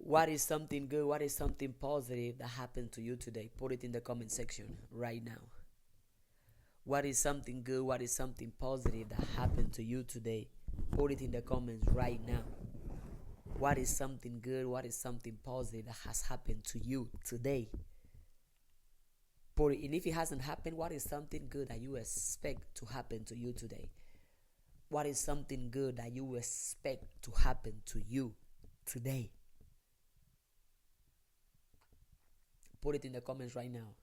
What is something good? What is something positive that happened to you today? Put it in the comment section right now. What is something good? What is something positive that happened to you today? Put it in the comments right now. What is something good? What is something positive that has happened to you today? Put it, and if it hasn't happened, what is something good that you expect to happen to you today? What is something good that you expect to happen to you today? Put it in the comments right now.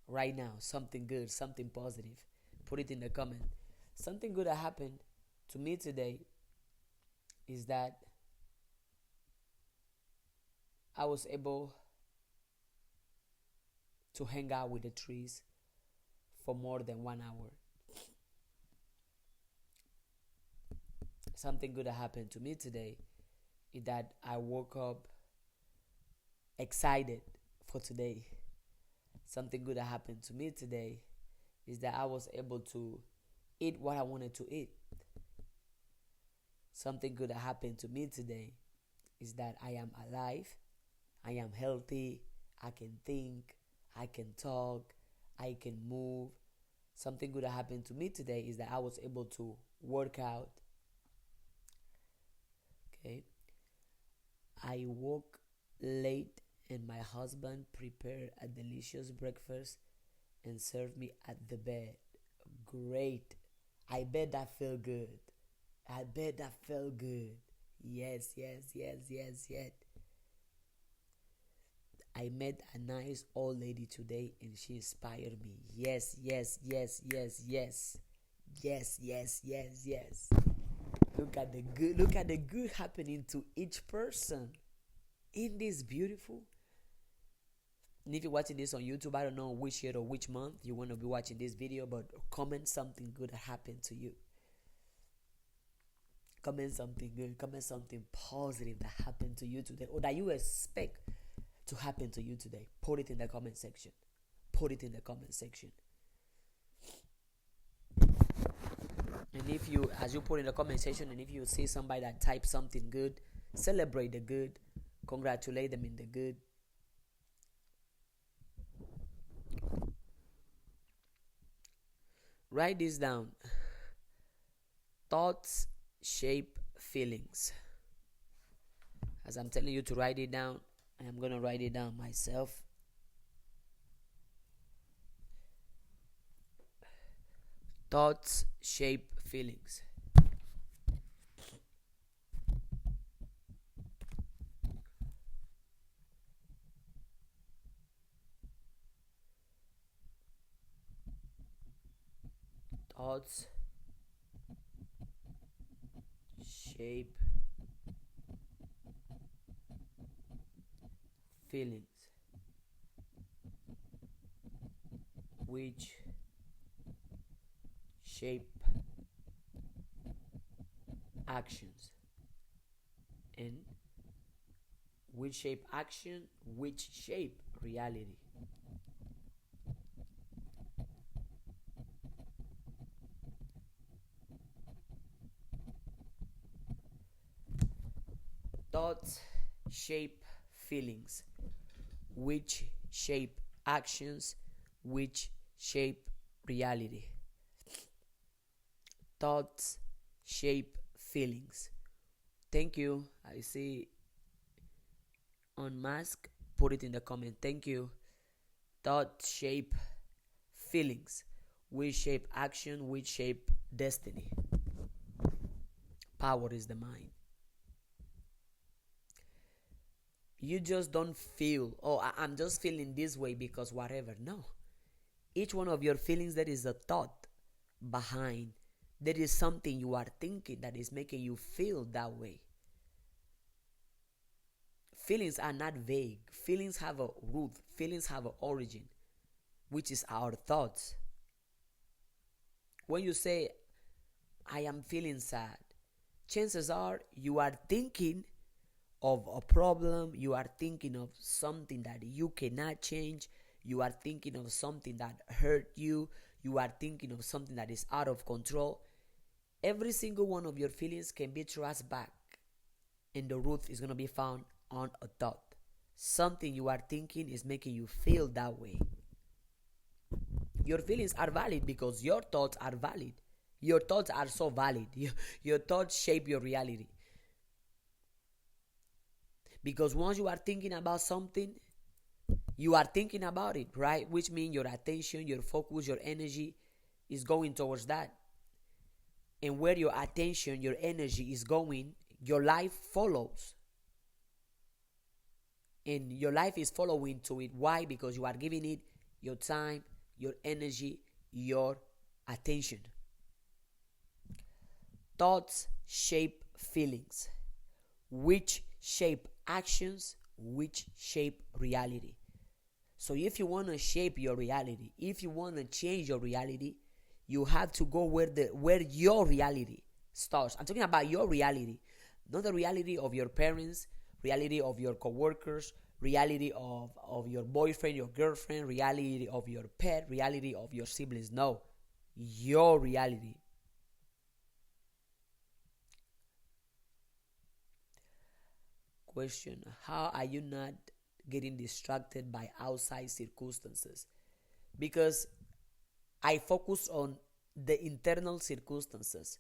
Right now, something good, something positive. Put it in the comment. Something good that happened to me today is that I was able to hang out with the trees for more than 1 hour. Something good that happened to me today is that I woke up excited for today. Something good that happened to me today is that I was able to eat what I wanted to eat. Something good that happened to me today is that I am alive, I am healthy, I can think, I can talk, I can move. Something good that happened to me today is that I was able to work out. Okay. I woke late and my husband prepared a delicious breakfast and served me at the bed. Great. I bet that felt good. I bet that felt good. Yes, yes, yes, yes, yes. I met a nice old lady today and she inspired me. Yes, yes, yes, yes, yes. Yes, yes, yes, yes. Look at the good happening to each person. Isn't this beautiful? And if you're watching this on YouTube, I don't know which year or which month you want to be watching this video, but comment something good that happened to you. Comment something good. Comment something positive that happened to you today or that you expect to happen to you today. Put it in the comment section. Put it in the comment section. And if you, as you put in the comment section, and if you see somebody that types something good, celebrate the good. Congratulate them in the good. Write this down. Thoughts shape feelings. As I'm telling you to write it down, I'm going to write it down myself. Thoughts shape feelings. Thoughts shape feelings, which shape actions, and which shape action, which shape reality. Thoughts shape feelings, which shape actions, which shape reality. Thoughts shape feelings. Thank you. I see on mask. Put it in the comment. Thank you. Thoughts shape feelings, which shape action, which shape destiny. Power is the mind. You just don't feel, oh, I'm just feeling this way because whatever. No. Each one of your feelings, there is a thought behind. There is something you are thinking that is making you feel that way. Feelings are not vague. Feelings have a root. Feelings have an origin, which is our thoughts. When you say, I am feeling sad, chances are you are thinking of a problem, you are thinking of something that you cannot change, you are thinking of something that hurt you, you are thinking of something that is out of control. Every single one of your feelings can be traced back, and the root is going to be found on a thought. Something you are thinking is making you feel that way. Your feelings are valid because your thoughts are valid. Your thoughts are so valid. Your thoughts shape your reality. Because once you are thinking about something, you are thinking about it, right? Which means your attention, your focus, your energy is going towards that. And where your attention, your energy is going, your life follows. And your life is following to it. Why? Because you are giving it your time, your energy, your attention. Thoughts shape feelings, which shape actions, which shape reality. So if you want to shape your reality, if you want to change your reality, you have to go where your reality starts. I'm talking about your reality, not the reality of your parents, reality of your coworkers, reality of your boyfriend, your girlfriend, reality of your pet, reality of your siblings. No, your reality. Question: how are you not getting distracted by outside circumstances? Because I focus on the internal circumstances,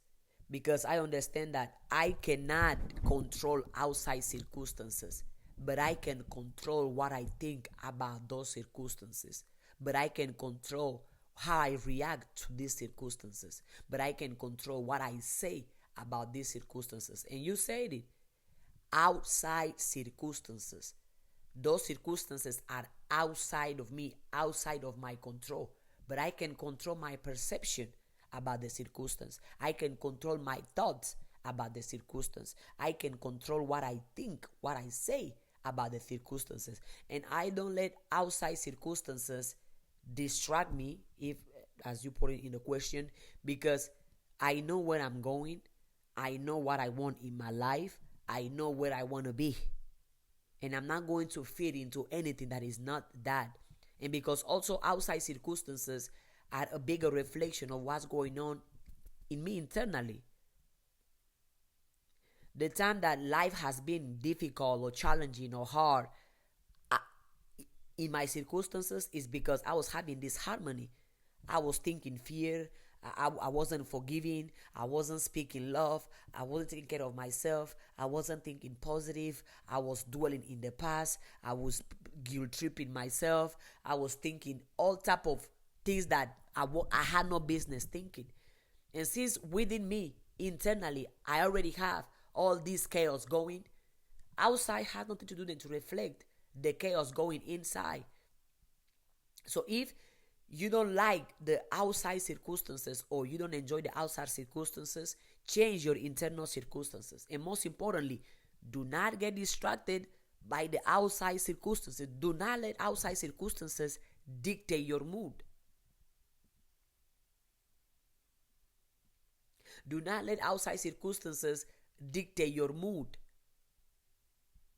because I understand that I cannot control outside circumstances, but I can control what I think about those circumstances. But I can control how I react to these circumstances. But I can control what I say about these circumstances. And you said it. Outside circumstances. Those circumstances are outside of me, outside of my control. But I can control my perception about the circumstance. I can control my thoughts about the circumstance. I can control what I think, what I say about the circumstances. And I don't let outside circumstances distract me, if, as you put it in the question, because I know where I'm going. I know what I want in my life. I know where I want to be. And I'm not going to fit into anything that is not that. And because also outside circumstances are a bigger reflection of what's going on in me internally. The time that life has been difficult or challenging or hard in my circumstances is because I was having this harmony. I was thinking fear. I wasn't forgiving. I wasn't speaking love. I wasn't taking care of myself. I wasn't thinking positive. I was dwelling in the past. I was guilt tripping myself. I was thinking all type of things that I had no business thinking. And since within me, internally, I already have all this chaos going, outside has nothing to do than to reflect the chaos going inside. So if you don't like the outside circumstances, or you don't enjoy the outside circumstances, change your internal circumstances. And most importantly, do not get distracted by the outside circumstances. Do not let outside circumstances dictate your mood. Do not let outside circumstances dictate your mood,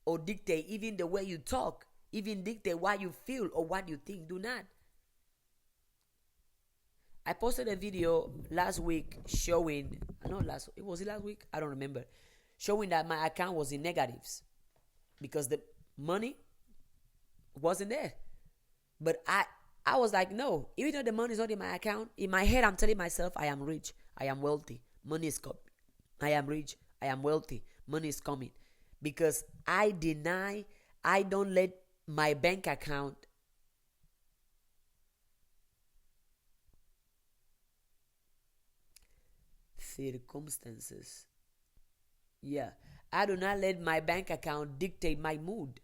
or dictate even the way you talk, even dictate what you feel or what you think. Do not. I posted a video last week showing, was it last week? I don't remember. Showing that my account was in negatives because the money wasn't there. But I was like, no, even though the money is not in my account, in my head I'm telling myself I am rich, I am wealthy, money is coming. I am rich, I am wealthy, money is coming. Because I don't let my bank account circumstances. Yeah. I do not let my bank account dictate my mood.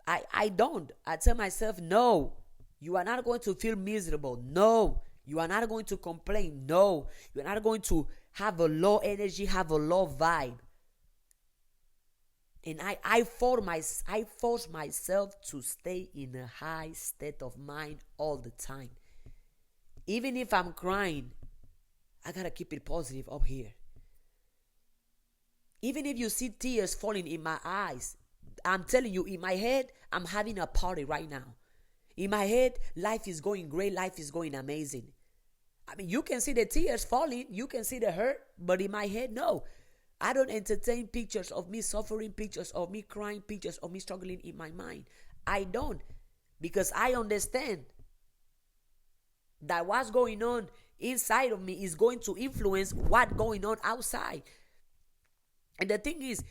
I don't. I tell myself, no, you are not going to feel miserable. No, you are not going to complain. No, you are not going to have a low energy, have a low vibe. And I force myself to stay in a high state of mind all the time. Even if I'm crying, I gotta keep it positive up here. Even if you see tears falling in my eyes, I'm telling you, in my head, I'm having a party right now. In my head, life is going great, life is going amazing. I mean, you can see the tears falling, you can see the hurt, but in my head, no. I don't entertain pictures of me suffering, pictures of me crying, pictures of me struggling in my mind. I don't, because I understand that what's going on inside of me is going to influence what's going on outside. And the thing is,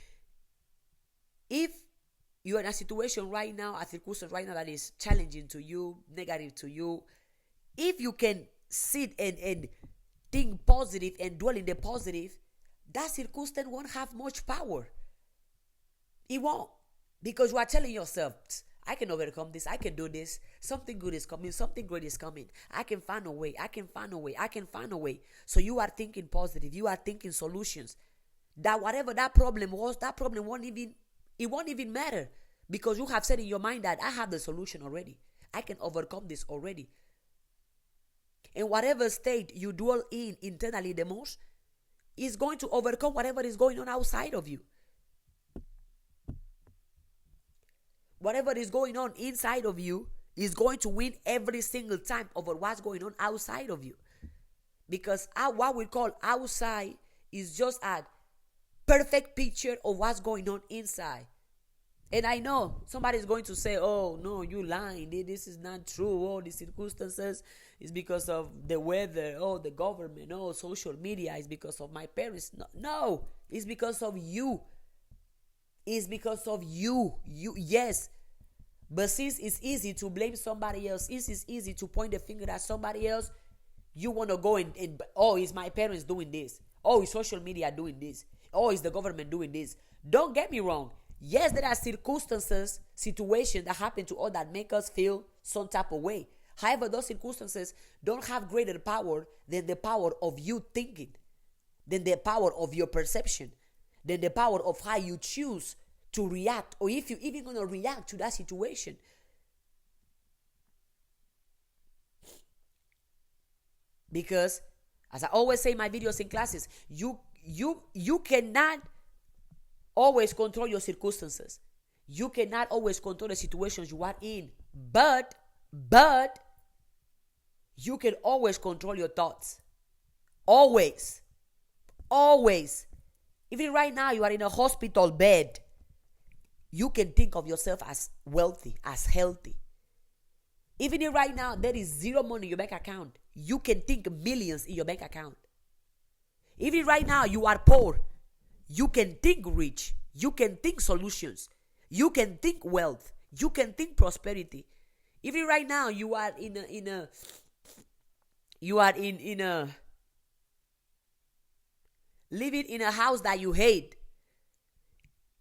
if you're in a situation right now, a circumstance right now that is challenging to you, negative to you, if you can sit and think positive and dwell in the positive, that circumstance won't have much power. It won't. Because you are telling yourself, I can overcome this, I can do this, something good is coming, something great is coming, I can find a way, I can find a way, I can find a way. So you are thinking positive, you are thinking solutions. That whatever that problem was, that problem won't even matter. Because you have said in your mind that I have the solution already. I can overcome this already. And whatever state you dwell in internally the most is going to overcome whatever is going on outside of you. Whatever is going on inside of you is going to win every single time over what's going on outside of you. Because what we call outside is just a perfect picture of what's going on inside. And I know somebody's going to say, oh, no, you lying. This is not true. Oh, the circumstances is because of the weather. Oh, the government. Oh, social media is because of my parents. No, it's because of you. It's because of you. Yes. But since it's easy to blame somebody else, since it's easy to point the finger at somebody else, you want to go and oh, it's my parents doing this. Oh, it's social media doing this. Oh, it's the government doing this. Don't get me wrong. Yes, there are circumstances, situations that happen to us that make us feel some type of way. However, those circumstances don't have greater power than the power of you thinking, than the power of your perception, than the power of how you choose to react, or if you're even going to react to that situation. Because, as I always say in my videos in classes, you cannot always control your circumstances. You cannot always control the situations you are in. But you can always control your thoughts. Always. Always. Even right now you are in a hospital bed. You can think of yourself as wealthy, as healthy. Even if right now there is zero money in your bank account, you can think millions in your bank account. Even right now you are poor, you can think rich. You can think solutions. You can think wealth. You can think prosperity. Even right now you are in a living in a house that you hate.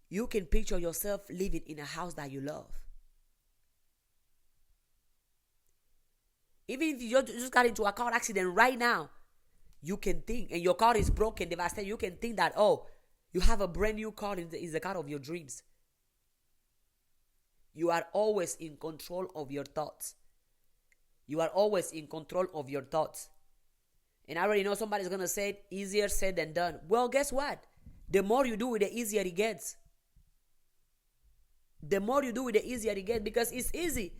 You can picture yourself living in a house that you love. Even if you just got into a car accident right now, you can think, and your car is broken, devastated, you can think that, oh, you have a brand new car, is the car of your dreams. You are always in control of your thoughts. You are always in control of your thoughts. And I already know somebody's going to say, easier said than done. Well, guess what? The more you do it, the easier it gets. The more you do it, the easier it gets. Because it's easy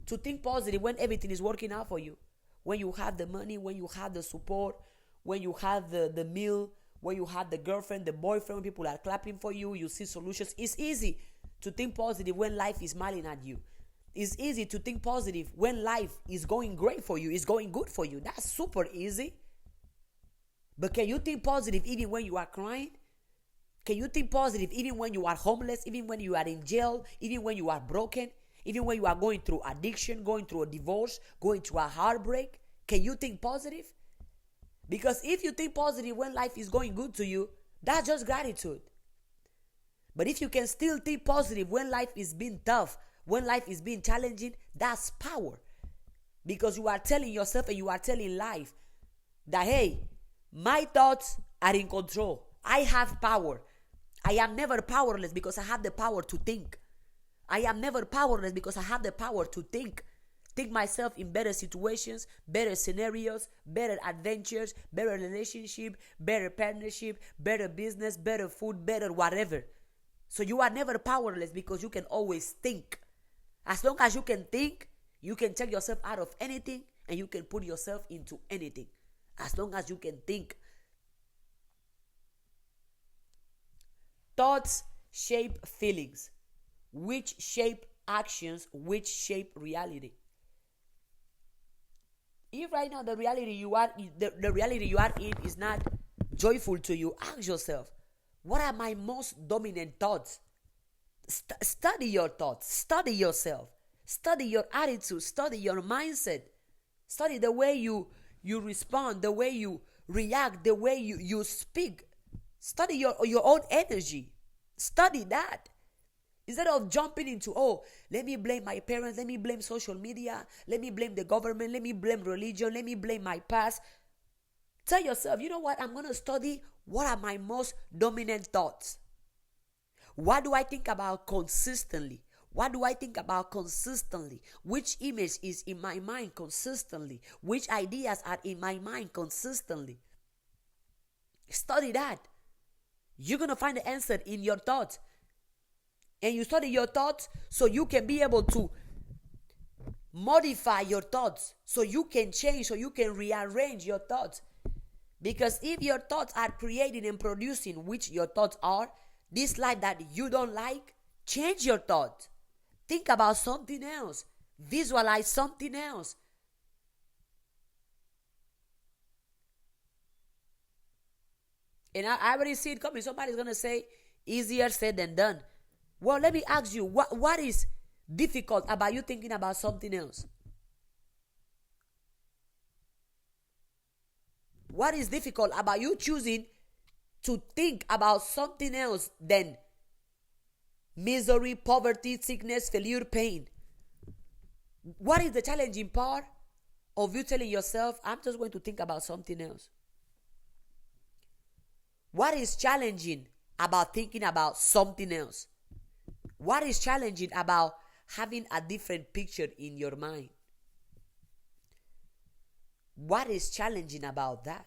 to think positive when everything is working out for you. When you have the money, when you have the support, when you have the meal, when you have the girlfriend, the boyfriend, when people are clapping for you, you see solutions. It's easy to think positive when life is smiling at you. It's easy to think positive when life is going great for you, is going good for you. That's super easy. But can you think positive even when you are crying? Can you think positive even when you are homeless, even when you are in jail, even when you are broken, even when you are going through addiction, going through a divorce, going through a heartbreak? Can you think positive? Because if you think positive when life is going good to you, that's just gratitude. But if you can still think positive when life is being tough, when life is being challenging, that's power. Because you are telling yourself and you are telling life that, hey, my thoughts are in control. I have power. I am never powerless because I have the power to think. I am never powerless because I have the power to think. Think myself in better situations, better scenarios, better adventures, better relationship, better partnership, better business, better food, better whatever. So you are never powerless because you can always think. As long as you can think, you can take yourself out of anything and you can put yourself into anything. As long as you can think. Thoughts shape feelings, which shape actions, which shape reality. If right now the reality you are in is not joyful to you, ask yourself, what are my most dominant thoughts? Study your thoughts, study yourself, study your attitude, study your mindset, study the way you respond, the way you react, the way you speak. Study your own energy. Study that. Instead of jumping into, oh, let me blame my parents, let me blame social media, let me blame the government, let me blame religion, let me blame my past. Tell yourself, you know what? I'm going to study what are my most dominant thoughts. What do I think about consistently? What do I think about consistently? Which image is in my mind consistently? Which ideas are in my mind consistently? Study that. You're going to find the answer in your thoughts. And you study your thoughts so you can be able to modify your thoughts, so you can change, so you can rearrange your thoughts. Because if your thoughts are creating and producing, which your thoughts are, this life that you don't like, change your thoughts. Think about something else. Visualize something else. And I already see it coming. Somebody's going to say, easier said than done. Well, let me ask you, what is difficult about you thinking about something else? What is difficult about you choosing to think about something else than misery, poverty, sickness, failure, pain? What is the challenging part of you telling yourself, I'm just going to think about something else? What is challenging about thinking about something else? What is challenging about having a different picture in your mind? What is challenging about that?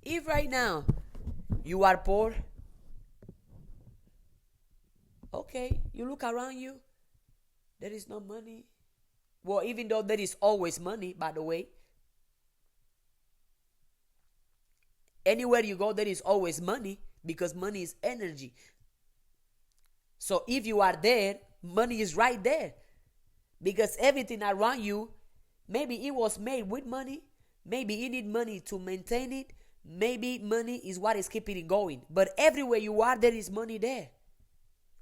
If right now you are poor, okay, you look around you, there is no money. Well, even though there is always money, by the way, anywhere you go, there is always money because money is energy. So if you are there, money is right there. Because everything around you, maybe it was made with money. Maybe you need money to maintain it. Maybe money is what is keeping it going. But everywhere you are, there is money there.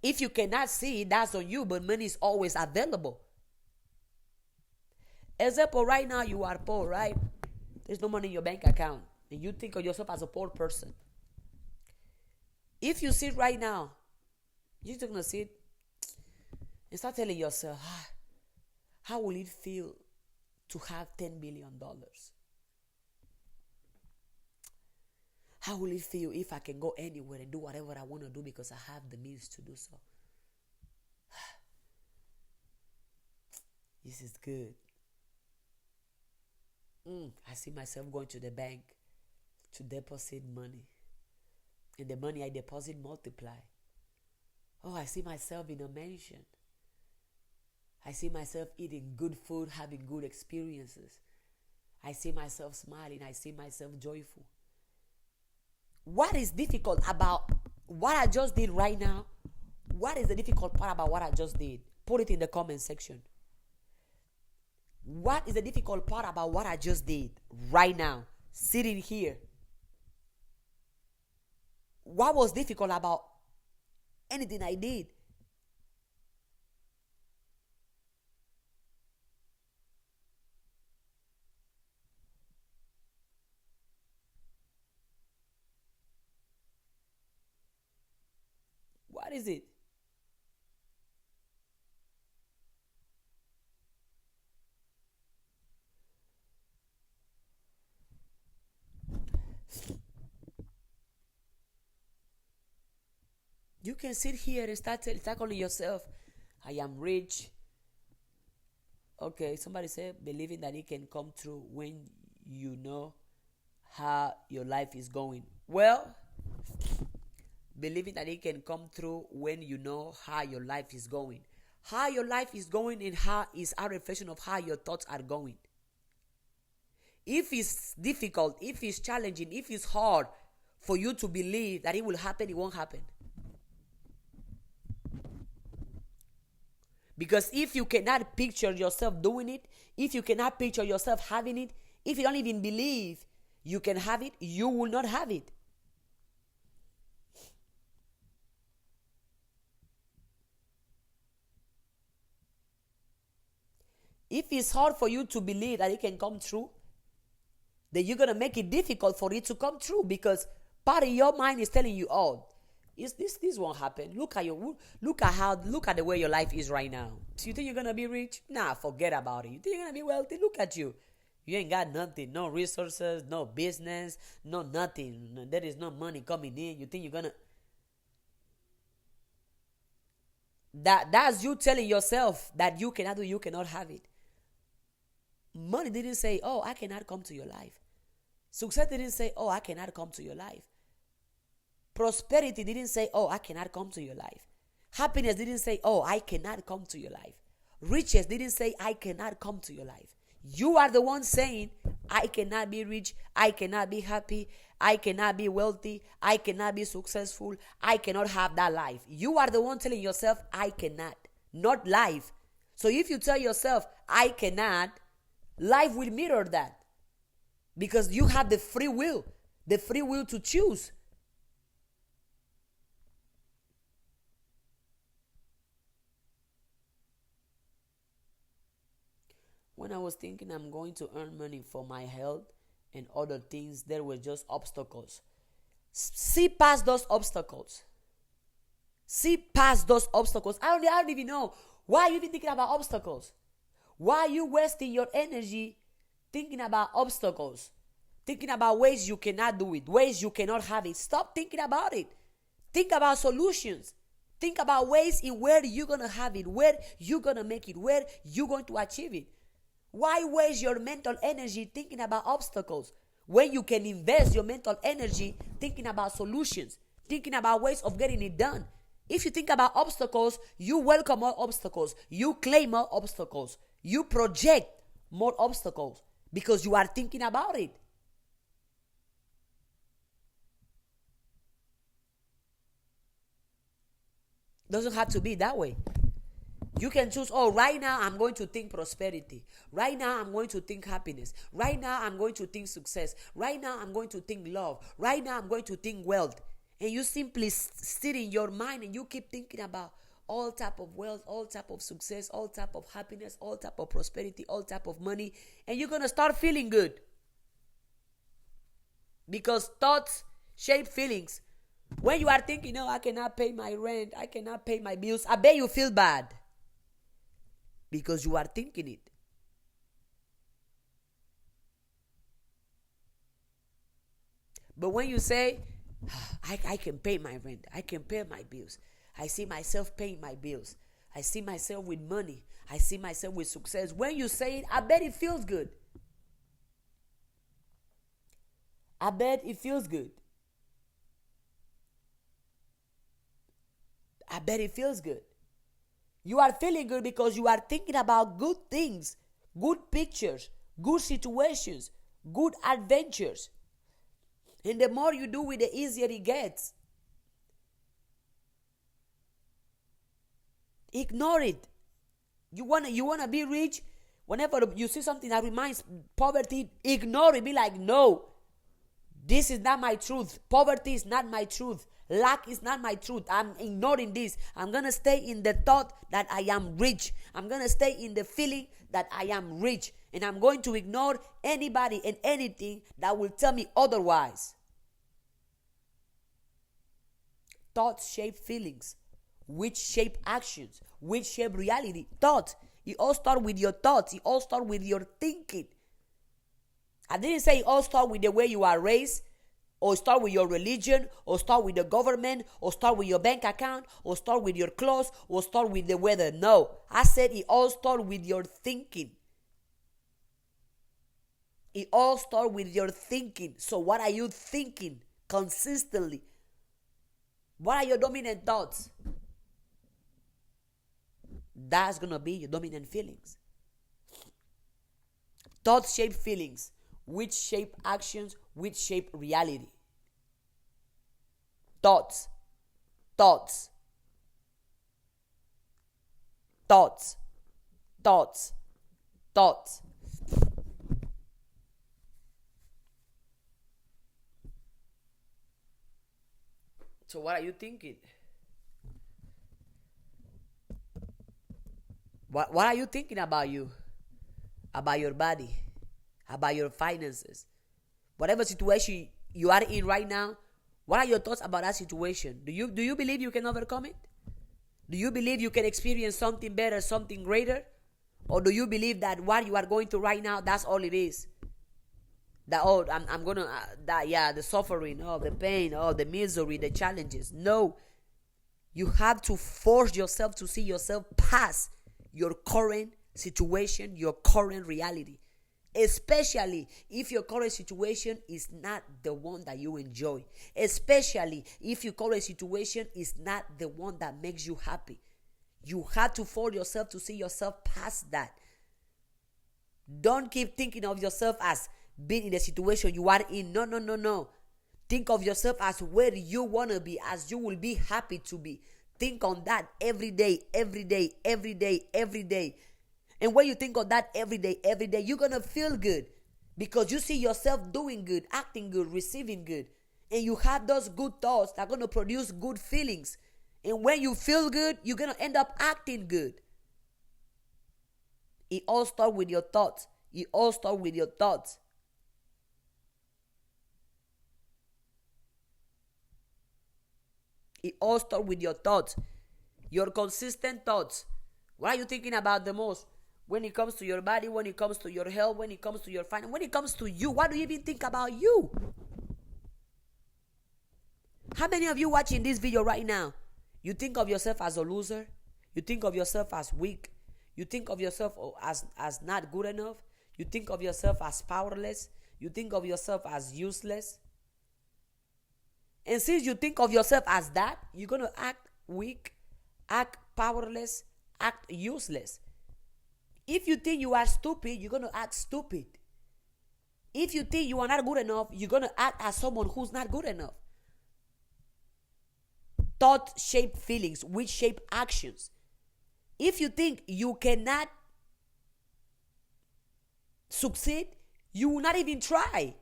If you cannot see it, that's on you, but money is always available. Example, right now you are poor, right? There's no money in your bank account. And you think of yourself as a poor person. If you sit right now, you're just going to sit and start telling yourself, how will it feel to have $10 billion? How will it feel if I can go anywhere and do whatever I want to do because I have the means to do so? This is good. I see myself going to the bank to deposit money. And the money I deposit multiply. Oh, I see myself in a mansion. I see myself eating good food, having good experiences. I see myself smiling. I see myself joyful. What is difficult about what I just did right now? What is the difficult part about what I just did? Put it in the comment section. What is the difficult part about what I just did right now, sitting here? What was difficult about anything I did? What is it? You can sit here and start calling yourself, I am rich. Okay, somebody said believing that it can come true when you know how your life is going. Well, believing that it can come through when you know how your life is going. How your life is going and how is a reflection of how your thoughts are going. If it's difficult, if it's challenging, if it's hard for you to believe that it will happen, it won't happen. Because if you cannot picture yourself doing it, if you cannot picture yourself having it, if you don't even believe you can have it, you will not have it. If it's hard for you to believe that it can come true, then you're going to make it difficult for it to come true, because part of your mind is telling you, oh, this won't happen. Look at the way your life is right now. So you think you're going to be rich? Nah, forget about it. You think you're going to be wealthy? Look at you. You ain't got nothing, no resources, no business, no nothing. There is no money coming in. You think you're going to... That's you telling yourself that you cannot do, you cannot have it. Money didn't say, oh, I cannot come to your life. Success didn't say, oh, I cannot come to your life. Prosperity didn't say, oh, I cannot come to your life. Happiness didn't say, oh, I cannot come to your life. Riches didn't say, I cannot come to your life. You are the one saying, I cannot be rich, I cannot be happy, I cannot be wealthy, I cannot be successful, I cannot have that life. You are the one telling yourself, I cannot, not life. So if you tell yourself, I cannot, life will mirror that. Because you have the free will to choose. When I was thinking I'm going to earn money for my health and other things, there were just obstacles. See past those obstacles. See past those obstacles. I don't even know. Why are you even thinking about obstacles? Why are you wasting your energy thinking about obstacles? Thinking about ways you cannot do it, ways you cannot have it. Stop thinking about it. Think about solutions. Think about ways in where you're going to have it, where you're going to make it, where you're going to achieve it. Why waste your mental energy thinking about obstacles when you can invest your mental energy thinking about solutions, thinking about ways of getting it done? If you think about obstacles, you welcome more obstacles. You claim more obstacles. You project more obstacles because you are thinking about it. Doesn't have to be that way. You can choose, oh, right now I'm going to think prosperity. Right now I'm going to think happiness. Right now I'm going to think success. Right now I'm going to think love. Right now I'm going to think wealth. And you simply sit in your mind and you keep thinking about all type of wealth, all type of success, all type of happiness, all type of prosperity, all type of money. And you're going to start feeling good. Because thoughts shape feelings. When you are thinking, no, I cannot pay my rent, I cannot pay my bills, I bet you feel bad. Because you are thinking it. But when you say, I can pay my rent, I can pay my bills, I see myself paying my bills, I see myself with money, I see myself with success. When you say it, I bet it feels good. I bet it feels good. I bet it feels good. You are feeling good because you are thinking about good things, good pictures, good situations, good adventures. And the more you do it, the easier it gets. Ignore it. You wanna be rich? Whenever you see something that reminds poverty, ignore it. Be like, no, this is not my truth. Poverty is not my truth. Lack is not my truth. I'm ignoring this. I'm going to stay in the thought that I am rich. I'm going to stay in the feeling that I am rich. And I'm going to ignore anybody and anything that will tell me otherwise. Thoughts shape feelings, which shape actions, which shape reality. Thoughts. It all starts with your thoughts. It all starts with your thinking. I didn't say it all starts with the way you are raised, or start with your religion, or start with the government, or start with your bank account, or start with your clothes, or start with the weather. No, I said it all starts with your thinking. It all starts with your thinking. So what are you thinking consistently? What are your dominant thoughts? That's going to be your dominant feelings. Thoughts shape feelings, which shape actions, which shape reality. Thoughts, thoughts, thoughts, thoughts, thoughts. So what are you thinking? What are you thinking about you? About your body? About your finances? Whatever situation you are in right now, what are your thoughts about that situation? Do you believe you can overcome it? Do you believe you can experience something better, something greater? Or do you believe that what you are going through right now, that's all it is? That, oh, I'm gonna, the suffering, oh, the pain, oh, the misery, the challenges. No. You have to force yourself to see yourself past your current situation, your current reality. Especially if your current situation is not the one that you enjoy. Especially if your current situation is not the one that makes you happy. You have to force yourself to see yourself past that. Don't keep thinking of yourself as being in the situation you are in. No. Think of yourself as where you want to be, as you will be happy to be. Think on that every day, every day, every day, every day. And when you think of that every day, you're going to feel good. Because you see yourself doing good, acting good, receiving good. And you have those good thoughts that are going to produce good feelings. And when you feel good, you're going to end up acting good. It all starts with your thoughts. It all starts with your thoughts. It all starts with your thoughts. Your consistent thoughts. What are you thinking about the most? When it comes to your body, when it comes to your health, when it comes to your finance, when it comes to you, what do you even think about you? How many of you watching this video right now, you think of yourself as a loser? You think of yourself as weak? You think of yourself as not good enough? You think of yourself as powerless? You think of yourself as useless? And since you think of yourself as that, you're going to act weak, act powerless, act useless. If you think you are stupid, you're going to act stupid. If you think you are not good enough, you're going to act as someone who's not good enough. Thoughts shape feelings, which shape actions. If you think you cannot succeed, you will not even try.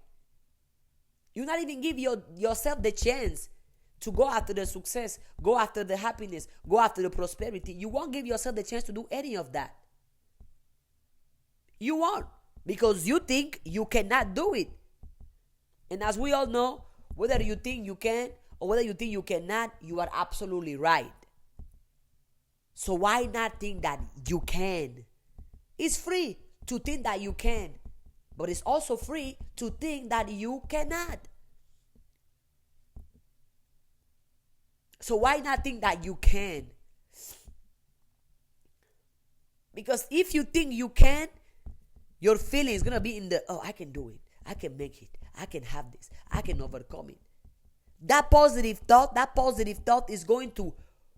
You will not even give yourself the chance to go after the success, go after the happiness, go after the prosperity. You won't give yourself the chance to do any of that. You won't, because you think you cannot do it. And as we all know, whether you think you can or whether you think you cannot, you are absolutely right. So why not think that you can? It's free to think that you can, but it's also free to think that you cannot. So why not think that you can? Because if you think you can, your feeling is going to be in the, oh, I can do it. I can make it. I can have this. I can overcome it. That positive thought is going to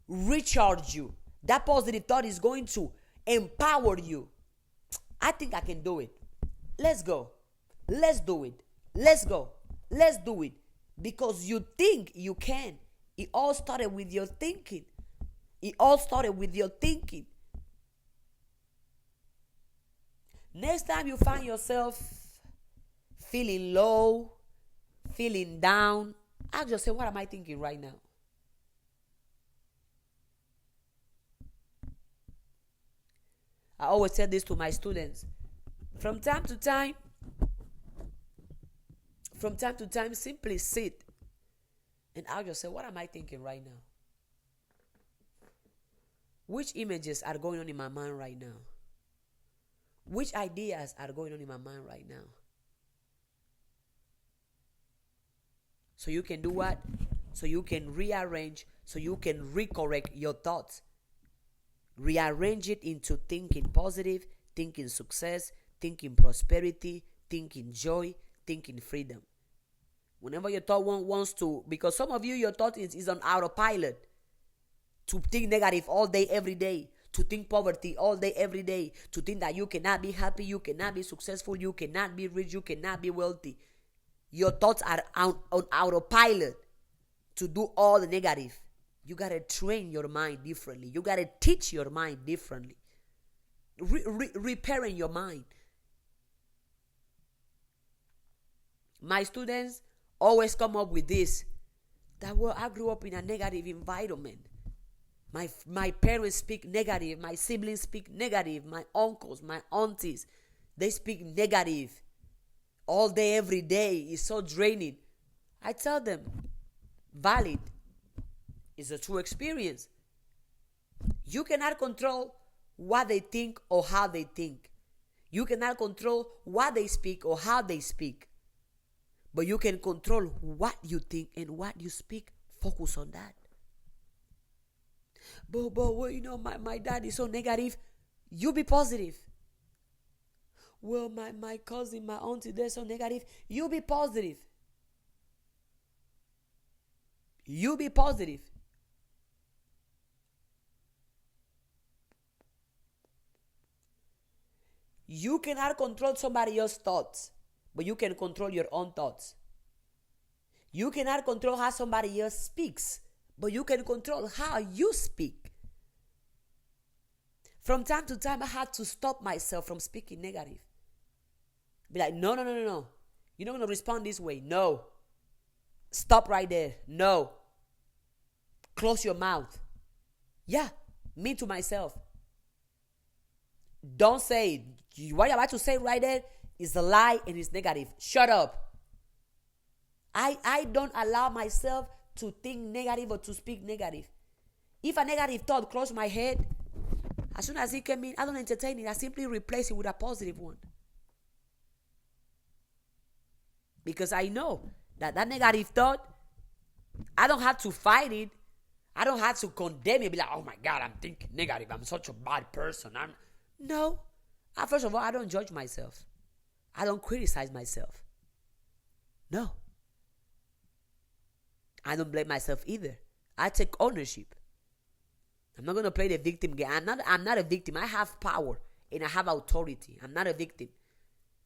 recharge you. That positive thought is going to empower you. I think I can do it. Let's go. Let's do it. Let's go. Let's do it. Because you think you can. It all started with your thinking. It all started with your thinking. Next time you find yourself feeling low, feeling down, ask yourself, what am I thinking right now? I always tell this to my students. From time to time, simply sit and ask yourself, what am I thinking right now? Which images are going on in my mind right now? Which ideas are going on in my mind right now? So you can do what? So you can rearrange, so you can recorrect your thoughts. Rearrange it into thinking positive, thinking success, thinking prosperity, thinking joy, thinking freedom. Whenever your thought wants to, because some of you, your thought is on autopilot to think negative all day, every day. to think poverty all day, every day, to think that you cannot be happy, you cannot be successful, you cannot be rich, you cannot be wealthy. Your thoughts are on autopilot to do all the negative. You got to train your mind differently. You got to teach your mind differently. Repairing your mind. My students always come up with this, that, well, I grew up in a negative environment. My parents speak negative. My siblings speak negative. My uncles, my aunties, they speak negative. All day, every day. It's so draining. I tell them, valid. It's a true experience. You cannot control what they think or how they think. You cannot control what they speak or how they speak. But you can control what you think and what you speak. Focus on that. But well, my dad is so negative. You be positive. Well, my cousin, my auntie, they're so negative. You be positive. You be positive. You cannot control somebody else's thoughts, but you can control your own thoughts. You cannot control how somebody else speaks, but you can control how you speak. From time to time, I had to stop myself from speaking negative. Be like, no. You're not going to respond this way. No. Stop right there. No. Close your mouth. Yeah, me to myself. Don't say it. What you're about to say right there is a lie and it's negative. Shut up. I don't allow myself to think negative or to speak negative. If a negative thought crosses my head, as soon as it came in, I don't entertain it. I simply replace it with a positive one. Because I know that negative thought, I don't have to fight it. I don't have to condemn it. Be like, oh my God, I'm thinking negative. I'm such a bad person. No. First of all, I don't judge myself. I don't criticize myself. No. I don't blame myself either. I take ownership. I'm not going to play the victim game. I'm not a victim. I have power and I have authority. I'm not a victim.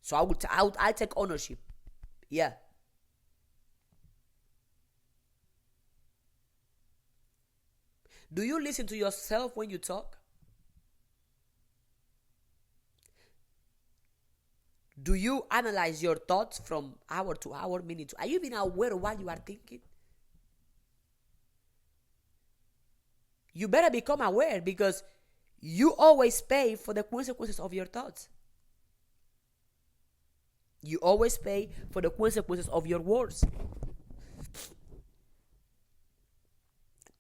So I take ownership. Yeah. Do you listen to yourself when you talk? Do you analyze your thoughts from hour to hour, minute to? Are you being aware of what you are thinking? You better become aware, because you always pay for the consequences of your thoughts. You always pay for the consequences of your words.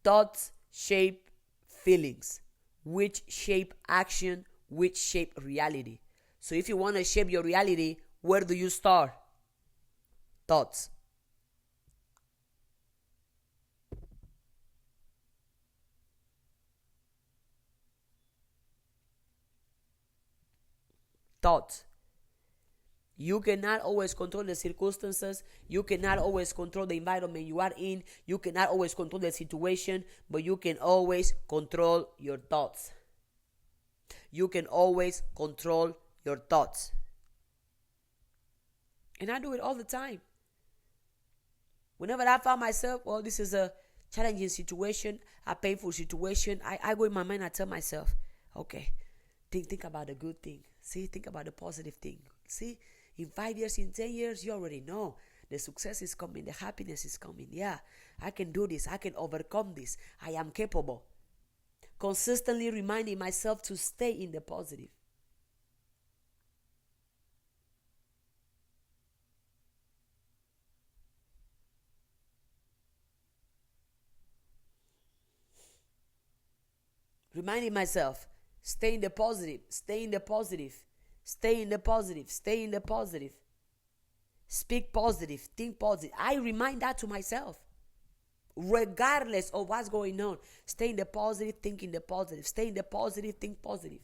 Thoughts shape feelings, which shape action, which shape reality. So if you want to shape your reality, where do you start? Thoughts. Thoughts. You cannot always control the circumstances. You cannot always control the environment you are in. You cannot always control the situation, but you can always control your thoughts. You can always control your thoughts. And I do it all the time. Whenever I find myself, well, this is a challenging situation, a painful situation, I go in my mind, I tell myself, okay, think about the good thing. See, think about the positive thing. See, in 5 years, in 10 years, you already know the success is coming, the happiness is coming. Yeah, I can do this. I can overcome this. I am capable. Consistently reminding myself to stay in the positive. Reminding myself, stay in the positive, stay in the positive, stay in the positive, stay in the positive. Speak positive, think positive. I remind that to myself. Regardless of what's going on, stay in the positive, think in the positive. Stay in the positive, think positive.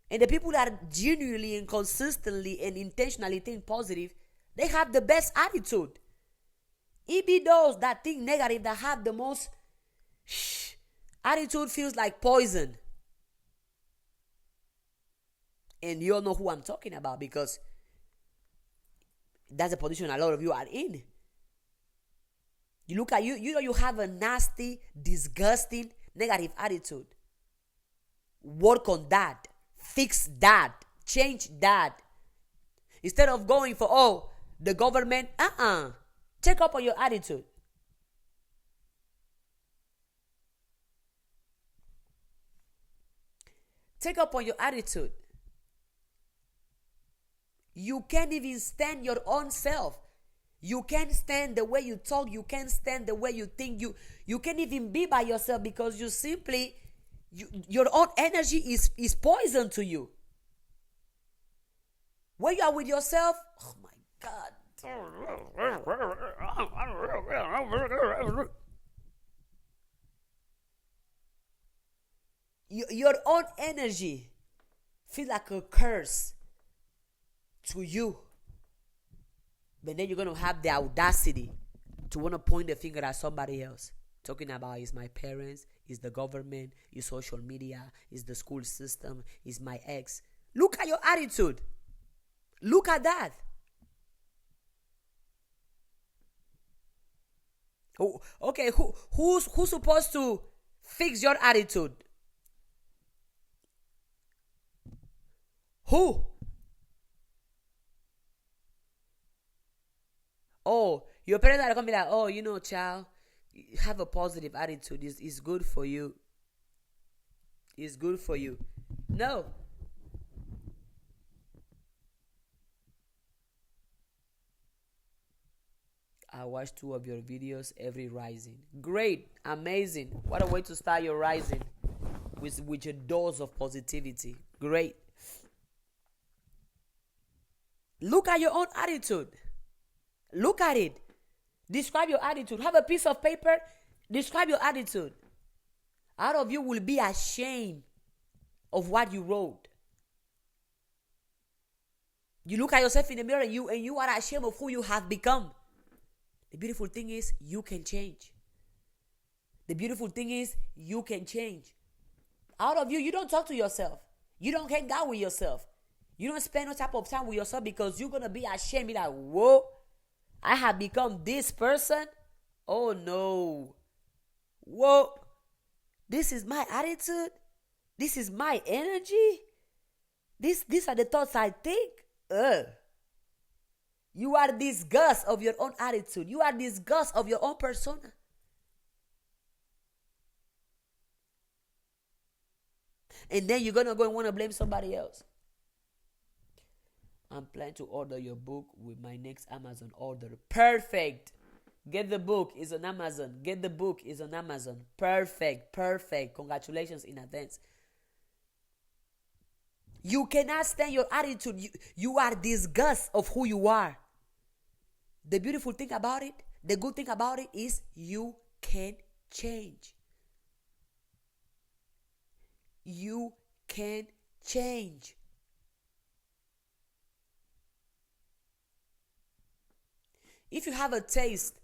And the people that genuinely and consistently and intentionally think positive, they have the best attitude. It be those that think negative that have the most attitude feels like poison. And you all know who I'm talking about, because that's the position a lot of you are in. You look at you, you know you have a nasty, disgusting, negative attitude. Work on that. Fix that. Change that. Instead of going for, oh, the government, check up on your attitude. Take up on your attitude. You can't even stand your own self. You can't stand the way you talk. You can't stand the way you think. You can't even be by yourself, because you simply, your own energy is poison to you. When you are with yourself, oh my God. Your own energy feel like a curse to you. But then you're going to have the audacity to want to point the finger at somebody else. Talking about, is my parents, is the government, is social media, is the school system, is my ex. Look at your attitude. Look at that. Oh, okay, who's supposed to fix your attitude? Who? Oh, your parents are going to be like, oh, child, have a positive attitude. It's good for you. It's good for you. No. I watch 2 of your videos every rising. Great. Amazing. What a way to start your rising. With a dose of positivity. Great. Look at your own attitude. Look at it. Describe your attitude. Have a piece of paper. Describe your attitude. Out of you will be ashamed of what you wrote. You look at yourself in the mirror and you are ashamed of who you have become. The beautiful thing is you can change. The beautiful thing is you can change. Out of you, you don't talk to yourself. You don't hang out with yourself. You don't spend no type of time with yourself, because you're going to be ashamed. Be like, whoa, I have become this person. Oh no. Whoa. This is my attitude. This is my energy. These are the thoughts I think. You are disgust of your own attitude. You are disgust of your own persona. And then you're going to go and want to blame somebody else. I'm planning to order your book with my next Amazon order. Perfect. Get the book. It's on Amazon. Get the book. It's on Amazon. Perfect. Perfect. Congratulations in advance. You cannot stand your attitude. You are disgust of who you are. The beautiful thing about it, the good thing about it is you can change. You can change. If you have a taste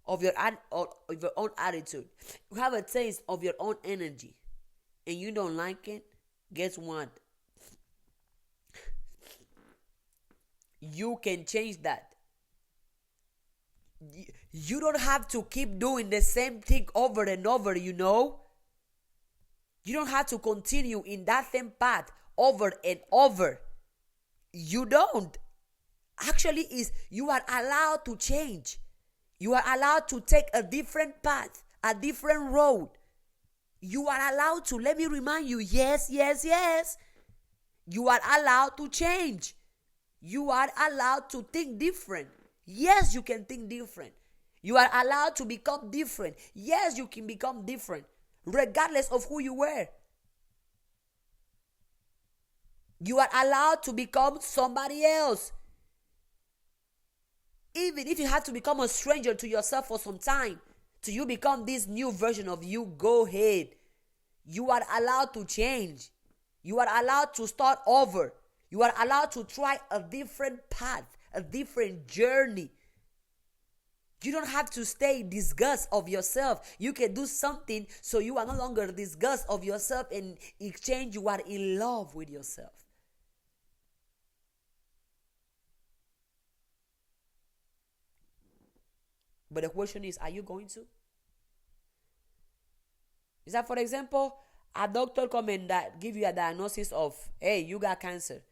of your own attitude, you have a taste of your own energy, and you don't like it, guess what? You can change that. You don't have to keep doing the same thing over and over, You don't have to continue in that same path over and over. You don't. Actually, you are allowed to change. You are allowed to take a different path, a different road. You are allowed to, let me remind you, yes. You are allowed to change. You are allowed to think different. Yes, you can think different. You are allowed to become different. Yes, you can become different, regardless of who you were. You are allowed to become somebody else. Even if you have to become a stranger to yourself for some time, till you become this new version of you, go ahead. You are allowed to change. You are allowed to start over. You are allowed to try a different path, a different journey. You don't have to stay disgust of yourself. You can do something so you are no longer disgust of yourself, and in exchange you are in love with yourself. But the question is, are you going to? Is that, for example, a doctor come and give you a diagnosis of, hey, you got cancer.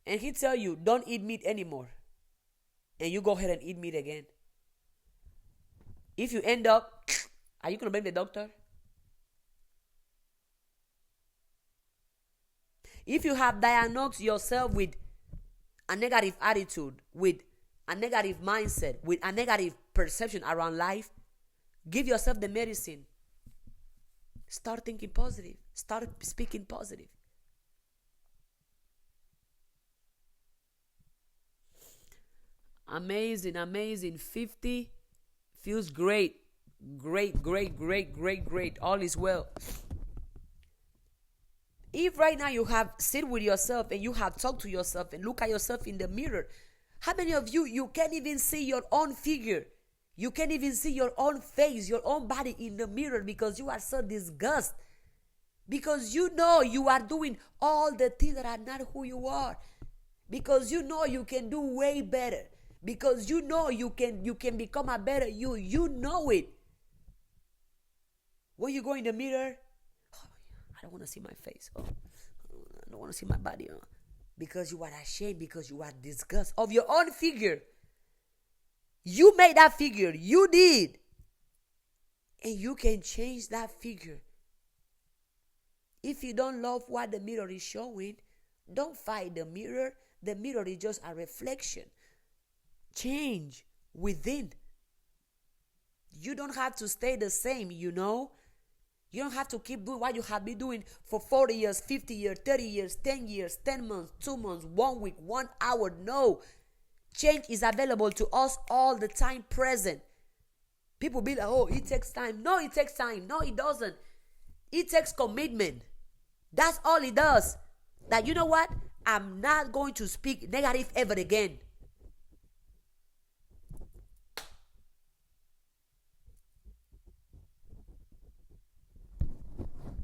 And he tell you, don't eat meat anymore. And you go ahead and eat meat again. If you end up, are you going to blame the doctor? If you have diagnosed yourself with a negative attitude, with a negative mindset, with a negative perception around life, give yourself the medicine. Start thinking positive. Start speaking positive. Amazing, amazing. 50 feels great. Great, great, great, great, great. All is well. If right now you have sit with yourself and you have talked to yourself and look at yourself in the mirror, how many of you can't even see your own figure? You can't even see your own face, your own body in the mirror because you are so disgusted. Because you know you are doing all the things that are not who you are. Because you know you can do way better. Because you know you can become a better you. You know it. When you go in the mirror, oh, I don't want to see my face. Oh, I don't want to see my body. Oh. Because you are ashamed, because you are disgusted of your own figure. You made that figure. You did. And you can change that figure. If you don't love what the mirror is showing, don't fight the mirror. The mirror is just a reflection. Change within. You don't have to stay the same, you know. You don't have to keep doing what you have been doing for 40 years, 50 years, 30 years, 10 years, 10 months, 2 months, 1 week, 1 hour. No. Change is available to us all the time, present. People be like, oh, it takes time. No, it takes time. No, it doesn't. It takes commitment. That's all it does. That, you know what? I'm not going to speak negative ever again.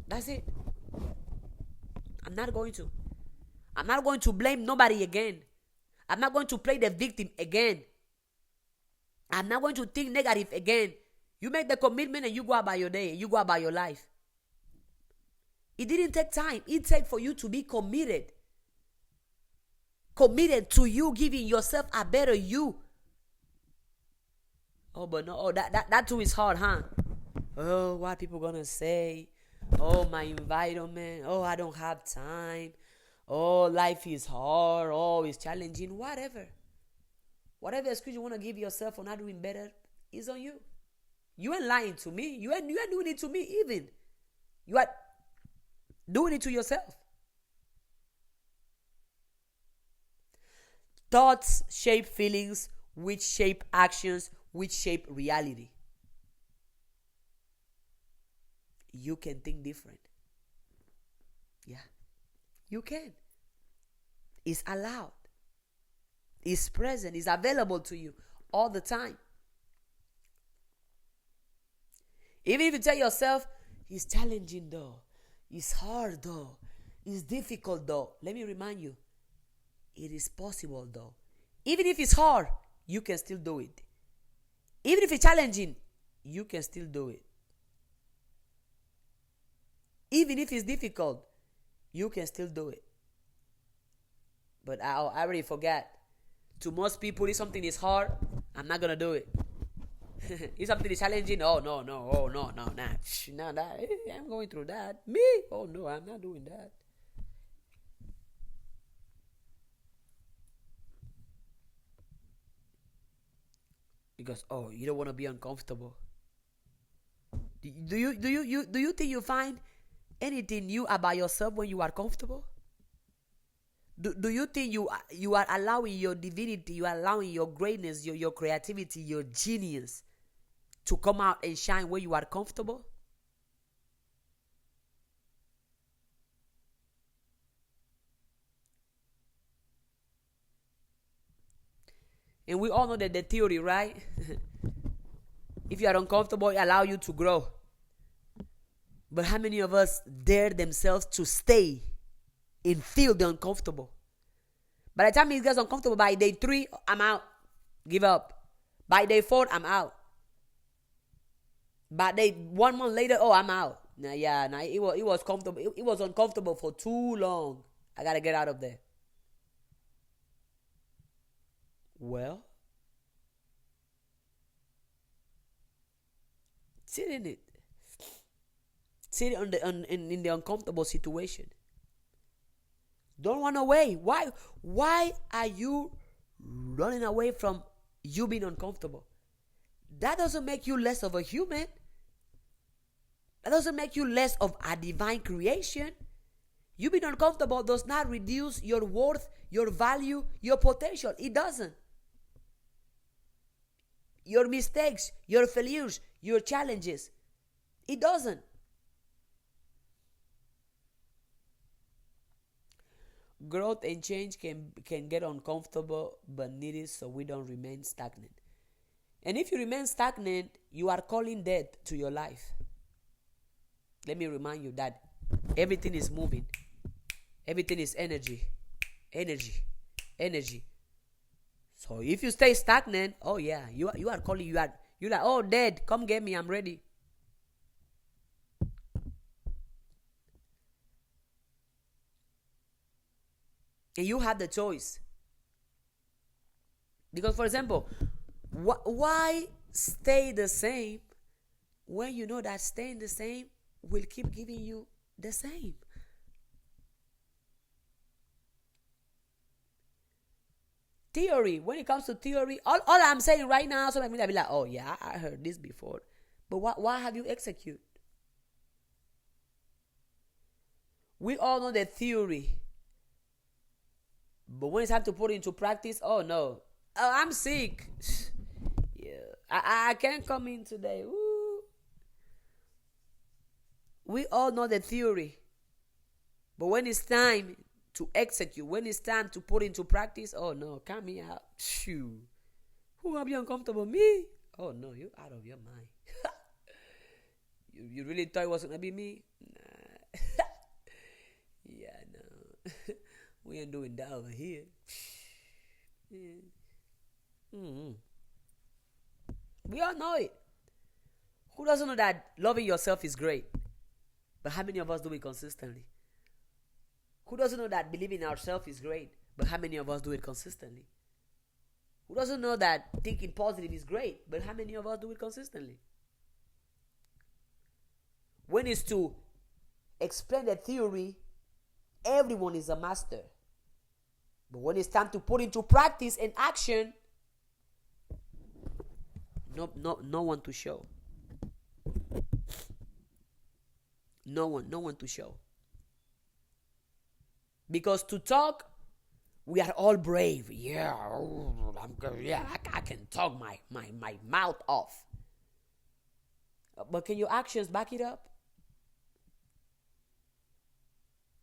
That's it. I'm not going to. I'm not going to blame nobody again. I'm not going to play the victim again. I'm not going to think negative again. You make the commitment and you go about your day. You go about your life. It didn't take time. It took for you to be committed. Committed to you giving yourself a better you. Oh, but no. Oh, that too is hard, huh? Oh, what people gonna say? Oh, my environment. Oh, I don't have time. Oh, life is hard. Oh, it's challenging. Whatever. Whatever excuse you want to give yourself for not doing better is on you. You ain't lying to me. You ain't doing it to me even. You are doing it to yourself. Thoughts shape feelings, which shape actions, which shape reality. You can think different. Yeah. You can. It's allowed. It's present. It's available to you all the time. Even if you tell yourself, it's challenging though. It's hard though. It's difficult though. Let me remind you, it is possible though. Even if it's hard, you can still do it. Even if it's challenging, you can still do it. Even if it's difficult, you can still do it. But I already forgot. To most people, if something is hard, I'm not going to do it. If something is challenging, oh, no, nah, I'm going through that. Me? Oh, no, I'm not doing that. Because, oh, you don't want to be uncomfortable. Do you think you find anything new about yourself when you are comfortable? Do you think you are allowing your divinity, you are allowing your greatness, your creativity, your genius to come out and shine where you are comfortable? And we all know that the theory, right? If you are uncomfortable, it allows you to grow. But how many of us dare themselves to stay and feel the uncomfortable? By the time it gets uncomfortable, by day 3, I'm out. Give up. By day 4, I'm out. But they 1 month later, oh, I'm out. Nah, yeah, nah, it was comfortable. It was uncomfortable for too long. I gotta get out of there. Well, sit in it. Sit in the uncomfortable situation. Don't run away. Why? Why are you running away from you being uncomfortable? That doesn't make you less of a human. That doesn't make you less of a divine creation. You being uncomfortable does not reduce your worth, your value, your potential. It doesn't. Your mistakes, your failures, your challenges. It doesn't. Growth and change can get uncomfortable but needed so we don't remain stagnant. And if you remain stagnant, you are calling death to your life. Let me remind you that everything is moving. Everything is energy. Energy. Energy. So if you stay stagnant, oh yeah, you are calling, you're like, oh, dead, come get me, I'm ready. And you have the choice. Because, for example, why stay the same when you know that staying the same will keep giving you the same? Theory, when it comes to theory, all I'm saying right now, some people will be like, oh yeah, I heard this before. But why have you executed? We all know the theory. But when it's time to put it into practice, oh no. Oh, I'm sick. Yeah. I can't come in today. Woo. We all know the theory. But when it's time to execute, when it's time to put into practice, oh no, count me out. Shoo. Who gonna be uncomfortable? Me? Oh no, you're out of your mind. you really thought it was gonna be me? Nah. Yeah, no. We ain't doing that over here. Yeah. Mm-hmm. We all know it. Who doesn't know that loving yourself is great? But how many of us do it consistently? Who doesn't know that believing in ourselves is great? But how many of us do it consistently? Who doesn't know that thinking positive is great? But how many of us do it consistently? When it's to explain the theory, everyone is a master. But when it's time to put into practice and action, no one to show. No one to show. Because to talk, we are all brave. Yeah, I can talk my mouth off. But can your actions back it up?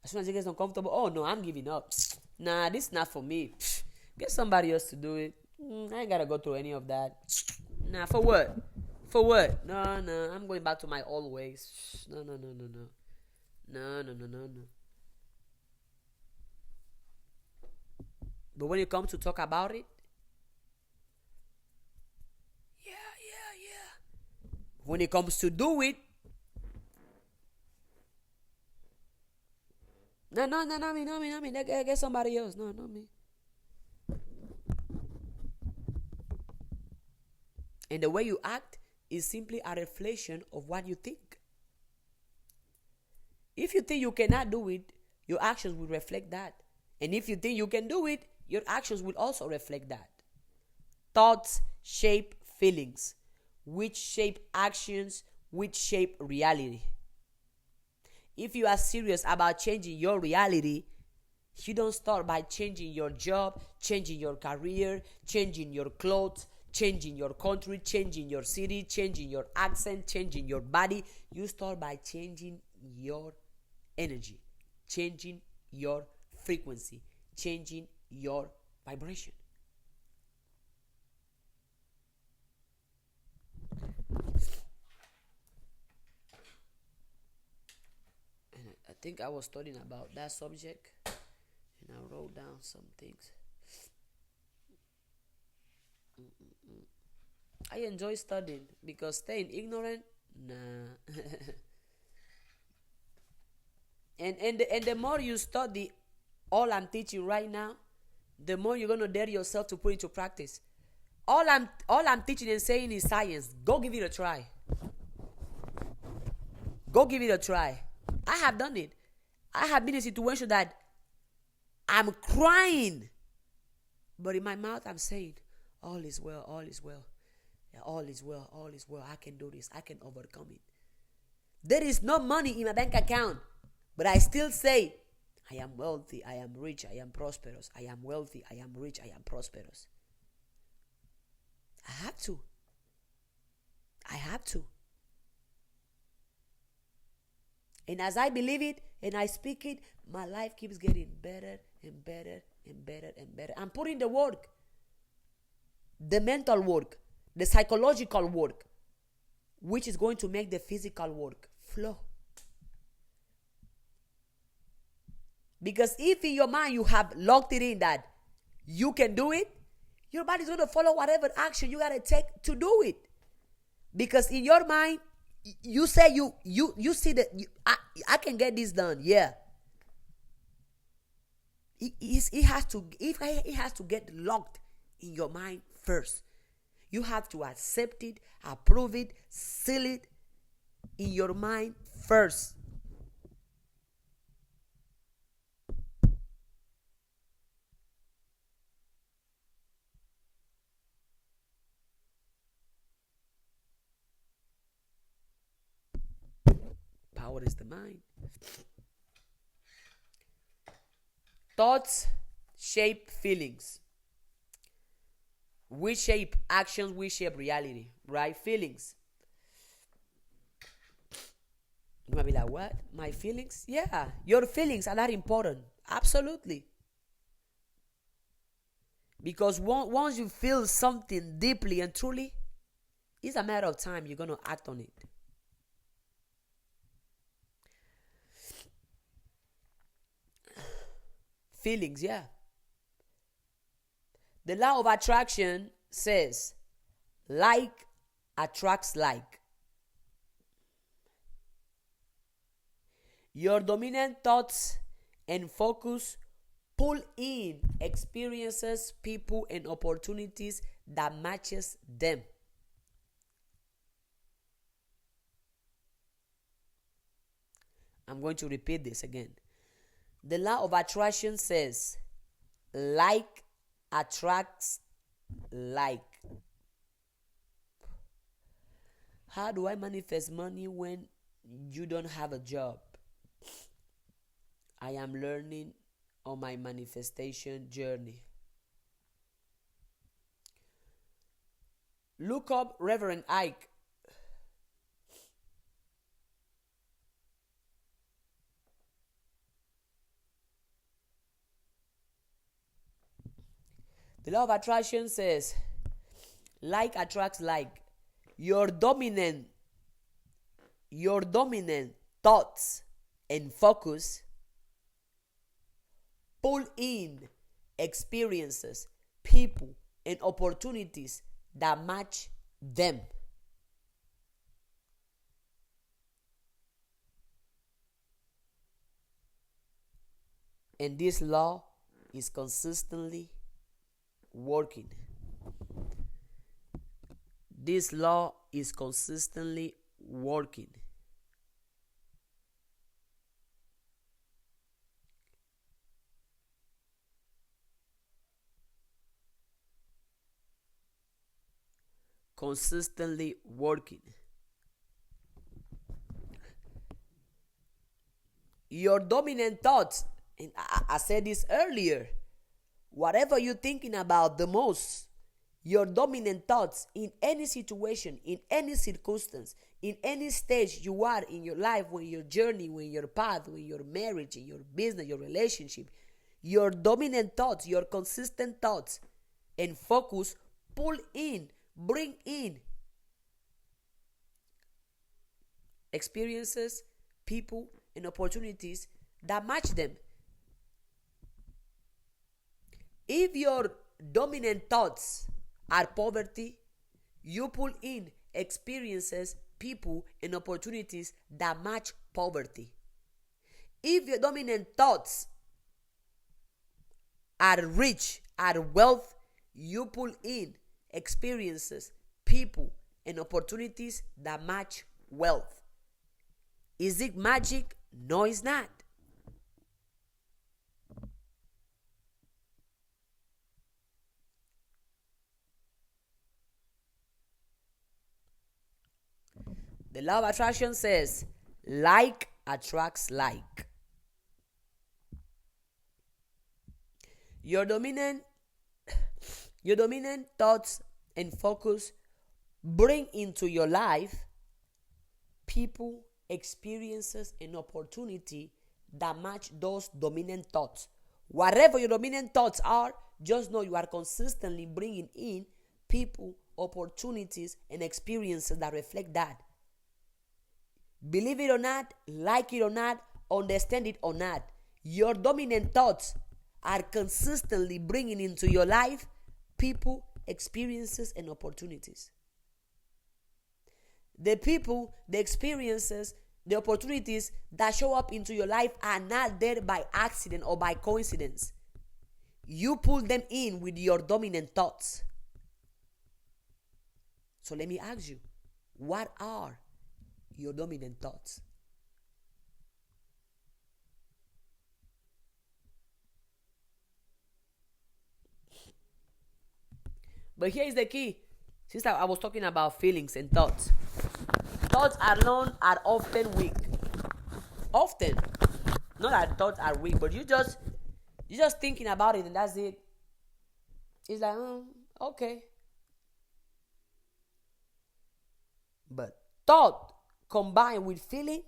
As soon as it gets uncomfortable, oh no, I'm giving up. Nah, this is not for me. Get somebody else to do it. I ain't gotta go through any of that. Nah, for what? For what? No, I'm going back to my old ways. No. No. But when it comes to talk about it, yeah. When it comes to do it, no, not me. Get somebody else. No, not me. And the way you act is simply a reflection of what you think. If you think you cannot do it, your actions will reflect that. And if you think you can do it, your actions will also reflect that. Thoughts shape feelings, which shape actions, which shape reality. If you are serious about changing your reality, you don't start by changing your job, changing your career, changing your clothes, changing your country, changing your city, changing your accent, changing your body. You start by changing your energy, changing your frequency, changing your vibration. And I think I was studying about that subject and I wrote down some things. I enjoy studying because staying ignorant Nah. And the more you study all I'm teaching right now, the more you're gonna dare yourself to put into practice. All I'm teaching and saying is science. Go give it a try. Go give it a try. I have done it. I have been in a situation that I'm crying, but in my mouth I'm saying, all is well, all is well. Yeah, all is well, all is well. I can do this. I can overcome it. There is no money in my bank account, but I still say, I am wealthy, I am rich, I am prosperous. I am wealthy, I am rich, I am prosperous. I have to. I have to. And as I believe it and I speak it, my life keeps getting better and better and better and better. I'm putting the work, the mental work, the psychological work, which is going to make the physical work flow. Because if in your mind you have locked it in that you can do it, your body's going to follow whatever action you got to take to do it. Because in your mind, you say you see that I can get this done. Yeah. It has to get locked in your mind first. You have to accept it, approve it, seal it in your mind first. Power is the mind. Thoughts shape feelings. We shape actions, we shape reality, right? Feelings. You might be like, what? My feelings? Yeah, your feelings are that important. Absolutely. Because once you feel something deeply and truly, it's a matter of time you're going to act on it. Feelings, yeah. The law of attraction says, like attracts like. Your dominant thoughts and focus pull in experiences, people, and opportunities that matches them. I'm going to repeat this again. The law of attraction says, like attracts like. How do I manifest money when you don't have a job? I am learning on my manifestation journey. Look up Reverend Ike. The law of attraction says, like attracts like. Your dominant thoughts and focus pull in experiences, people, and opportunities that match them. And this law is consistently working. This law is consistently working. Consistently working. Your dominant thoughts, and I said this earlier, whatever you're thinking about the most, your dominant thoughts in any situation, in any circumstance, in any stage you are in your life, when your journey, when your path, when your marriage, in your business, your relationship, your dominant thoughts, your consistent thoughts and focus pull in, bring in experiences, people, and opportunities that match them. If your dominant thoughts are poverty, you pull in experiences, people, and opportunities that match poverty. If your dominant thoughts are rich, are wealth, you pull in experiences, people, and opportunities that match wealth. Is it magic? No, it's not. The law of attraction says like attracts like. Your dominant thoughts and focus bring into your life people, experiences, and opportunity that match those dominant thoughts. Whatever your dominant thoughts are, just know you are consistently bringing in people, opportunities, and experiences that reflect that. Believe it or not, like it or not, understand it or not, your dominant thoughts are consistently bringing into your life people, experiences, and opportunities. The people, the experiences, the opportunities that show up into your life are not there by accident or by coincidence. You pull them in with your dominant thoughts. So let me ask you, what are your dominant thoughts? But here is the key. Since I was talking about feelings and thoughts, thoughts alone are often weak. Often, not that thoughts are weak, but you're just thinking about it and that's it. It's like, okay. But thought combined with feeling,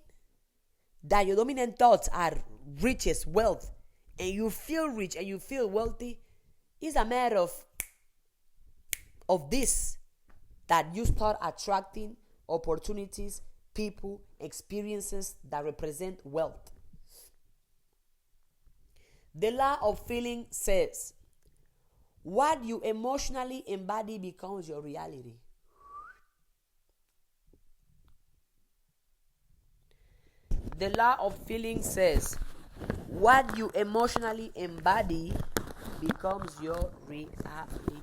that your dominant thoughts are riches, wealth, and you feel rich and you feel wealthy, is a matter of this, that you start attracting opportunities, people, experiences that represent wealth. The law of feeling says, what you emotionally embody becomes your reality. The law of feeling says, what you emotionally embody becomes your reality.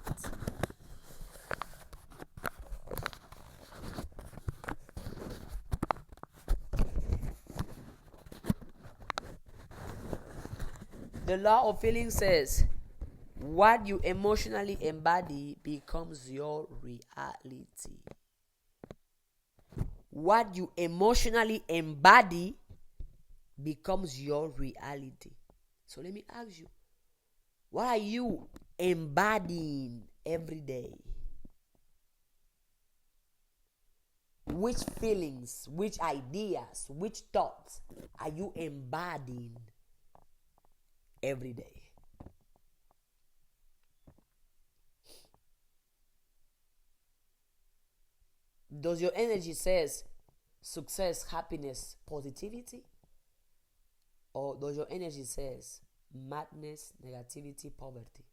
The law of feeling says, what you emotionally embody becomes your reality. What you emotionally embody becomes your reality. So let me ask you, what are you embodying every day? Which feelings, which ideas, which thoughts are you embodying every day? Does your energy says success, happiness, positivity? Or does your energy says madness, negativity, poverty?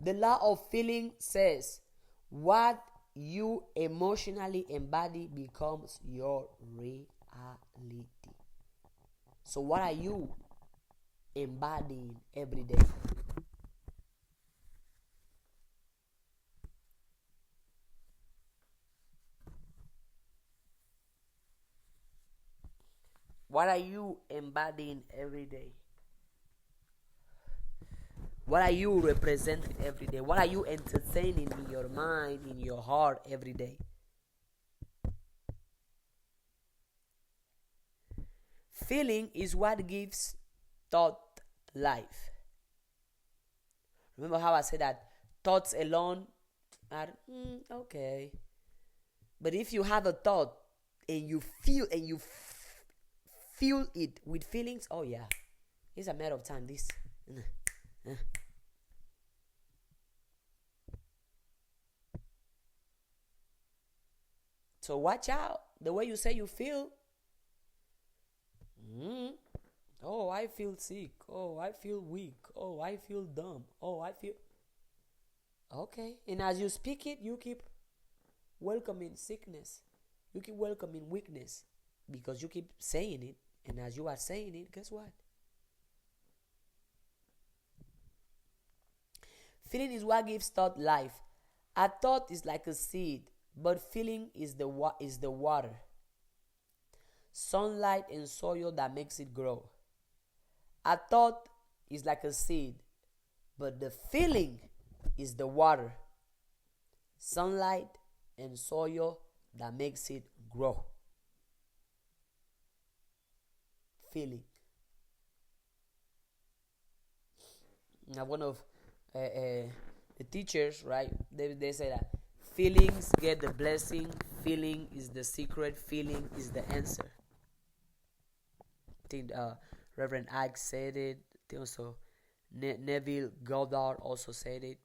The law of feeling says what you emotionally embody becomes your reality. So what are you embodying every day? What are you embodying every day? What are you representing every day? What are you entertaining in your mind, in your heart every day? Feeling is what gives thought life. Remember how I said that thoughts alone are okay. But if you have a thought and you feel it with feelings, oh yeah, it's a matter of time. This. So watch out the way you say you feel. Oh, I feel sick. Oh, I feel weak. Oh, I feel dumb. Oh, I feel. Okay. And as you speak it, you keep welcoming sickness. You keep welcoming weakness because you keep saying it. And as you are saying it, guess what? Feeling is what gives thought life. A thought is like a seed, but feeling is the water, sunlight and soil that makes it grow. A thought is like a seed, but the feeling is the water, sunlight and soil that makes it grow. Feeling. Now, one of the teachers, right? They say that feelings get the blessing, feeling is the secret, feeling is the answer. I think Reverend Ike said it. I think also Neville Goddard also said it.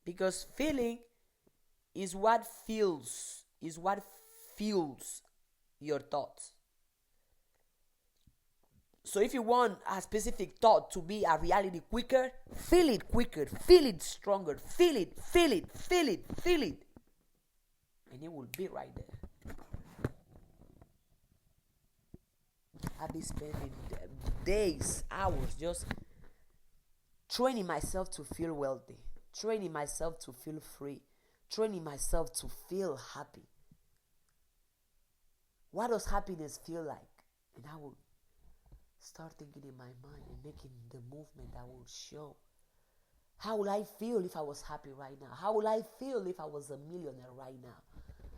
Because feeling is what fuels your thoughts. So if you want a specific thought to be a reality quicker, feel it quicker, feel it stronger, feel it. And it will be right there. I've been spending days, hours just training myself to feel wealthy, training myself to feel free, training myself to feel happy. What does happiness feel like? And I will start thinking in my mind and making the movement that will show. How would I feel if I was happy right now? How would I feel if I was a millionaire right now?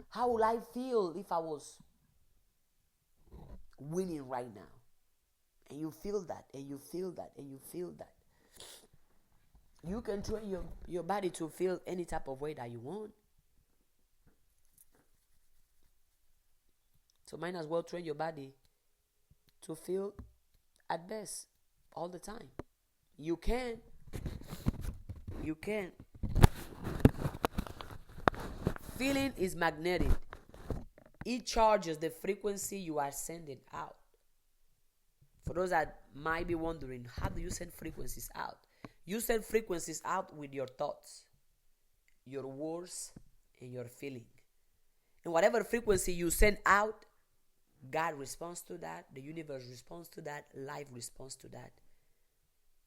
How would I feel if I was winning right now? And you feel that, and you feel that, and you feel that. You can train your body to feel any type of way that you want. So might as well train your body to feel at best all the time. You can. Feeling is magnetic. It charges the frequency you are sending out. For those that might be wondering, how do you send frequencies out? You send frequencies out with your thoughts, your words, and your feeling. And whatever frequency you send out, God responds to that, the universe responds to that, life responds to that.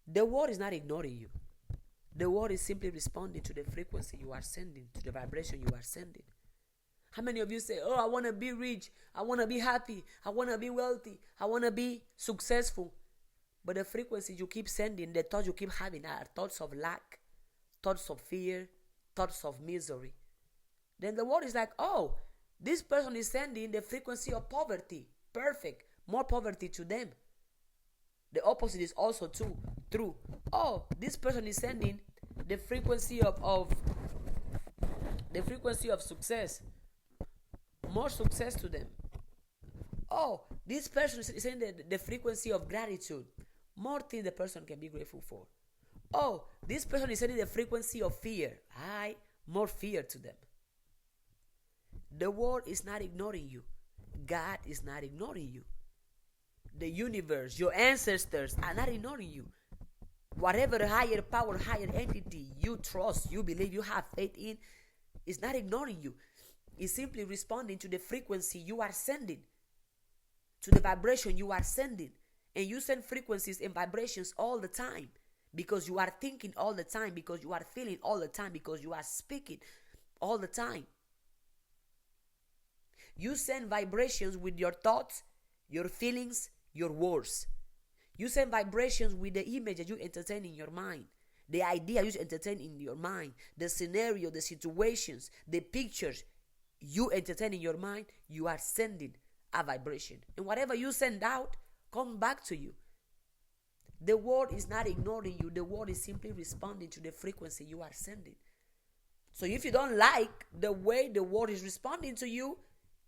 The world is not ignoring you. The world is simply responding to the frequency you are sending, to the vibration you are sending. How many of you say, oh, I want to be rich, I want to be happy, I want to be wealthy, I want to be successful. But the frequency you keep sending, the thoughts you keep having are thoughts of lack, thoughts of fear, thoughts of misery. Then the world is like, oh, this person is sending the frequency of poverty. Perfect. More poverty to them. The opposite is also true. Oh, this person is sending the frequency of success. More success to them. Oh, this person is sending the frequency of gratitude. More things the person can be grateful for. Oh, this person is sending the frequency of fear. More fear to them. The world is not ignoring you. God is not ignoring you. The universe, your ancestors are not ignoring you. Whatever higher power, higher entity you trust, you believe, you have faith in, is not ignoring you. It's simply responding to the frequency you are sending, to the vibration you are sending. And you send frequencies and vibrations all the time because you are thinking all the time, because you are feeling all the time, because you are speaking all the time. You send vibrations with your thoughts, your feelings, your words. You send vibrations with the image that you entertain in your mind, the idea you entertain in your mind, the scenario, the situations, the pictures you entertain in your mind. You are sending a vibration. And whatever you send out, come back to you. The world is not ignoring you. The world is simply responding to the frequency you are sending. So if you don't like the way the world is responding to you,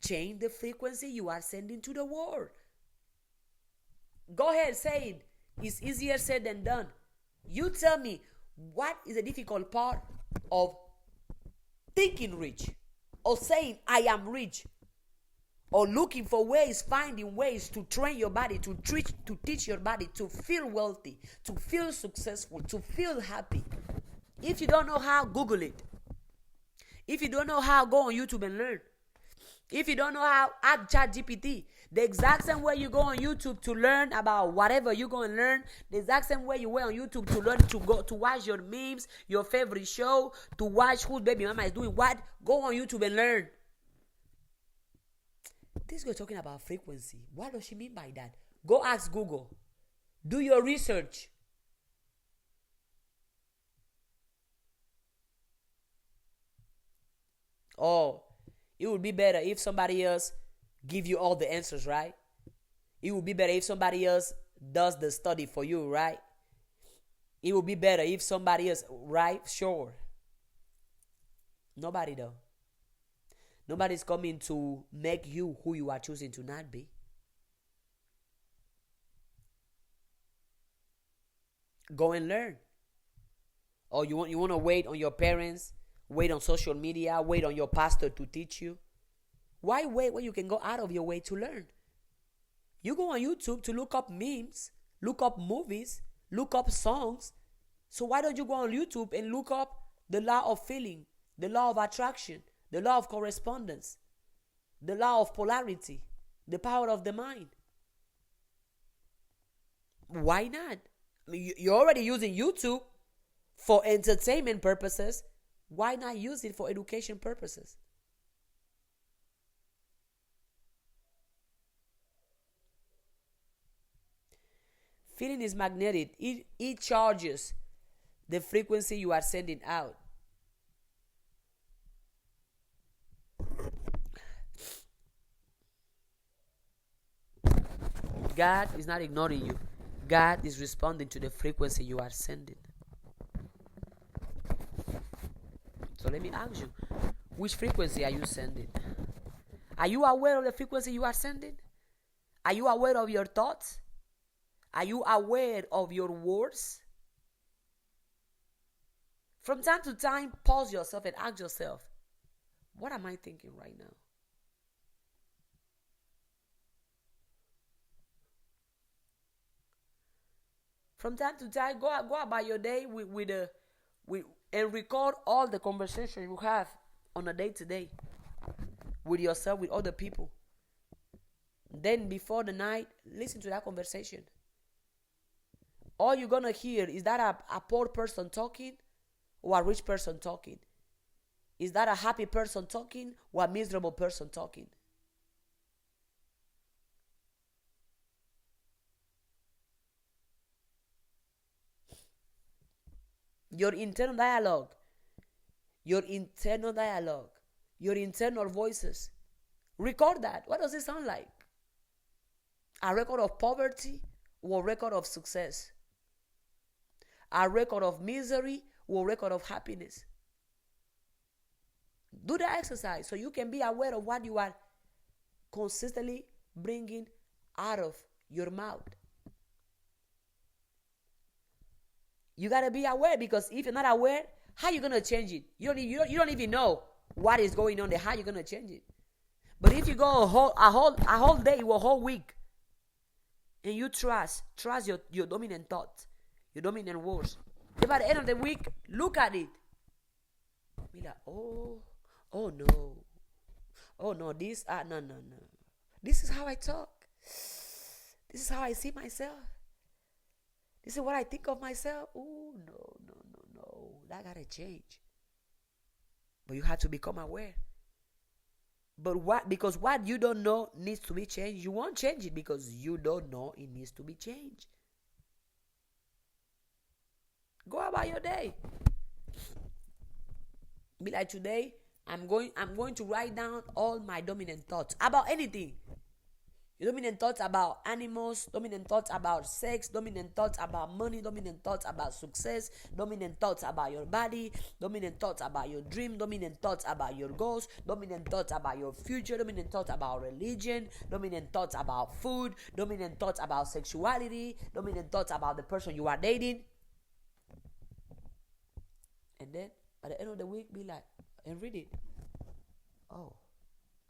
change the frequency you are sending to the world. Go ahead, say it. It's easier said than done. You tell me, what is the difficult part of thinking rich, or saying I am rich, or looking for ways, finding ways to train your body, to teach your body to feel wealthy, to feel successful, to feel happy? If you don't know how, Google it. If you don't know how, go on YouTube and learn. If you don't know how, ask ChatGPT. The exact same way you go on YouTube to learn about whatever you're going to learn, the exact same way you went on YouTube to learn to watch your memes, your favorite show, to watch whose baby mama is doing what, go on YouTube and learn. This girl talking about frequency. What does she mean by that? Go ask Google. Do your research. Oh, it would be better if somebody else give you all the answers, right? It would be better if somebody else does the study for you, right? It would be better if somebody else, right? Sure. Nobody though. Nobody's coming to make you who you are choosing to not be. Go and learn. Or you want to wait on your parents, wait on social media, wait on your pastor to teach you. Why wait when you can go out of your way to learn? You go on YouTube to look up memes, look up movies, look up songs. So why don't you go on YouTube and look up the law of feeling, the law of attraction, the law of correspondence, the law of polarity, the power of the mind? Why not? I mean, you're already using YouTube for entertainment purposes. Why not use it for education purposes? Feeling is magnetic. It charges the frequency you are sending out. God is not ignoring you. God is responding to the frequency you are sending. So let me ask you, which frequency are you sending? Are you aware of the frequency you are sending? Are you aware of your thoughts? Are you aware of your words? From time to time, pause yourself and ask yourself, what am I thinking right now? From time to time, go about your day and record all the conversation you have on a day-to-day with yourself, with other people. Then before the night, listen to that conversation. All you're going to hear is that a poor person talking or a rich person talking. Is that a happy person talking or a miserable person talking? Your internal dialogue, your internal voices. Record that. What does it sound like? A record of poverty or a record of success? A record of misery or a record of happiness? Do the exercise so you can be aware of what you are consistently bringing out of your mouth. You got to be aware, because if you're not aware, how are you going to change it? You don't even know what is going on there. How are you going to change it? But if you go a whole day or a whole week and you trust your dominant thoughts, your dominant words, then by the end of the week, look at it. Be like, oh no, this, no. This is how I talk. This is how I see myself. This is what I think of myself. Oh, no. That got to change. But you have to become aware. Because what you don't know needs to be changed, you won't change it because you don't know it needs to be changed. Go about your day. Be like, today, I'm going to write down all my dominant thoughts about anything. Your dominant thoughts about animals, dominant thoughts about sex, dominant thoughts about money, dominant thoughts about success, dominant thoughts about your body, dominant thoughts about your dream, dominant thoughts about your goals, dominant thoughts about your future, dominant thoughts about religion, dominant thoughts about food, dominant thoughts about sexuality, dominant thoughts about the person you are dating. And then at the end of the week, be like, and read it. Oh,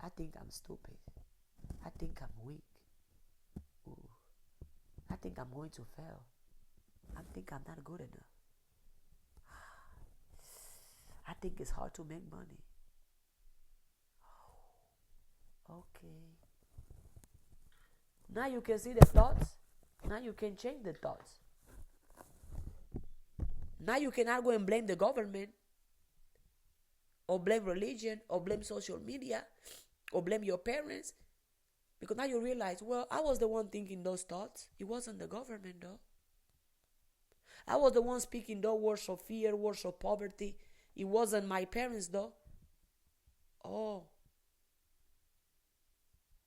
I think I'm stupid. I think I'm weak. Ooh. I think I'm going to fail. I think I'm not good enough. I think it's hard to make money. Okay. Now you can see the thoughts. Now you can change the thoughts. Now you cannot go and blame the government, or blame religion, or blame social media, or blame your parents. Because now you realize, well, I was the one thinking those thoughts. It wasn't the government, though. I was the one speaking those words of fear, words of poverty. It wasn't my parents, though. Oh.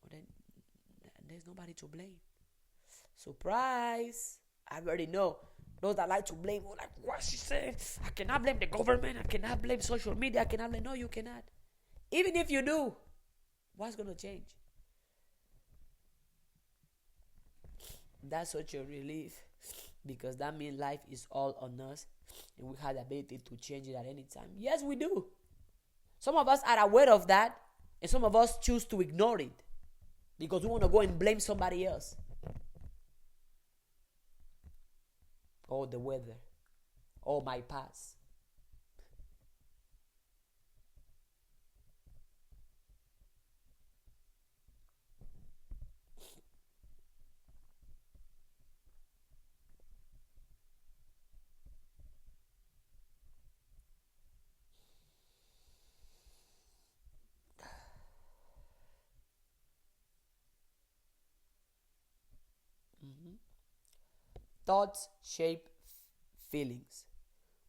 Well, then there's nobody to blame. Surprise. I already know. Those that like to blame, oh, like what she said, I cannot blame the government, I cannot blame social media, I cannot blame. No, you cannot. Even if you do, what's going to change? That's such a relief, because that means life is all on us and we have the ability to change it at any time. Yes, we do. Some of us are aware of that, and some of us choose to ignore it because we want to go and blame somebody else. Oh, the weather. Oh, my past. Mm-hmm. Thoughts shape feelings,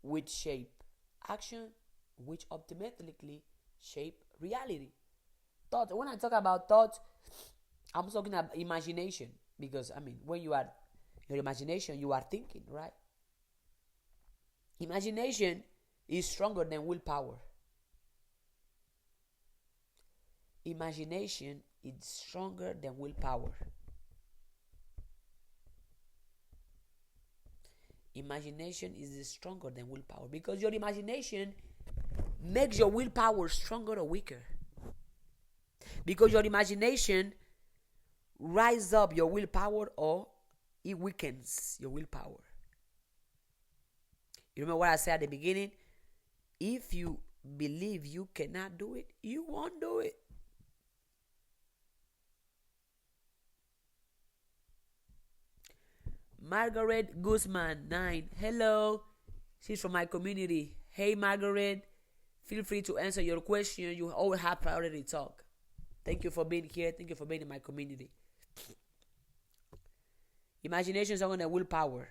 which shape action, which ultimately shape reality. Thoughts. When I talk about thoughts, I'm talking about imagination, because I mean, when you are your imagination, you are thinking, right? Imagination is stronger than willpower. Imagination is stronger than willpower. Imagination is stronger than willpower, because your imagination makes your willpower stronger or weaker. Because your imagination rise up your willpower, or it weakens your willpower. You remember what I said at the beginning? If you believe you cannot do it, you won't do it. Margaret Guzman 9. Hello. She's from my community. Hey Margaret. Feel free to answer your question. You always have priority talk. Thank you for being here. Thank you for being in my community. Imagination is on the willpower.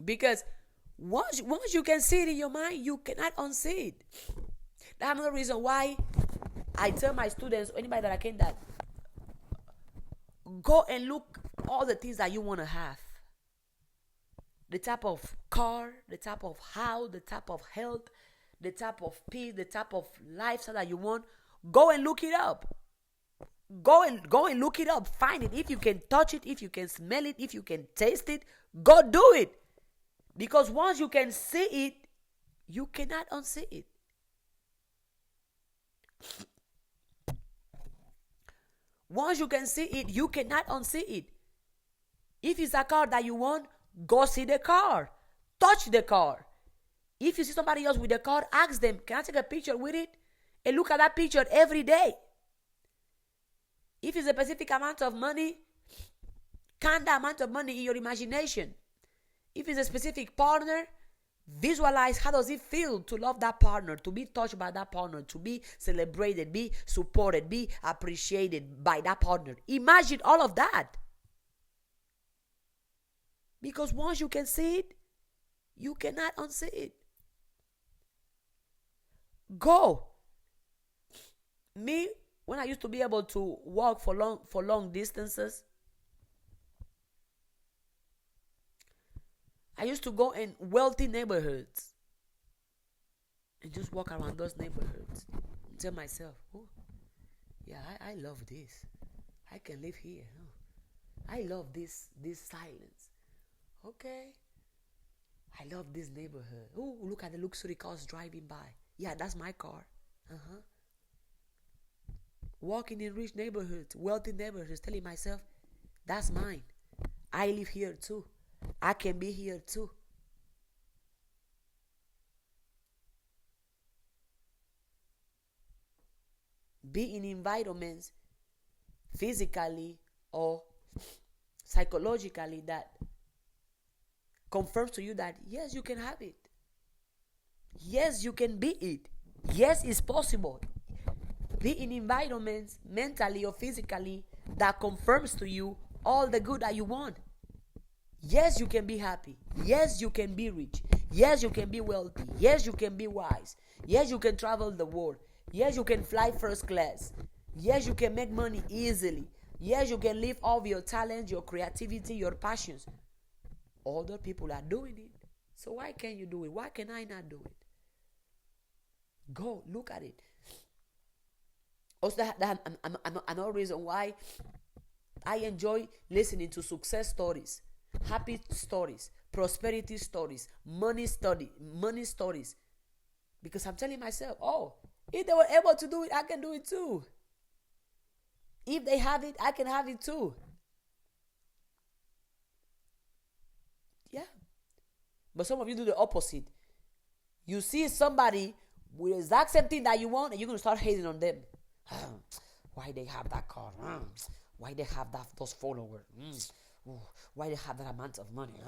Because once you can see it in your mind, you cannot unsee it. That's another reason why I tell my students, anybody that I can, that go and look all the things that you want to have. The type of car, the type of house, the type of health, the type of peace, the type of lifestyle that you want. Go and look it up. Go and look it up. Find it. If you can touch it, if you can smell it, if you can taste it, go do it. Because once you can see it, you cannot unsee it. Once you can see it, you cannot unsee it. If it's a car that you want, go see the car. Touch the car. If you see somebody else with the car, ask them, can I take a picture with it? And look at that picture every day. If it's a specific amount of money, count the amount of money in your imagination. If it's a specific partner, visualize how does it feel to love that partner, to be touched by that partner, to be celebrated, be supported, be appreciated by that partner. Imagine all of that. Because once you can see it, you cannot unsee it. Go. Me, when I used to be able to walk for long distances, I used to go in wealthy neighborhoods and just walk around those neighborhoods and tell myself, oh, yeah, I love this. I can live here. Oh, I love this silence. Okay. I love this neighborhood. Oh, look at the luxury cars driving by. Yeah, that's my car. Walking in rich neighborhoods, wealthy neighborhoods, telling myself, that's mine. I live here too. I can be here too. be in environments physically or psychologically that confirms to you that yes, you can have it. Yes, you can be it. Yes, it's possible. Be in environments mentally or physically that confirms to you all the good that you want. Yes, you can be happy. Yes, you can be rich. Yes, you can be wealthy. Yes, you can be wise. Yes, you can travel the world. Yes, you can fly first class. Yes, you can make money easily. Yes, you can live off your talents, your creativity, your passions. Other people are doing it. So why can't you do it? Why can I not do it? Go, look at it. Also, another reason why I enjoy listening to success stories, happy stories, prosperity stories, money stories. Because I'm telling myself, oh, if they were able to do it, I can do it too. If they have it, I can have it too. Yeah. But some of you do the opposite. You see somebody with the exact same thing that you want, and you're going to start hating on them. Why they have that car? Why they have those followers? Why they have that amount of money?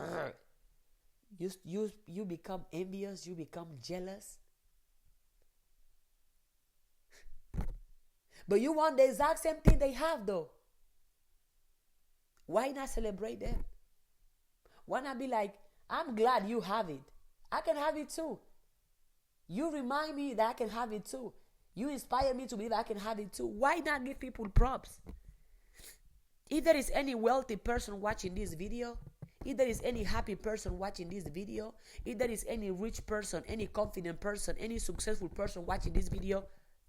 You become envious. You become jealous. But you want the exact same thing they have, though. Why not celebrate them? Why not be like, I'm glad you have it. I can have it too. You remind me that I can have it too. You inspire me to believe I can have it too. Why not give people props? If there is any wealthy person watching this video, if there is any happy person watching this video, if there is any rich person, any confident person, any successful person watching this video,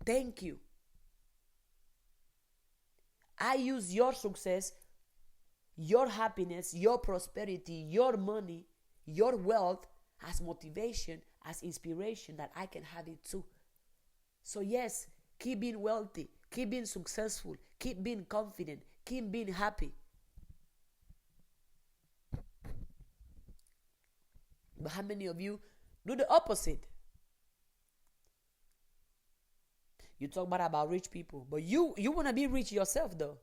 thank you. I use your success, your happiness, your prosperity, your money, your wealth as motivation, as inspiration that I can have it too. So yes, keep being wealthy, keep being successful, keep being confident, keep being happy. But how many of you do the opposite? You talk bad about rich people, but you want to be rich yourself though.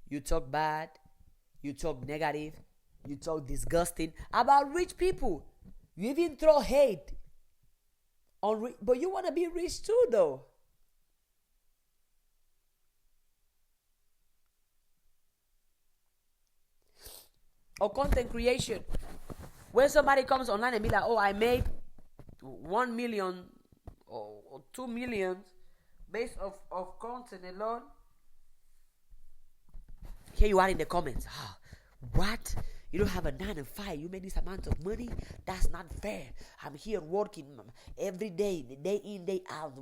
You talk bad, you talk negative, you talk disgusting about rich people. You even throw hate on but you want to be rich too though. Or content creation. When somebody comes online and be like, oh, I made 1 million or 2 million based of content alone. Here you are in the comments. What? You don't have a 9 to 5. You make this amount of money? That's not fair. I'm here working every day, day in, day out.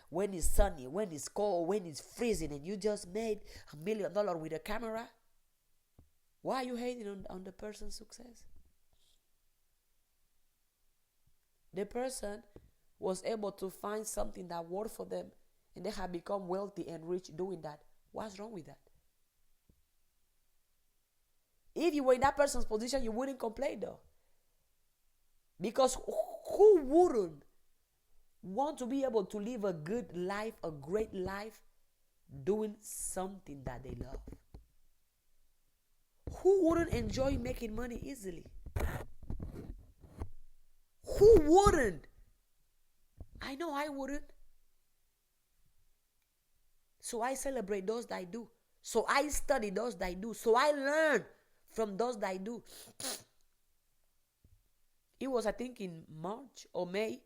When it's sunny, when it's cold, when it's freezing, and you just made $1 million with a camera? Why are you hating on the person's success? The person was able to find something that worked for them, and they have become wealthy and rich doing that. What's wrong with that? If you were in that person's position, you wouldn't complain though. Because who wouldn't want to be able to live a good life, a great life, doing something that they love? Who wouldn't enjoy making money easily? Who wouldn't? I know I wouldn't. So I celebrate those that I do. So I study those that I do. So I learn from those that I do. It was, I think, in March or May.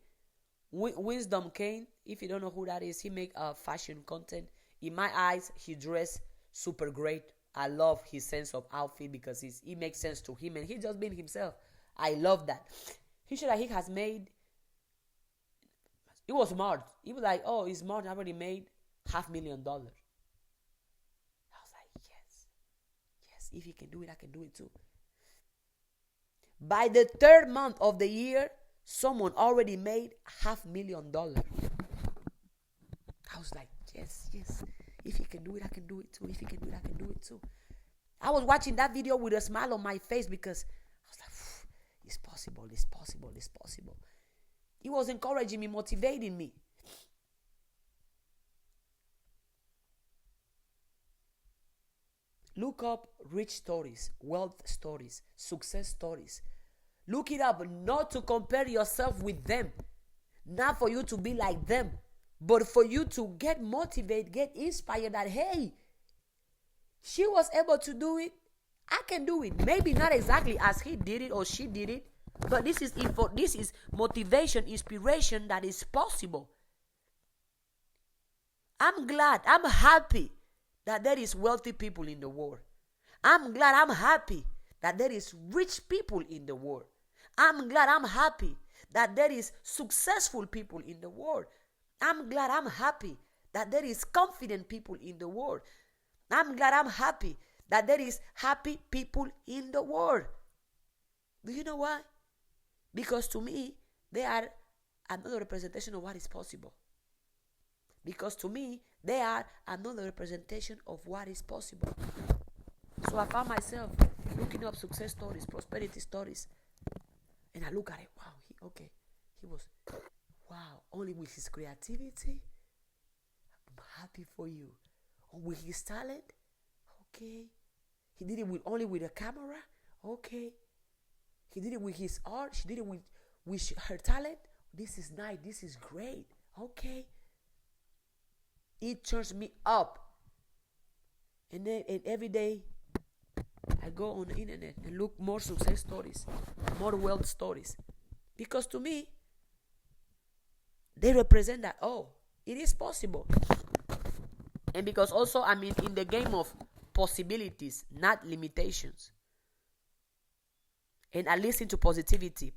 Wisdom Kane, if you don't know who that is, he make fashion content. In my eyes, he dressed super great. I love his sense of outfit because he makes sense to him and he just being himself. I love that. He said that he has made, it was March. He was like, oh, it's March, I already made $500,000. I was like, yes, if he can do it, I can do it too. By the 3rd month of the year, someone already made $500,000. I was like, yes. If he can do it, I can do it too. If he can do it, I can do it too. I was watching that video with a smile on my face because I was like, it's possible. He was encouraging me, motivating me. Look up rich stories, wealth stories, success stories. Look it up, not to compare yourself with them. Not for you to be like them, but for you to get motivated, get inspired that, hey, she was able to do it. I can do it. Maybe not exactly as he did it or she did it, but this is motivation, inspiration that is possible. I'm glad, I'm happy that there is wealthy people in the world. I'm glad, I'm happy that there is rich people in the world. I'm glad, I'm happy that there is successful people in the world. I'm glad, I'm happy that there is confident people in the world. I'm glad, I'm happy that there is happy people in the world. Do you know why? Because to me, they are another representation of what is possible. Because to me, they are another representation of what is possible. So I found myself looking up success stories, prosperity stories. And I look at it, wow, he was, wow, only with his creativity, I'm happy for you. Or with his talent, okay. He did it only with a camera, okay. He did it with his art, she did it with her talent. This is nice, this is great, okay. It turns me up. And then every day, I go on the internet and look more success stories, more wealth stories. Because to me, they represent that, oh, it is possible. And because also I'm in the game of possibilities, not limitations. And I listen to positivity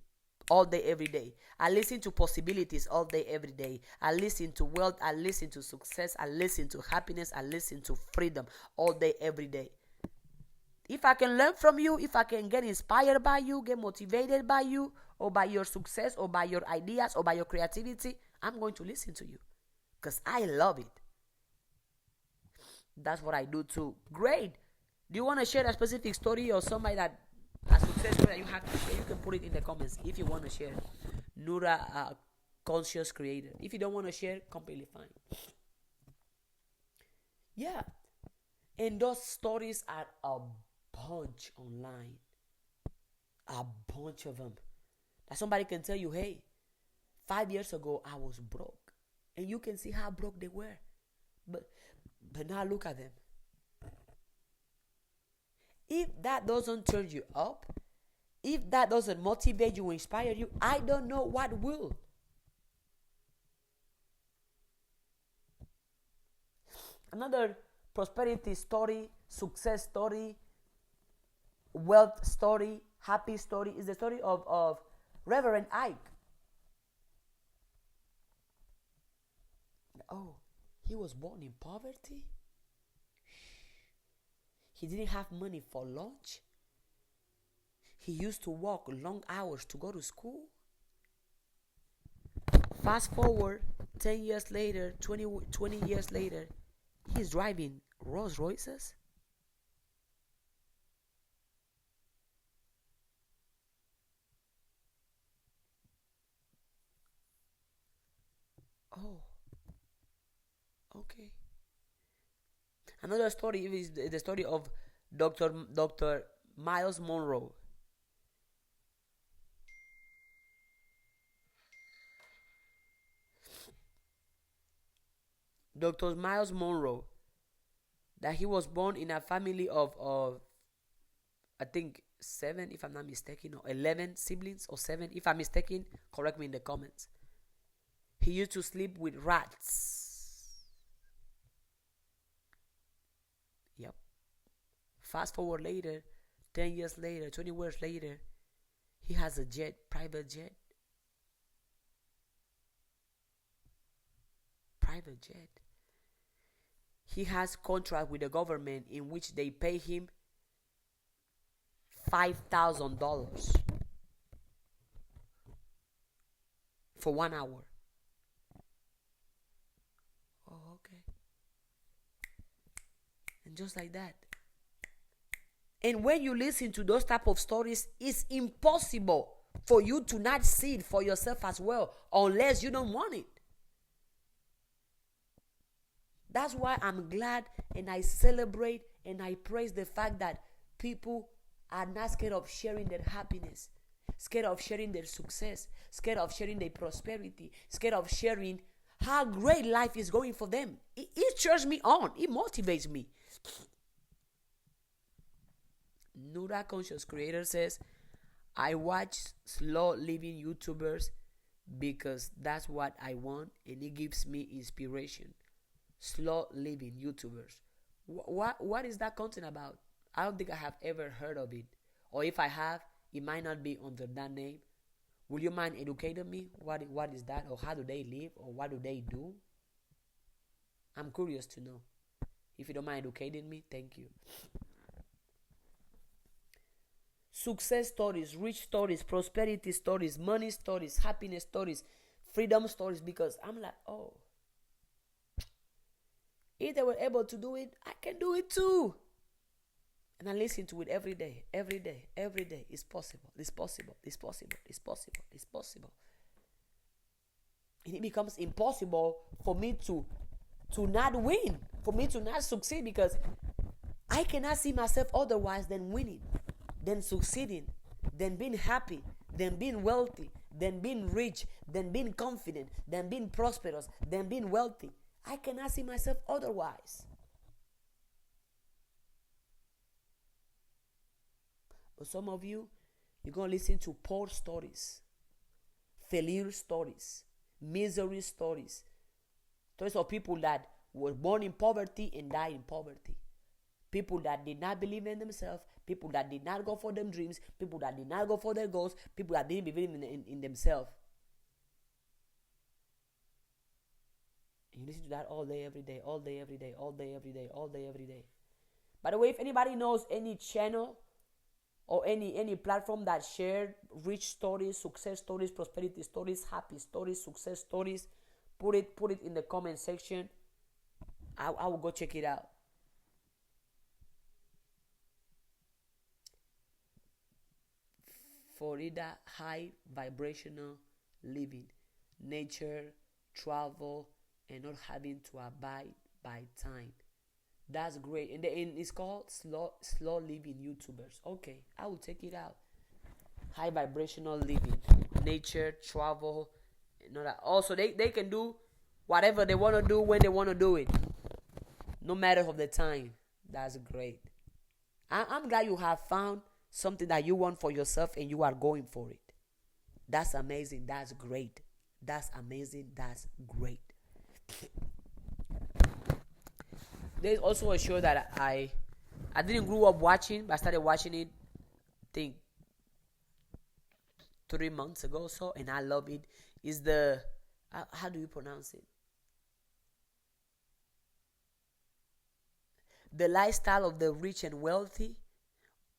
all day, every day. I listen to possibilities all day, every day. I listen to wealth. I listen to success. I listen to happiness. I listen to freedom all day, every day. If I can learn from you, if I can get inspired by you, get motivated by you, or by your success, or by your ideas, or by your creativity, I'm going to listen to you because I love it. That's what I do too. Great. Do you want to share a specific story or somebody that a success story that you have to share? You can put it in the comments if you want to share. Nura, conscious creator. If you don't want to share, completely fine. Yeah. And those stories are a bunch online. A bunch of them. That somebody can tell you, hey, 5 years ago I was broke. And you can see how broke they were. But now look at them. If that doesn't turn you up, if that doesn't motivate you, inspire you, I don't know what will. Another prosperity story, success story, wealth story, happy story is the story of Reverend Ike. Oh, he was born in poverty. He didn't have money for lunch. He used to walk long hours to go to school. Fast forward 10 years later, 20 years later, he's driving Rolls Royces. Oh, okay. Another story is the story of Dr. Miles Monroe. Dr. Miles Monroe, that he was born in a family of I think 7, if I'm not mistaken, or 11 siblings, or 7, if I'm mistaken, correct me in the comments. He used to sleep with rats. Yep. Fast forward later, 10 years later, 20 years later, he has a jet, private jet. Private jet. He has contract with the government in which they pay him $5,000 for 1 hour. Oh, okay. And just like that. And when you listen to those type of stories, it's impossible for you to not see it for yourself as well, unless you don't want it. That's why I'm glad and I celebrate and I praise the fact that people are not scared of sharing their happiness, scared of sharing their success, scared of sharing their prosperity, scared of sharing how great life is going for them. It cheers me on. It motivates me. Nura Conscious Creator says, I watch slow living YouTubers because that's what I want and it gives me inspiration. Slow living YouTubers. What is that content about? I don't think I have ever heard of it. Or if I have, it might not be under that name. Will you mind educating me? What is that? Or how do they live? Or what do they do? I'm curious to know. If you don't mind educating me, thank you. Success stories, rich stories, prosperity stories, money stories, happiness stories, freedom stories, because I'm like, oh, if they were able to do it, I can do it too. And I listen to it every day, every day, every day. It's possible, it's possible, it's possible, it's possible, it's possible. And it becomes impossible for me to not win, for me to not succeed, because I cannot see myself otherwise than winning, than succeeding, than being happy, than being wealthy, than being rich, than being confident, than being prosperous, than being wealthy. I cannot see myself otherwise. But some of you, you're going to listen to poor stories, failure stories, misery stories. Stories of people that were born in poverty and died in poverty. People that did not believe in themselves, people that did not go for their dreams, people that did not go for their goals, people that didn't believe in themselves. And you listen to that all day, every day, all day, every day, all day, every day, all day, every day. By the way, if anybody knows any channel or any platform that shared rich stories, success stories, prosperity stories, happy stories, success stories, put it in the comment section. I will go check it out. Florida, high vibrational living, nature, travel, and not having to abide by time. That's great. And it's called slow living YouTubers. Okay, I will check it out. High vibrational living, nature, travel, and all that. Also, they can do whatever they want to do when they want to do it, no matter of the time. That's great. I'm glad you have found something that you want for yourself and you are going for it. That's amazing. That's great. That's amazing. That's great. There's also a show that I didn't grow up watching, but I started watching it, I think 3 months ago or so, and I love it. Is the how do you pronounce it? The lifestyle of the rich and wealthy,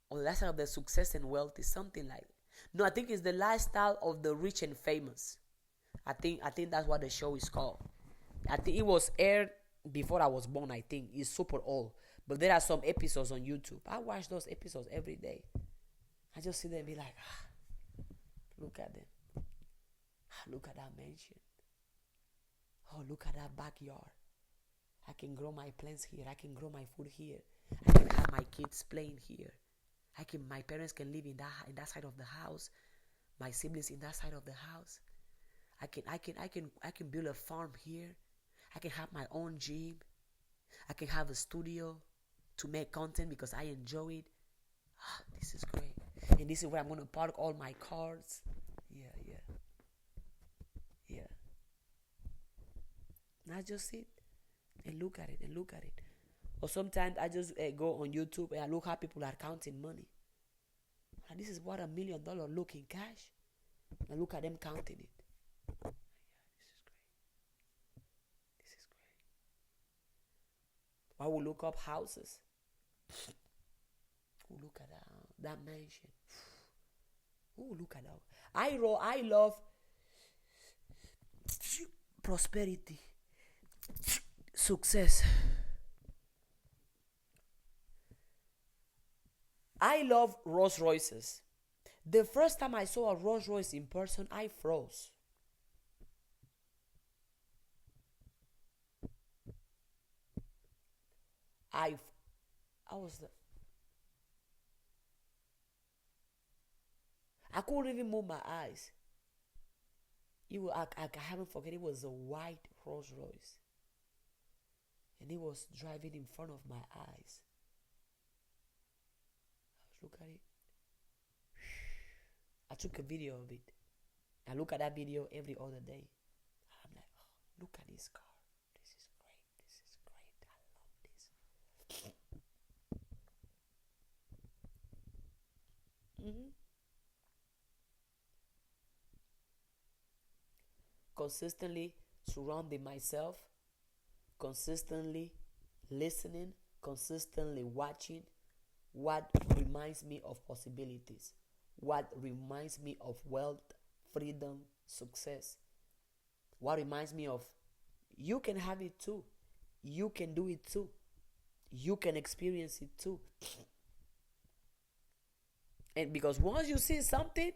or the lifestyle of the success and wealthy, something like that. No, I think it's the lifestyle of the rich and famous. I think that's what the show is called. I think it was aired before I was born. I think it's super old, but there are some episodes on YouTube. I watch those episodes every day. I just sit there and be like, look at them. Look at that mansion. Oh, look at that backyard. I can grow my plants here. I can grow my food here. I can have my kids playing here. My parents can live in that side of the house. My siblings in that side of the house. I can build a farm here. I can have my own gym. I can have a studio to make content because I enjoy it. This is great. And this is where I'm going to park all my cars. Yeah. And I just sit and look at it. Or sometimes I just go on YouTube and I look how people are counting money. And this is what $1 million look in cash. And look at them counting it. This is great. I will look up houses. Oh, look at that mansion. Oh, look at that. I love prosperity, success. I love Rolls Royces. The first time I saw a Rolls Royce in person, I froze. I was I couldn't even move my eyes. I haven't forget, it was a white Rolls Royce. And it was driving in front of my eyes. I was looking at it. I took a video of it. I look at that video every other day. I'm like, oh, look at this car. This is great. This is great. I love this. Consistently surrounding myself, consistently listening, consistently watching what reminds me of possibilities, what reminds me of wealth, freedom, success, what reminds me of you can have it too, you can do it too, you can experience it too. And because once you see something,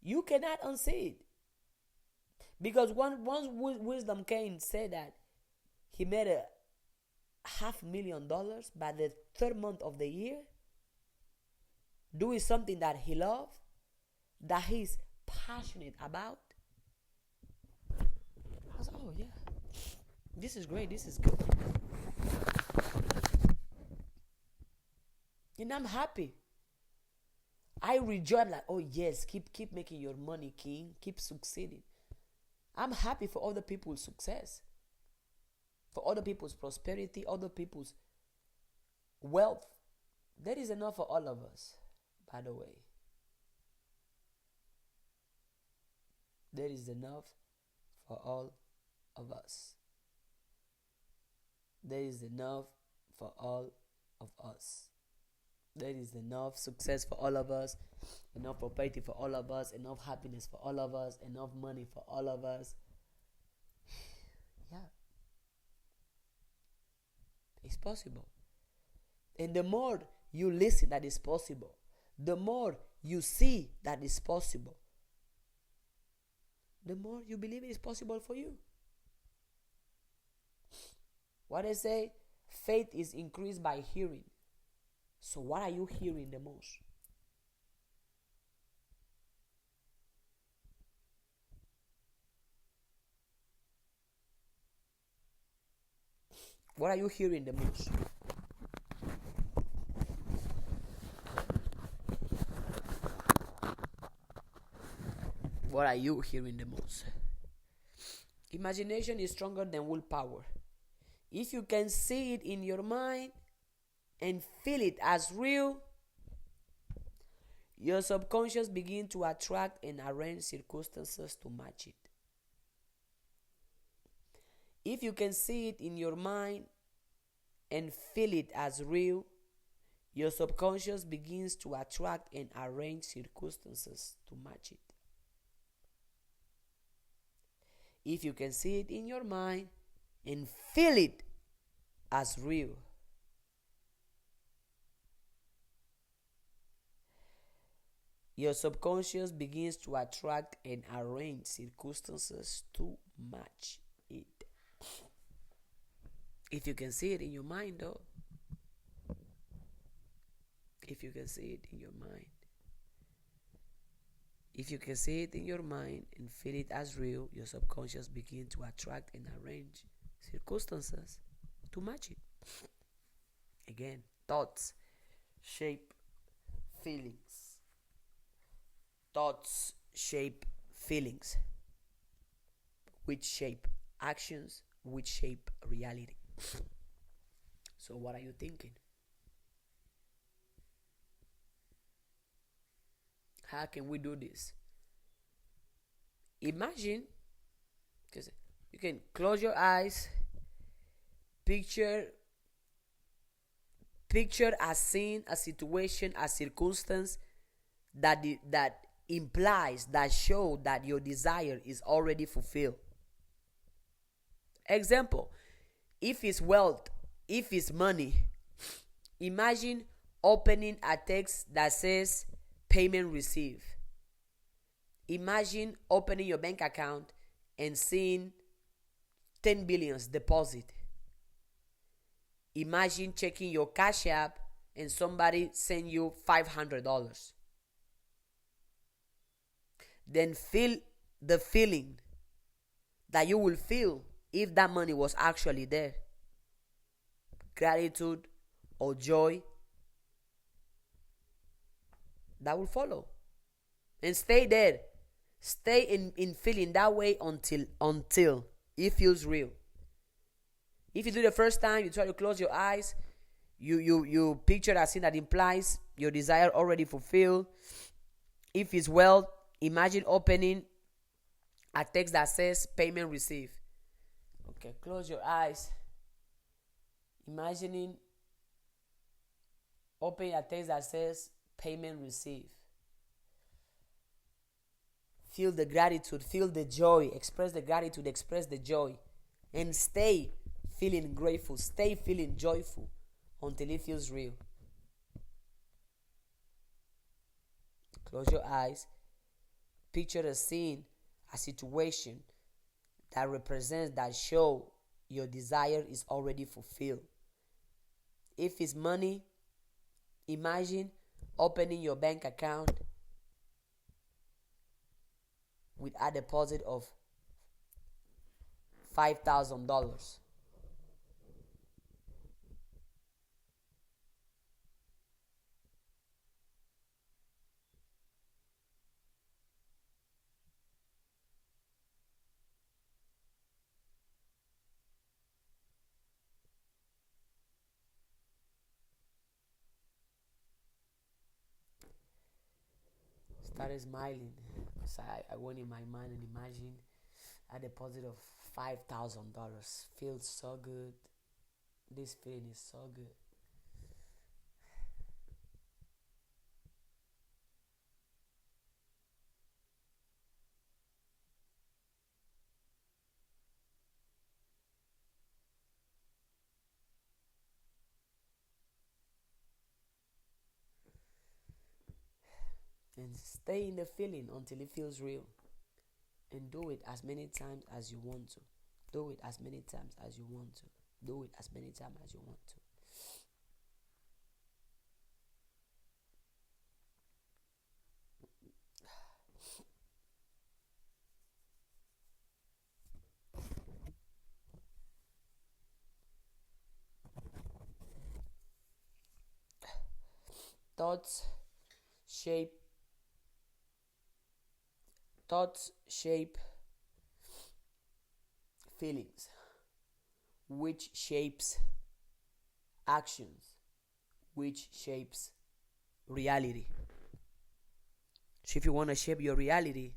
you cannot unsee it. Because once Wisdom Kane said that he made a $500,000 by the third month of the year, doing something that he loves, that he's passionate about. I was like, oh yeah, this is great, this is good. And I'm happy. I rejoice. I'm like, oh yes, keep making your money, King. Keep succeeding. I'm happy for other people's success, for other people's prosperity, other people's wealth. There is enough for all of us, by the way. There is enough for all of us. There is enough for all of us. There is enough success for all of us, enough prosperity for all of us, enough happiness for all of us, enough money for all of us. Yeah. It's possible. And the more you listen that it's possible, the more you see that it's possible, the more you believe it is possible for you. What I say, faith is increased by hearing. So what are you hearing the most? What are you hearing the most? What are you hearing the most? Imagination is stronger than willpower. If you can see it in your mind and feel it as real, your subconscious begins to attract and arrange circumstances to match it. If you can see it in your mind and feel it as real, your subconscious begins to attract and arrange circumstances to match it. If you can see it in your mind and feel it as real, your subconscious begins to attract and arrange circumstances to match it. If you can see it in your mind, though, if you can see it in your mind, if you can see it in your mind and feel it as real, your subconscious begins to attract and arrange circumstances to match it. Again, thoughts shape feelings. Thoughts shape feelings, which shape actions, which shape reality. So what are you thinking? How can we do this? Imagine, because you can close your eyes, picture a scene, a situation, a circumstance that implies, that show that your desire is already fulfilled. Example, if it's wealth, if it's money, imagine opening a text that says payment received. Imagine opening your bank account and seeing 10 billions deposit. Imagine checking your Cash App and somebody send you $500. Then feel the feeling that you will feel if that money was actually there. Gratitude or joy that will follow. And stay there. Stay in feeling that way until it feels real. If you do the first time, you try to close your eyes, you picture a scene that implies your desire already fulfilled. If it's wealth, imagine opening a text that says payment received. Okay, close your eyes. Imagining opening a text that says payment received. Feel the gratitude, feel the joy, express the gratitude, express the joy. And stay feeling grateful, stay feeling joyful until it feels real. Close your eyes. Picture a scene, a situation that represents, that show your desire is already fulfilled. If it's money, imagine opening your bank account with a deposit of $5,000. Started smiling. So I went in my mind and imagined a deposit of $5,000. Feels so good. This feeling is so good. And stay in the feeling until it feels real. And do it as many times as you want to. Do it as many times as you want to. Do it as many times as you want to. Thoughts shape feelings, which shapes actions, which shapes reality. So if you want to shape your reality,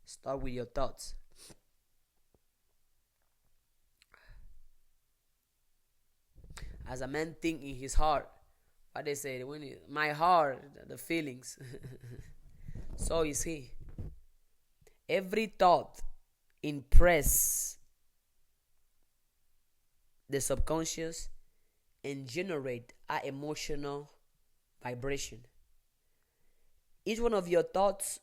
start with your thoughts. As a man think in his heart, what they say, my heart, the feelings, so is he. Every thought impress the subconscious and generate an emotional vibration. Each one of your thoughts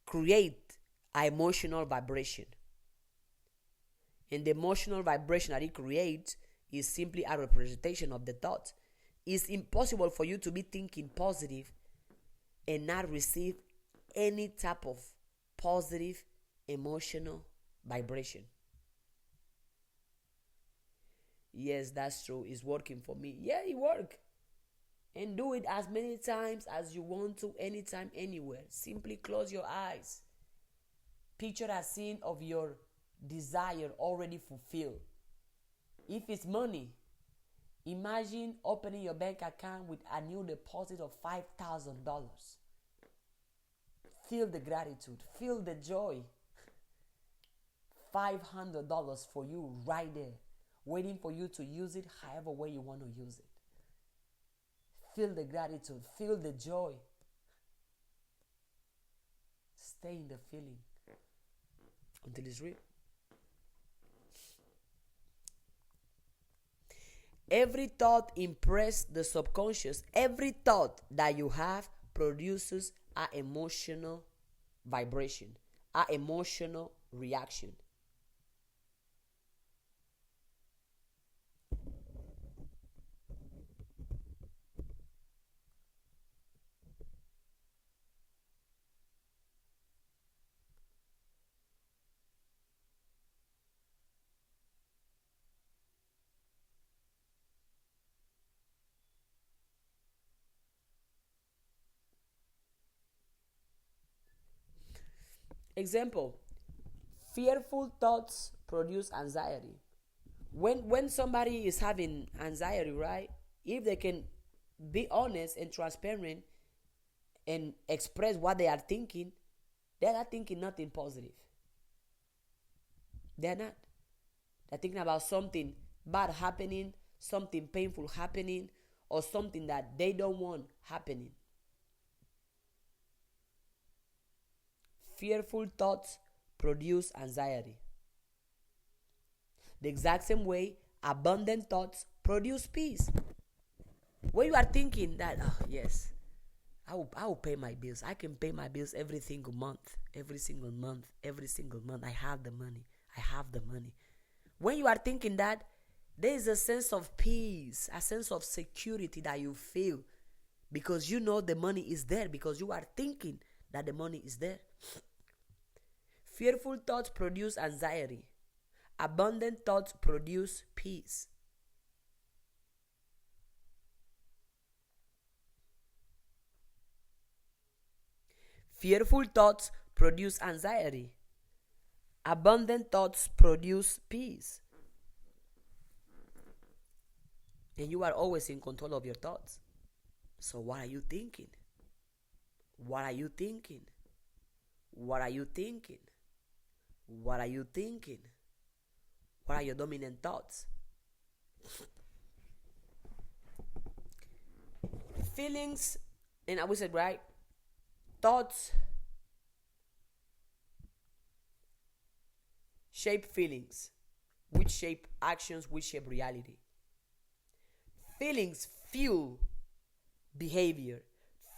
create an emotional vibration. And the emotional vibration that it creates is simply a representation of the thought. It's impossible for you to be thinking positive and not receive any type of positive emotional vibration. Yes, that's true. It's working for me. Yeah, it works. And do it as many times as you want to, anytime, anywhere. Simply close your eyes. Picture a scene of your desire already fulfilled. If it's money, imagine opening your bank account with a new deposit of $5,000. Feel the gratitude. Feel the joy. $500 for you right there, waiting for you to use it however way you want to use it. Feel the gratitude. Feel the joy. Stay in the feeling until it's real. Every thought impresses the subconscious. Every thought that you have produces an emotional vibration, an emotional reaction. Example, fearful thoughts produce anxiety. When somebody is having anxiety, right? If they can be honest and transparent and express what they are thinking, they're not thinking nothing positive. They're not. They're thinking about something bad happening, something painful happening, or something that they don't want happening. Fearful thoughts produce anxiety. The exact same way, abundant thoughts produce peace. When you are thinking that, oh, yes, I will pay my bills. I can pay my bills every single month. Every single month. Every single month. I have the money. I have the money. When you are thinking that, there is a sense of peace, a sense of security that you feel because you know the money is there, because you are thinking that the money is there. Fearful thoughts produce anxiety. Abundant thoughts produce peace. Fearful thoughts produce anxiety. Abundant thoughts produce peace. And you are always in control of your thoughts. So what are you thinking? What are you thinking? What are you thinking? What are you thinking? What are your dominant thoughts? Feelings, and I would say, right? Thoughts shape feelings, which shape actions, which shape reality. Feelings fuel behavior.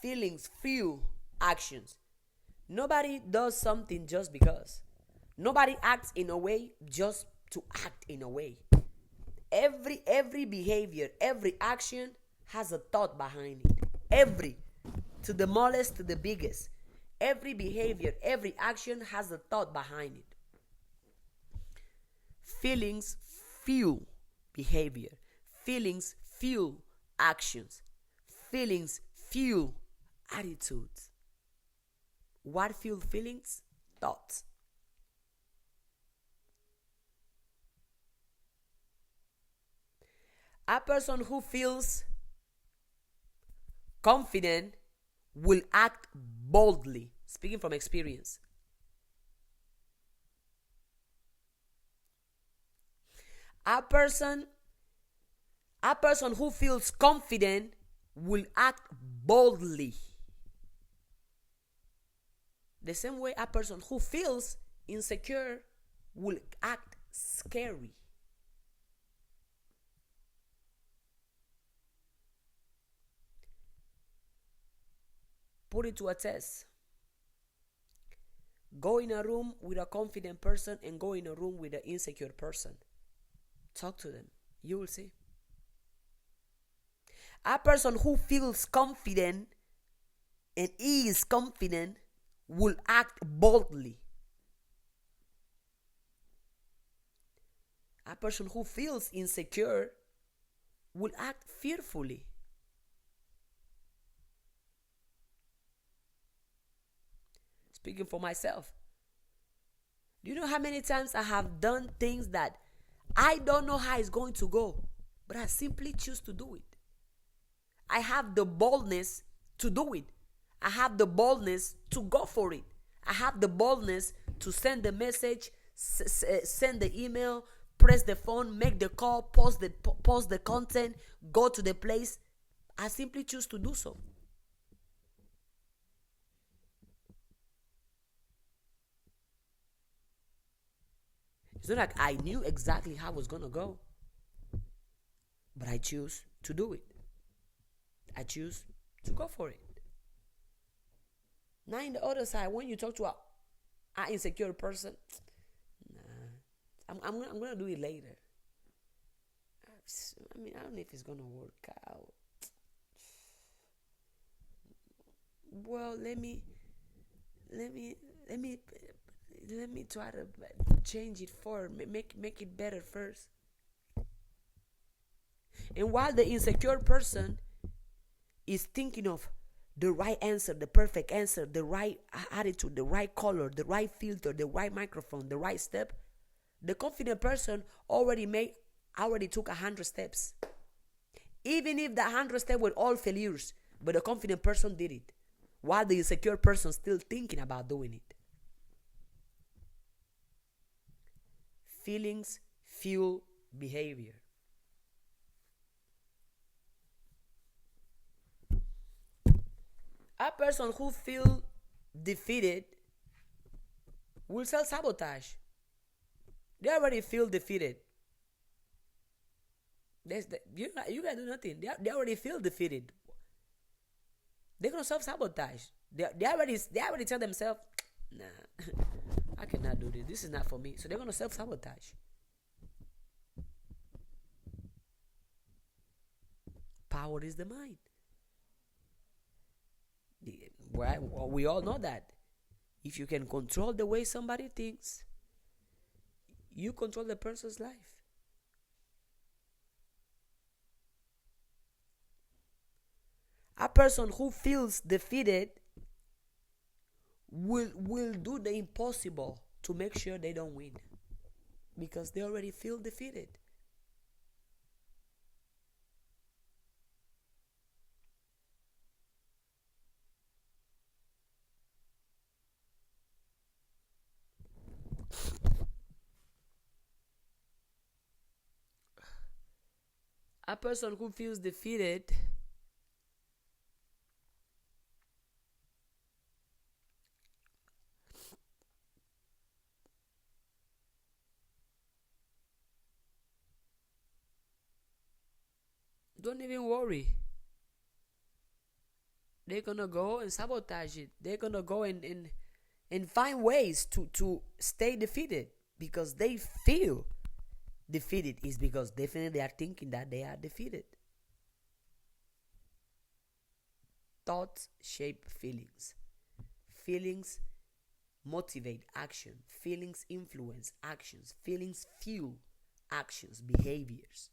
Feelings fuel actions. Nobody does something just because. Nobody acts in a way just to act in a way. Every behavior, every action has a thought behind it. Every, to the smallest to the biggest. Every behavior, every action has a thought behind it. Feelings fuel behavior. Feelings fuel actions. Feelings fuel attitudes. What fuels feelings? Thoughts. A person who feels confident will act boldly. Speaking from experience. A person who feels confident will act boldly. The same way a person who feels insecure will act scary. Put it to a test. Go in a room with a confident person and go in a room with an insecure person. Talk to them. You will see. A person who feels confident and is confident will act boldly. A person who feels insecure will act fearfully. Speaking for myself, do you know how many times I have done things that I don't know how it's going to go, but I simply choose to do it? I have the boldness to do it. I have the boldness to go for it. I have the boldness to send the message, send the email, press the phone, make the call, post the content, go to the place. I simply choose to do so. It's not like I knew exactly how it was going to go, but I choose to do it. I choose to go for it. Now in the other side, when you talk to a insecure person, nah, I'm gonna do it later. I mean, I don't know if it's gonna work out. Well, let me let me let me try to change it for make it better first. And while the insecure person is thinking of the right answer, the perfect answer, the right attitude, the right color, the right filter, the right microphone, the right step, the confident person already took 100 steps. Even if the 100 steps were all failures, but the confident person did it, while the insecure person still thinking about doing it. Feelings fuel behavior. A person who feels defeated will self-sabotage. They already feel defeated. You gotta do nothing. They already feel defeated. They're gonna self-sabotage. They already tell themselves, nah, I cannot do this. This is not for me. So they're gonna self-sabotage. Power is the mind. We all know that. If you can control the way somebody thinks, you control the person's life. A person who feels defeated will do the impossible to make sure they don't win, because they already feel defeated. A person who feels defeated don't even worry. They're gonna go and sabotage it. They're gonna go and find ways to stay defeated, because they feel defeated. Is because definitely they are thinking that they are defeated. Thoughts shape feelings. Feelings motivate action. Feelings influence actions. Feelings fuel actions, behaviors.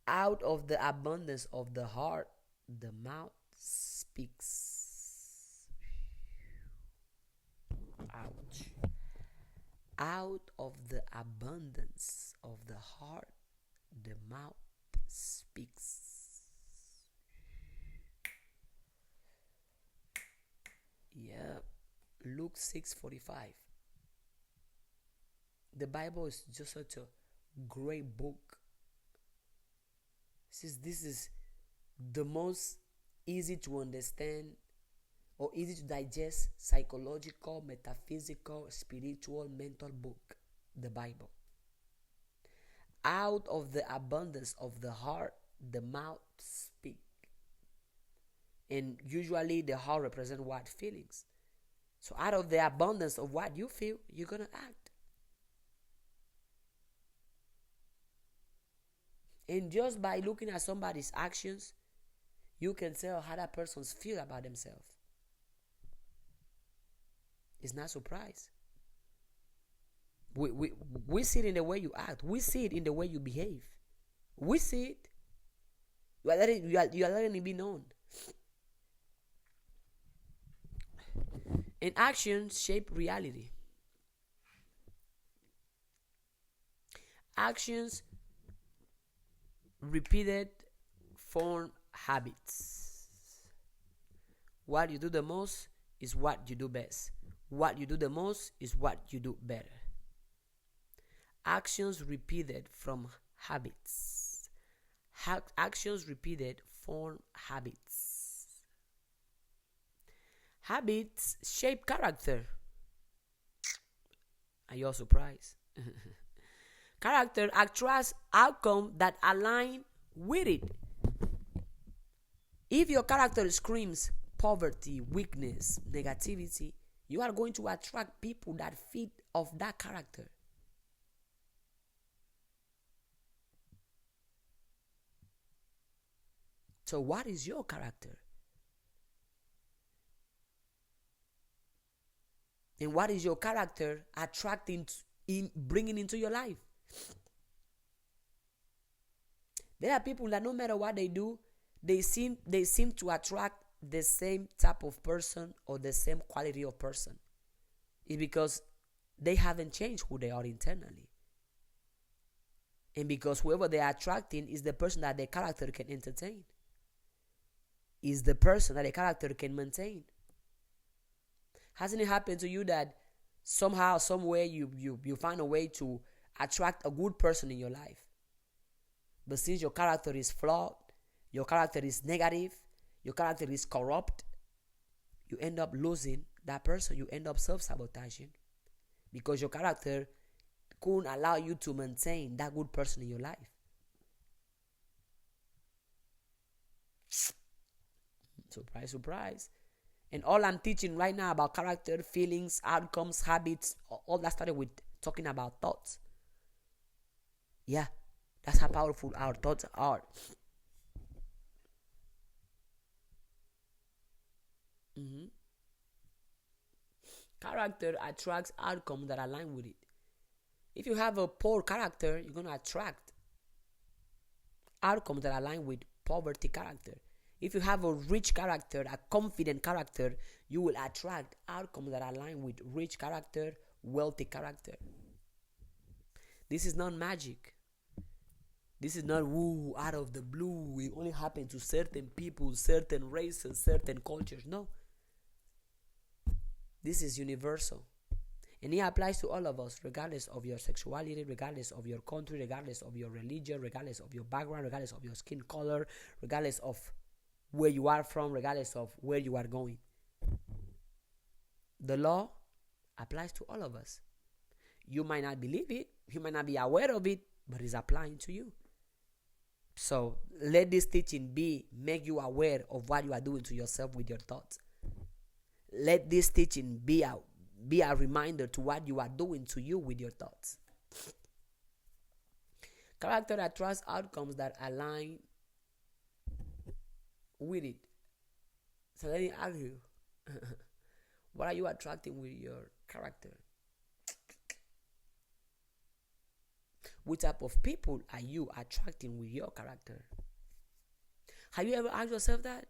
Out of the abundance of the heart, the mouth speaks. Ouch. Out of the abundance of the heart, the mouth speaks. Yeah. Luke 6:45. The Bible is just such a great book. Since this is the most easy to understand or easy to digest psychological, metaphysical, spiritual, mental book, the Bible. Out of the abundance of the heart, the mouth speak. And usually the heart represents what? Feelings. So out of the abundance of what you feel, you're going to act. And just by looking at somebody's actions, you can tell how that person feel about themselves. It's not surprise. We see it in the way you act. We see it in the way you behave. We see it. You are letting it be known. And actions shape reality. Actions repeated form habits. What you do the most is what you do best. What you do the most is what you do better. Actions repeated from habits. Actions repeated form habits. Habits shape character. Are you all surprised? Character attracts outcomes that align with it. If your character screams poverty, weakness, negativity, you are going to attract people that fit of that character. So what is your character? And what is your character attracting in bringing into your life? There are people that no matter what they do, they seem to attract the same type of person or the same quality of person. It's because they haven't changed who they are internally. And because whoever they are attracting is the person that their character can entertain. Is the person that their character can maintain. Hasn't it happened to you that somehow, somewhere you find a way to attract a good person in your life? But since your character is flawed, your character is negative, your character is corrupt, you end up losing that person. You end up self-sabotaging because your character couldn't allow you to maintain that good person in your life. Surprise, surprise. And all I'm teaching right now about character, feelings, outcomes, habits, all that started with talking about thoughts. Yeah, that's how powerful our thoughts are. Mm-hmm. Character attracts outcomes that align with it. If you have a poor character, you're going to attract outcomes that align with poverty character. If you have a rich character, a confident character, you will attract outcomes that align with rich character, wealthy character. This is not magic. This is not woo out of the blue. It only happens to certain people, certain races, certain cultures. No. This is universal. And it applies to all of us, regardless of your sexuality, regardless of your country, regardless of your religion, regardless of your background, regardless of your skin color, regardless of where you are from, regardless of where you are going. The law applies to all of us. You might not believe it, you might not be aware of it, but it's applying to you. So let this teaching make you aware of what you are doing to yourself with your thoughts. Let this teaching be a reminder to what you are doing to you with your thoughts. Character attracts outcomes that align with it. So let me ask you, what are you attracting with your character? What type of people are you attracting with your character? Have you ever asked yourself that?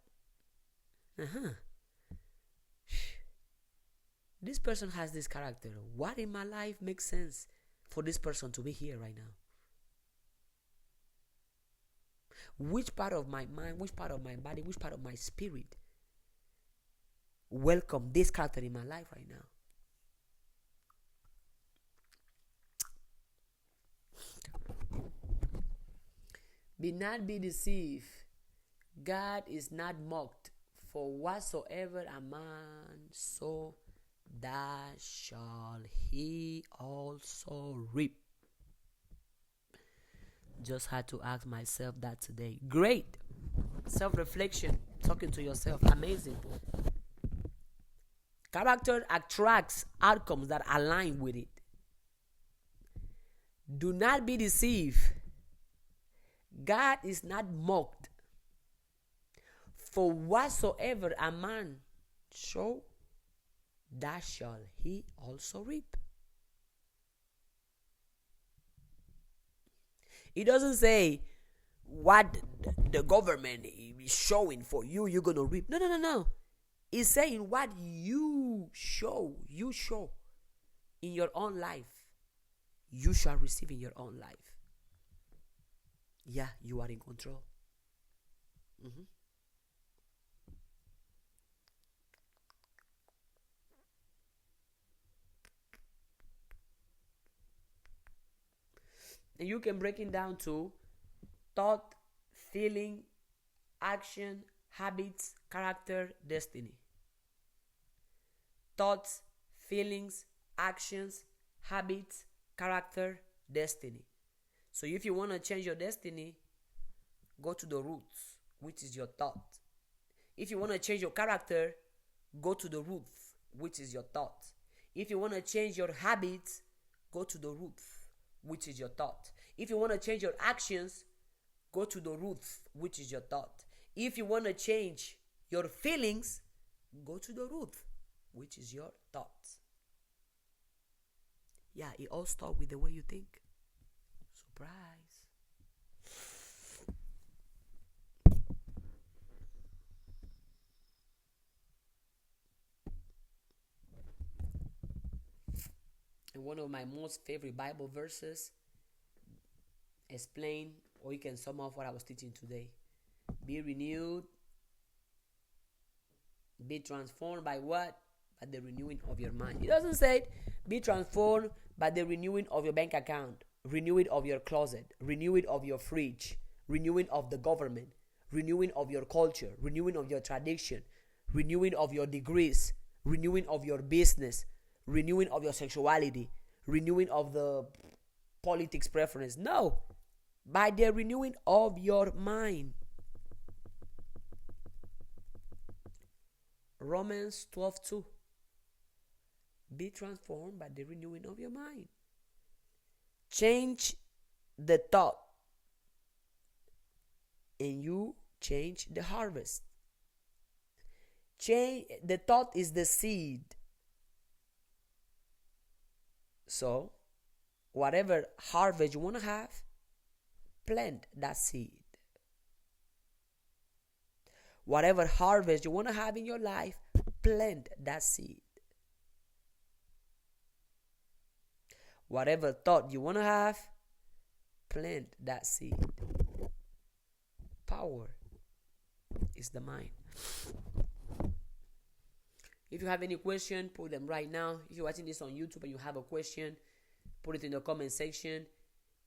This person has this character. What in my life makes sense for this person to be here right now? Which part of my mind, which part of my body, which part of my spirit welcome this character in my life right now? Be not be deceived. God is not mocked. For whatsoever a man sow, that shall he also reap. Just had to ask myself that today. Great. Self-reflection. Talking to yourself. Amazing. Character attracts outcomes that align with it. Do not be deceived. God is not mocked. For whatsoever a man sow, that shall he also reap. It doesn't say what the government is showing for you, you're going to reap. No. It's saying what you show in your own life, you shall receive in your own life. Yeah, you are in control. And you can break it down to thought, feeling, action, habits, character, destiny. Thoughts, feelings, actions, habits, character, destiny. So if you want to change your destiny, go to the roots, which is your thought. If you want to change your character, go to the root, which is your thought. If you want to change your habits, go to the root, which is your thought. If you want to change your actions, go to the root, which is your thought. If you want to change your feelings, go to the root, which is your thoughts. Yeah, it all starts with the way you think. Surprise. And one of my most favorite Bible verses explain, or you can sum up what I was teaching today. Be renewed, be transformed by what? By the renewing of your mind. It doesn't say be transformed by the renewing of your bank account, renewing of your closet, renewing of your fridge, renewing of the government, renewing of your culture, renewing of your tradition, renewing of your degrees, renewing of your business, renewing of your sexuality, renewing of the politics preference. No, by the renewing of your mind. Romans 12:2. Be transformed by the renewing of your mind. Change the thought, and you change the harvest. Change the thought is the seed. So, whatever harvest you want to have, plant that seed. Whatever harvest you want to have in your life, plant that seed. Whatever thought you want to have, plant that seed. Power is the mind. If you have any question, put them right now. If you're watching this on YouTube and you have a question, put it in the comment section.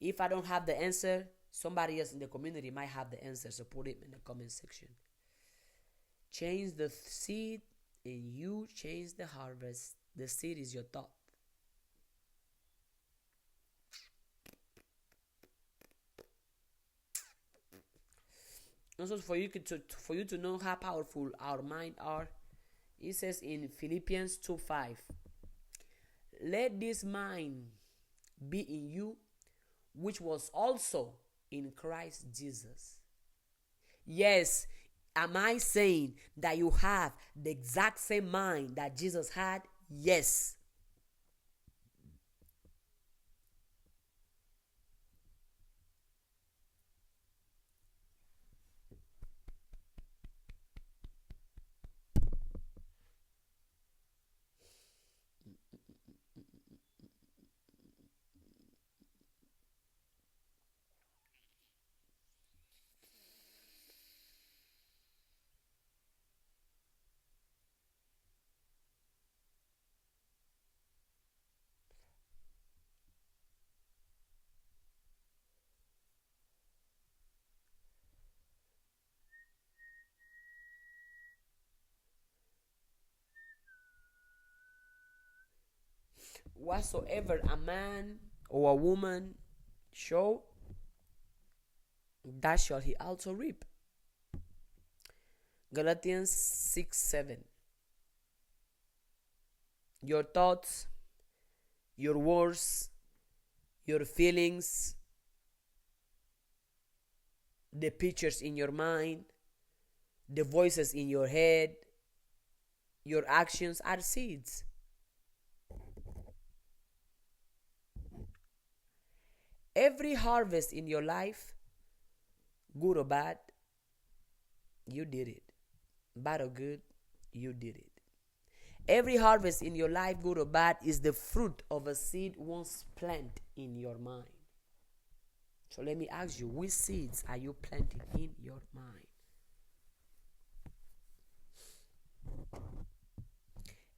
If I don't have the answer, somebody else in the community might have the answer, so put it in the comment section. Change the seed and you change the harvest. The seed is your thought. Also, for you to know how powerful our mind are, it says in Philippians 2:5, let this mind be in you, which was also in Christ Jesus. Yes, am I saying that you have the exact same mind that Jesus had? Yes. Whatsoever a man or a woman sow, that shall he also reap. Galatians 6:7. Your thoughts, your words, your feelings, the pictures in your mind, the voices in your head, your actions are seeds. Every harvest in your life, good or bad, you did it. Bad or good, you did it. Every harvest in your life, good or bad, is the fruit of a seed once planted in your mind. So let me ask you, which seeds are you planting in your mind?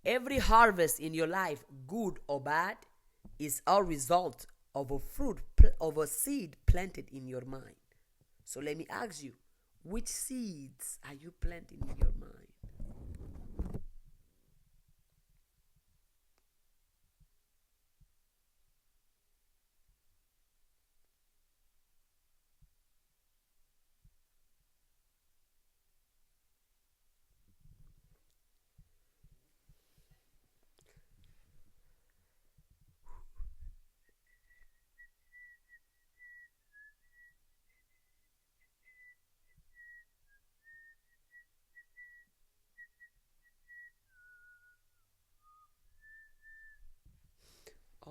Every harvest in your life, good or bad, is a result of a fruit of a seed planted in your mind. So let me ask you, which seeds are you planting in your mind?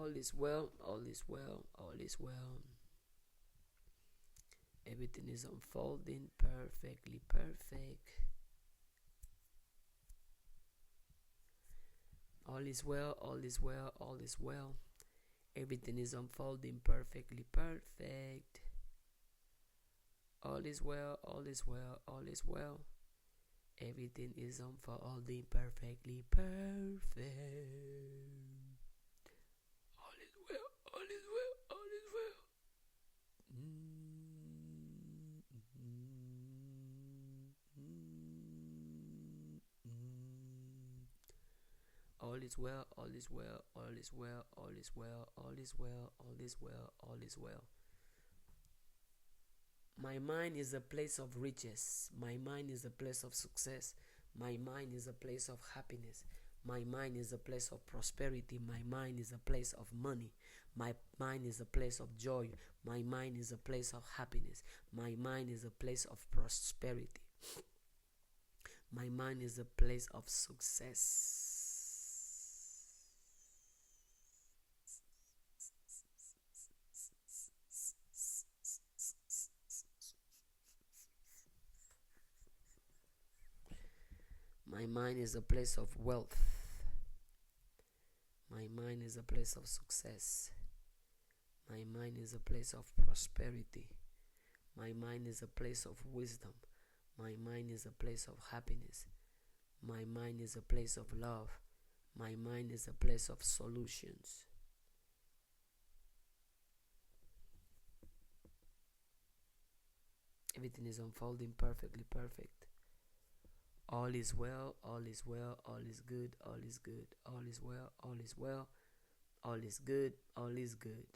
All is well, all is well, all is well. Everything is unfolding perfectly perfect. All is well, all is well, all is well. Everything is unfolding perfectly perfect. All is well, all is well, all is well. Everything is unfolding perfectly perfect. All is well, all is well, all is well. All is well, all is well, all is well, all is well, all is well, all is well, all is well. My mind is a place of riches. My mind is a place of success. My mind is a place of happiness. My mind is a place of prosperity. My mind is a place of money. My mind is a place of joy. My mind is a place of happiness. My mind is a place of prosperity. My mind is a place of success. My mind is a place of wealth. My mind is a place of success. My mind is a place of prosperity. My mind is a place of wisdom. My mind is a place of happiness. My mind is a place of love. My mind is a place of solutions. Everything is unfolding perfectly perfect. All is well, all is well, all is good, all is good, all is well, all is well, all is good, all is good.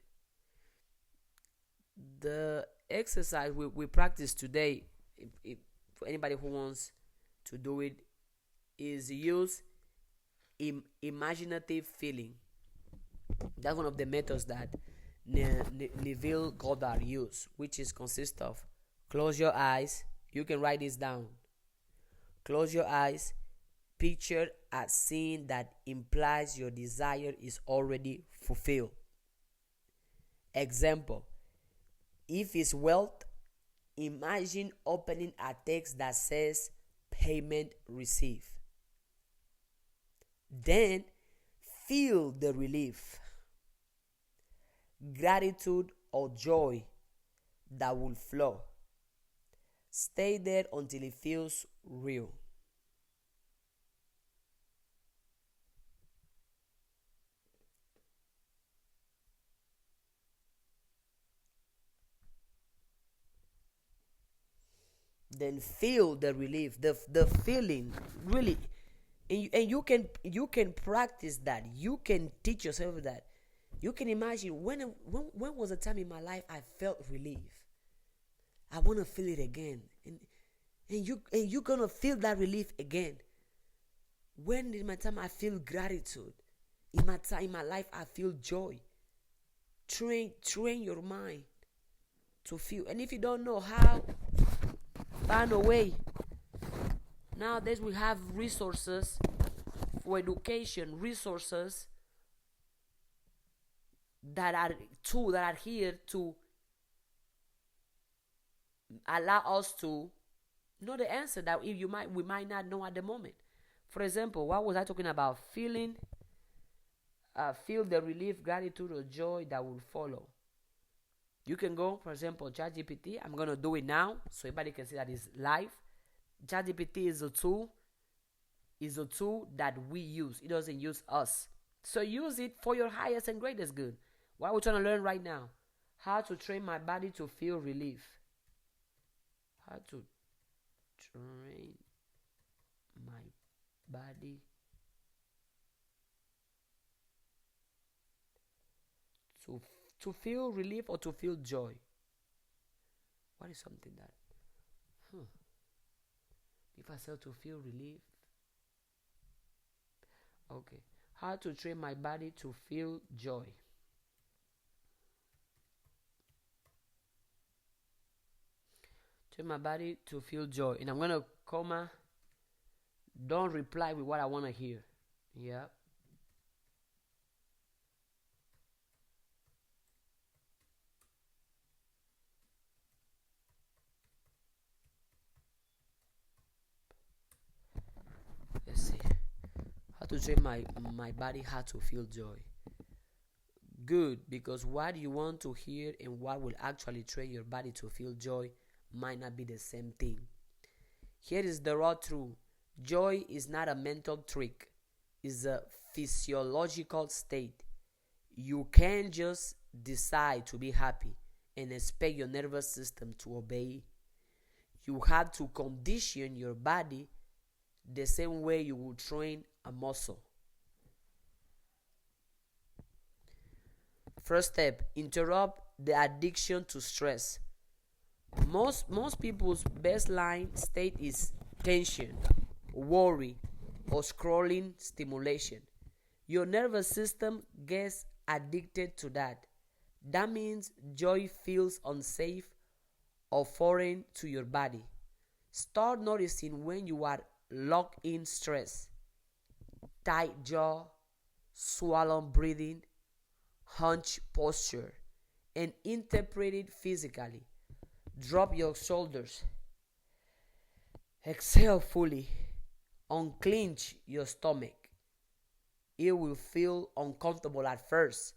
The exercise we practice today, if for anybody who wants to do it, is use imaginative feeling. That's one of the methods that Neville Goddard used, which is consists of close your eyes. You can write this down. Close your eyes. Picture a scene that implies your desire is already fulfilled. Example: if it's wealth, imagine opening a text that says payment received. Then feel the relief, gratitude, or joy that will flow. Stay there until it feels real. Then feel the relief, the feeling really, and you can practice that. You can teach yourself that. You can imagine when was a time in my life I felt relief. I want to feel it again, and you're gonna feel that relief again. When in my time I feel gratitude, in my life I feel joy. Train your mind to feel, and if you don't know how, find a way. Nowadays we have resources for education, resources that are here to allow us to know the answer that we might not know at the moment. For example, what was I talking about? Feel the relief, gratitude, or joy that will follow. You can go, for example, ChatGPT. I'm gonna do it now so everybody can see that it's live. ChatGPT is a tool that we use. It doesn't use us. So use it for your highest and greatest good. What are we trying to learn right now? How to train my body to feel relief. How to train my body to feel relief or to feel joy. What is something that if I say to feel relief? Okay. How to train my body to feel joy. Train my body to feel joy. And I'm gonna comma. Don't reply with what I wanna hear. Yeah. How to train my body how to feel joy. Good, because what you want to hear and what will actually train your body to feel joy might not be the same thing. Here is the raw truth. Joy is not a mental trick. It's a physiological state. You can't just decide to be happy and expect your nervous system to obey. You have to condition your body the same way you would train a muscle. First step, interrupt the addiction to stress. Most people's baseline state is tension, worry, or scrolling stimulation. Your nervous system gets addicted to that. That means joy feels unsafe or foreign to your body. Start noticing when you are locked in stress, tight jaw, swollen breathing, hunch posture, and interpret it physically. Drop your shoulders. Exhale fully. Unclench your stomach. It will feel uncomfortable at first,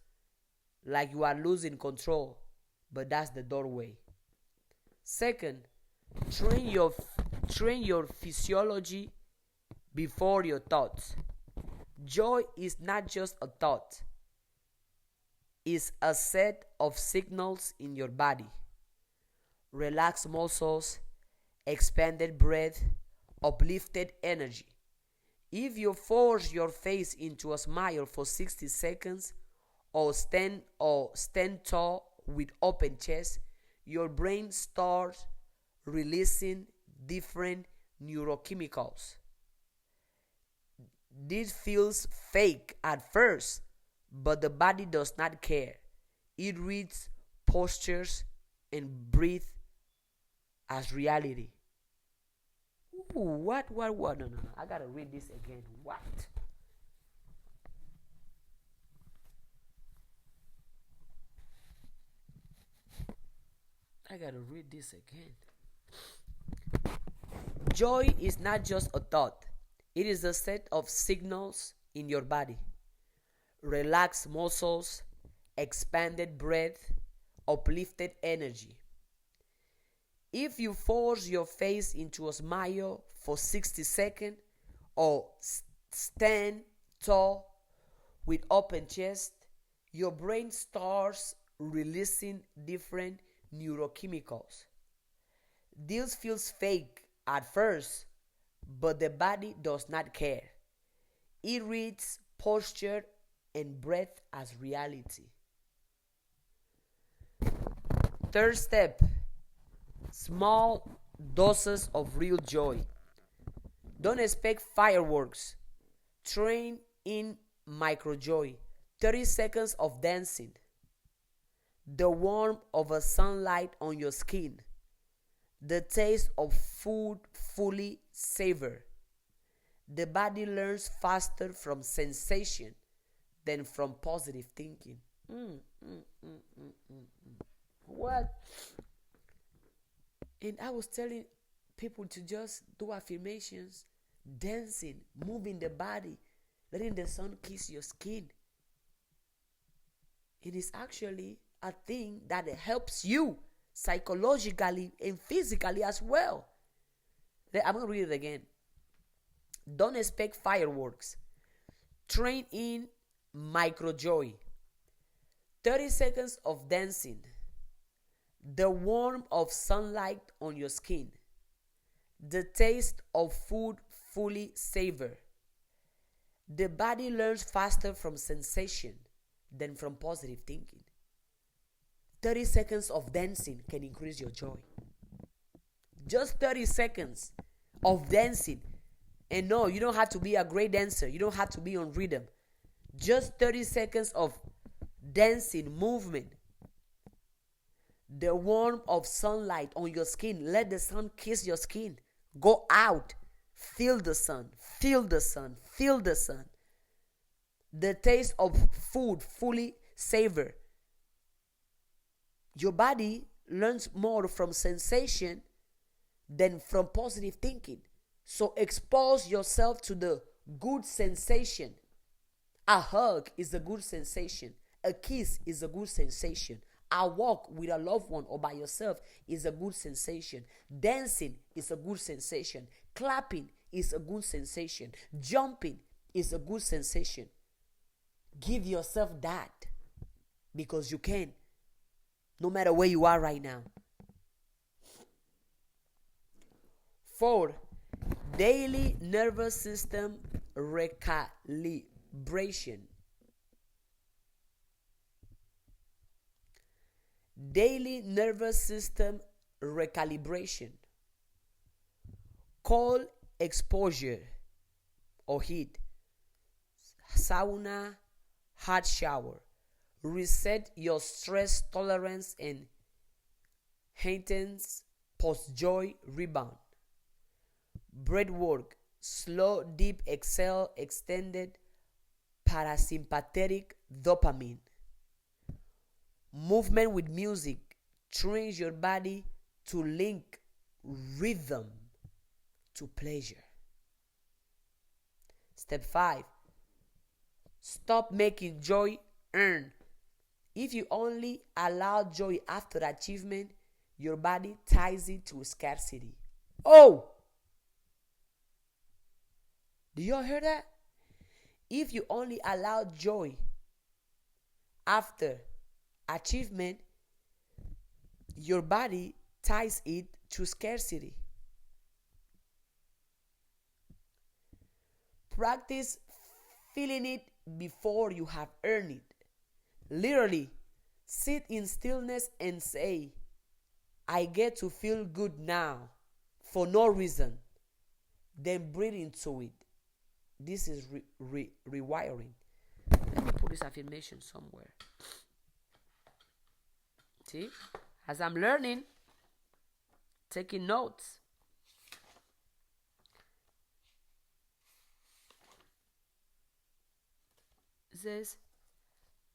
like you are losing control, but that's the doorway. Second, train your physiology before your thoughts. Joy is not just a thought, it's a set of signals in your body. Relaxed muscles, expanded breath, uplifted energy. If you force your face into a smile for 60 seconds or stand tall with open chest, your brain starts releasing different neurochemicals. This feels fake at first, but the body does not care. It reads postures and breathe as reality. Ooh, what? No. I gotta read this again. What? I gotta read this again. Joy is not just a thought, it is a set of signals in your body. Relaxed muscles, expanded breath, uplifted energy. If you force your face into a smile for 60 seconds or stand tall with open chest, your brain starts releasing different neurochemicals. This feels fake at first, but the body does not care. It reads posture and breath as reality. Third step, small doses of real joy. Don't expect fireworks. Train in micro joy. 30 seconds of dancing. The warmth of a sunlight on your skin. The taste of food fully savored. The body learns faster from sensation than from positive thinking. What? And I was telling people to just do affirmations, dancing, moving the body, letting the sun kiss your skin. It is actually a thing that helps you psychologically and physically as well. I'm going to read it again. Don't expect fireworks. Train in micro joy. 30 seconds of dancing. The warmth of sunlight on your skin. The taste of food fully savored. The body learns faster from sensation than from positive thinking. 30 seconds of dancing can increase your joy. Just 30 seconds of dancing. And no, you don't have to be a great dancer. You don't have to be on rhythm. Just 30 seconds of dancing, movement. The warmth of sunlight on your skin. Let the sun kiss your skin. Go out. Feel the sun. Feel the sun. Feel the sun. The taste of food fully savor. Your body learns more from sensation than from positive thinking. So expose yourself to the good sensation. A hug is a good sensation. A kiss is a good sensation. A walk with a loved one or by yourself is a good sensation. Dancing is a good sensation. Clapping is a good sensation. Jumping is a good sensation. Give yourself that, because you can, no matter where you are right now. 4. Daily nervous system recalibration. Daily nervous system recalibration. Cold exposure or heat, sauna, hot shower. Reset your stress tolerance and heightens post-joy rebound. Breath work, slow, deep exhale, extended parasympathetic dopamine. Movement with music trains your body to link rhythm to pleasure. Step 5. Stop making joy earned. If you only allow joy after achievement, your body ties it to scarcity. Oh! Do y'all hear that? If you only allow joy after achievement, your body ties it to scarcity. Practice feeling it before you have earned it. Literally, sit in stillness and say, I get to feel good now for no reason. Then breathe into it. This is rewiring. Let me put this affirmation somewhere. See, as I'm learning, taking notes. It says,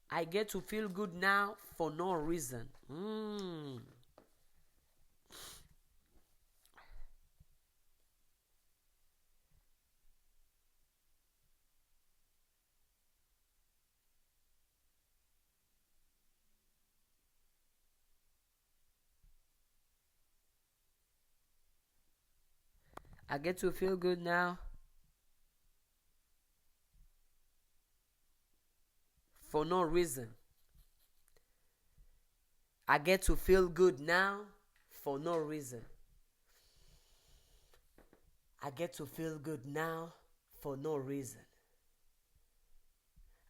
I get to feel good now for no reason. I get to feel good now for no reason. I get to feel good now for no reason. I get to feel good now for no reason.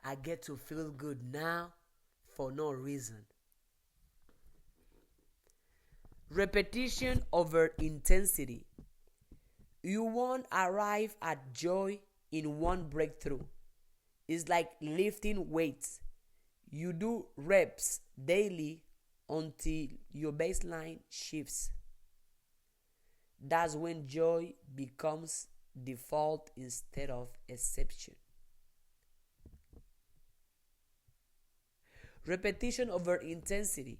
I get to feel good now for no reason. Repetition over intensity. You won't arrive at joy in one breakthrough. It's like lifting weights. You do reps daily until your baseline shifts. That's when joy becomes default instead of exception. Repetition over intensity.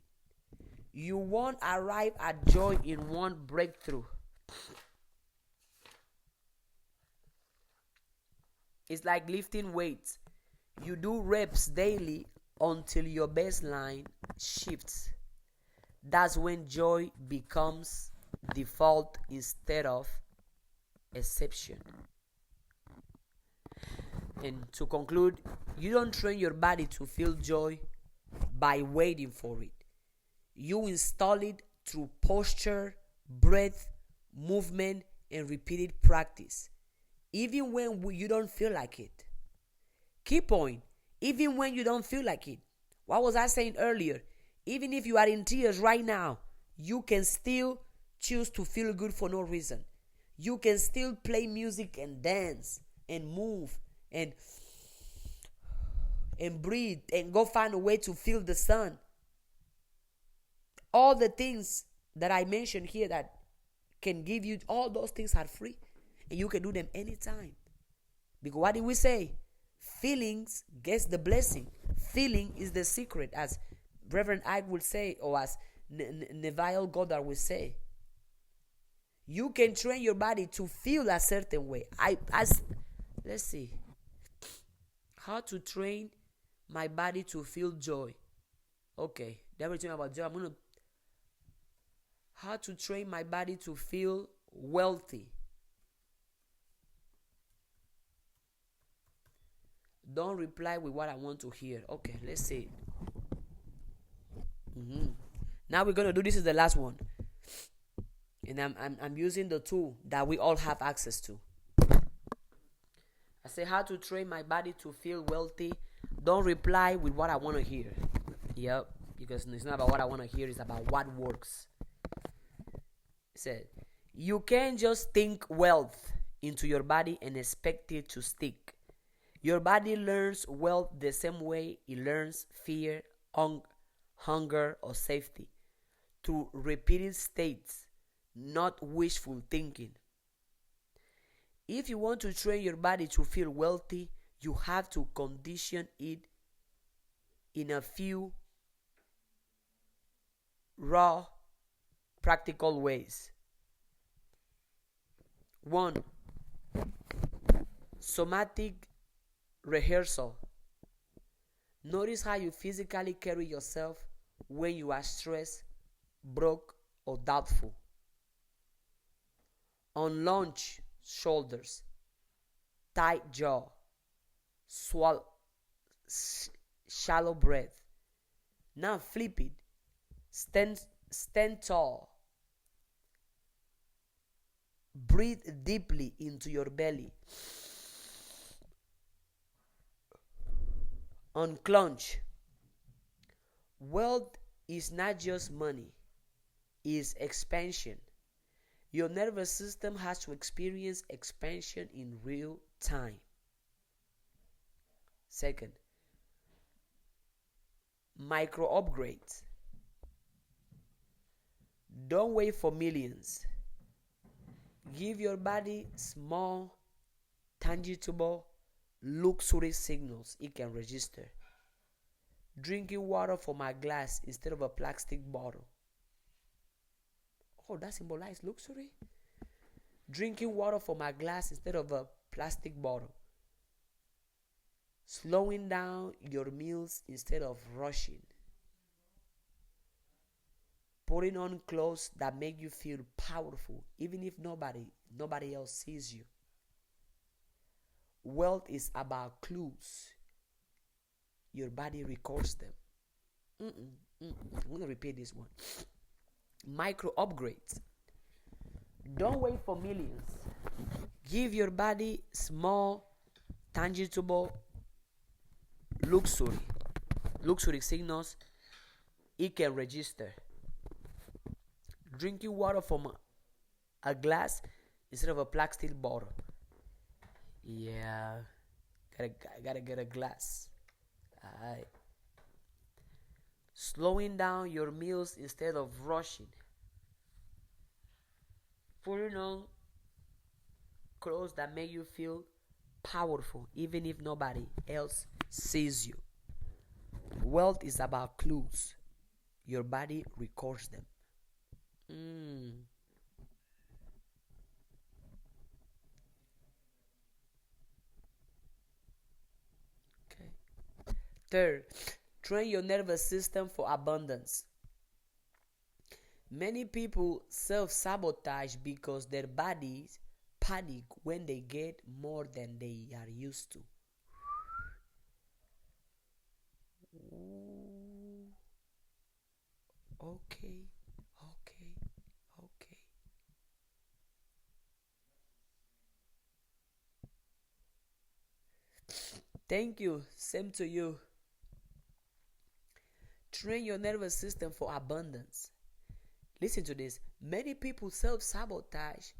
You won't arrive at joy in one breakthrough. It's like lifting weights. You do reps daily until your baseline shifts. That's when joy becomes default instead of exception. And to conclude, you don't train your body to feel joy by waiting for it. You install it through posture, breath, movement, and repeated practice. Even when you don't feel like it. Key point, even when you don't feel like it. What was I saying earlier? Even if you are in tears right now, you can still choose to feel good for no reason. You can still play music and dance and move and breathe and go find a way to feel the sun. All the things that I mentioned here that can give you, all those things are free. And you can do them anytime. Because what did we say? Feelings gets the blessing. Feeling is the secret, as Reverend Ike would say, or as Neville Goddard would say. You can train your body to feel a certain way. Let's see. How to train my body to feel joy. Okay, then we're talking about joy. How to train my body to feel wealthy. Don't reply with what I want to hear. Okay, let's see. Now we're gonna do, this is the last one, and I'm using the tool that we all have access to. I say how to train my body to feel wealthy. Don't reply with what I want to hear. Yep, because it's not about what I want to hear, it's about what works. It said, you can't just think wealth into your body and expect it to stick. Your body learns wealth the same way it learns fear, hunger, or safety, through repeated states, not wishful thinking. If you want to train your body to feel wealthy, you have to condition it in a few raw, practical ways. 1. Somatic rehearsal. Notice how you physically carry yourself when you are stressed, broke, or doubtful. Unlaunched shoulders, tight jaw, shallow breath. Now flip it. Stand tall. Breathe deeply into your belly. Unclench. Wealth is not just money, it's expansion. Your nervous system has to experience expansion in real time. 2nd, micro upgrades. Don't wait for millions. Give your body small, tangible, luxury signals it can register. Drinking water from a glass instead of a plastic bottle. Oh, that symbolizes luxury? Drinking water from a glass instead of a plastic bottle. Slowing down your meals instead of rushing. Putting on clothes that make you feel powerful, even if nobody else sees you. Wealth is about clues. Your body records them. I'm going to repeat this one. Micro upgrades. Don't wait for millions. Give your body small, tangible, luxury signals it can register. Drinking water from a glass instead of a plastic bottle. Yeah, gotta get a glass. Alright. Slowing down your meals instead of rushing. Putting on clothes that make you feel powerful, even if nobody else sees you. Wealth is about clues. Your body records them. Okay. 3rd, train your nervous system for abundance. Many people self-sabotage because their bodies panic when they get more than they are used to. Ooh. Okay. Thank you. Same to you. Train your nervous system for abundance. Listen to this. Many people self-sabotage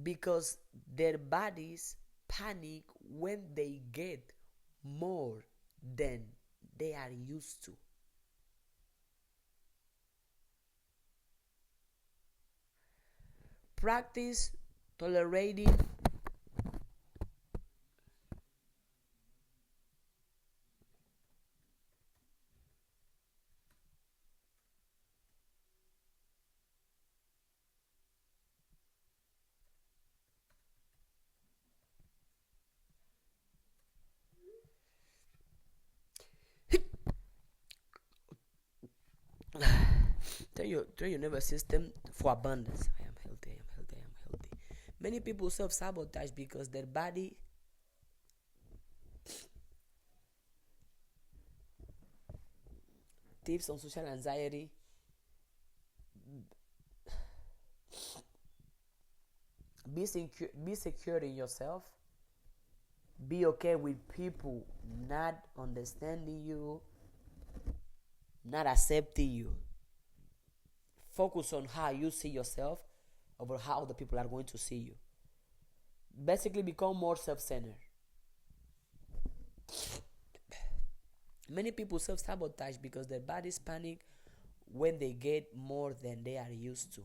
because their bodies panic when they get more than they are used to. Practice tolerating Train your nervous system for abundance. I am healthy, I am healthy, I am healthy. Many people self-sabotage because their body tips on social anxiety. Be secure in yourself. Be okay with people not understanding you, not accepting you. Focus on how you see yourself over how the people are going to see you. Basically, become more self-centered. Many people self-sabotage because their bodies panic when they get more than they are used to.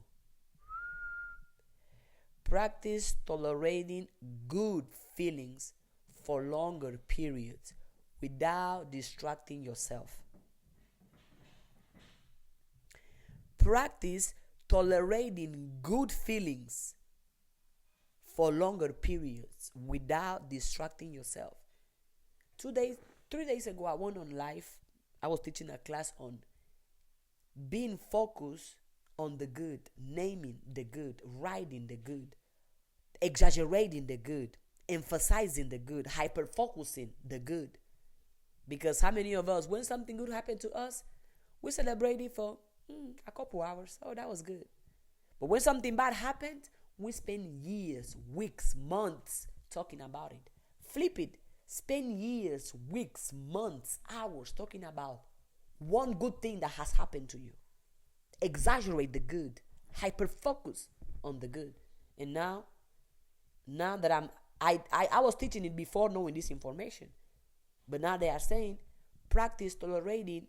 Practice tolerating good feelings for longer periods without distracting yourself. Practice tolerating good feelings for longer periods without distracting yourself. 3 days ago, I went on live. I was teaching a class on being focused on the good, naming the good, writing the good, exaggerating the good, emphasizing the good, hyper focusing the good. Because how many of us, when something good happened to us, we celebrate it for a couple hours? Oh, that was good. But when something bad happened, we spend years, weeks, months talking about it. Flip it. Spend years, weeks, months, hours talking about one good thing that has happened to you. Exaggerate the good. Hyper focus on the good. And now that I was teaching it before knowing this information. But now they are saying practice tolerating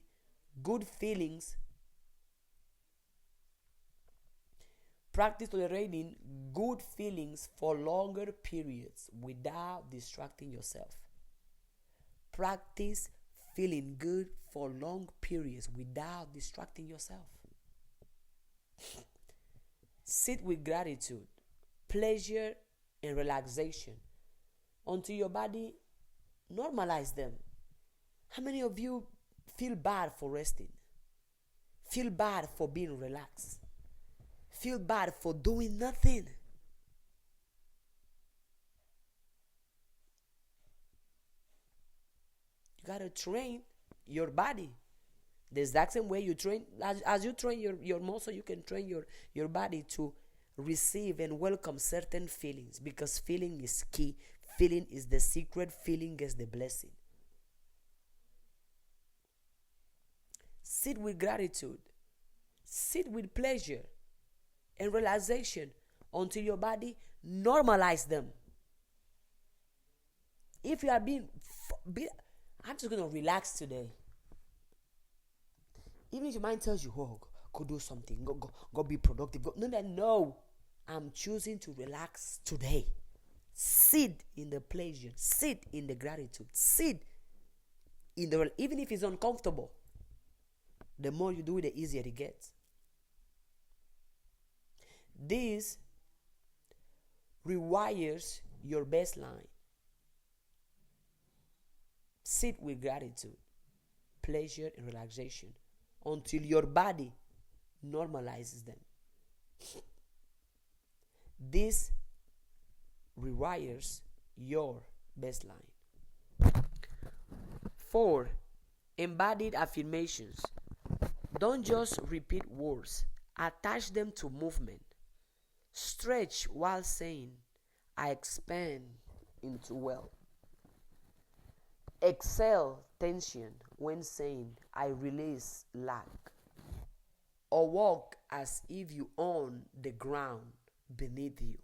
good feelings. Practice tolerating good feelings for longer periods without distracting yourself. Practice feeling good for long periods without distracting yourself. Sit with gratitude, pleasure, and relaxation until your body normalize them. How many of you feel bad for resting? Feel bad for being relaxed? Feel bad for doing nothing? You gotta train your body. The exact same way you train, as you train your muscle, you can train your body to receive and welcome certain feelings, because feeling is key. Feeling is the secret. Feeling is the blessing. Sit with gratitude. Sit with pleasure and relaxation until your body normalize them. If you are I'm just going to relax today. Even if your mind tells you, oh, go do something, go be productive. No. I'm choosing to relax today. Sit in the pleasure. Sit in the gratitude. Sit in the, even if it's uncomfortable. The more you do it, the easier it gets. This rewires your baseline. Sit with gratitude, pleasure, and relaxation until your body normalizes them. This rewires your baseline. 4. Embodied affirmations. Don't just repeat words, attach them to movement. Stretch while saying, I expand into wealth. Exhale tension when saying, I release lack. Or walk as if you own the ground beneath you.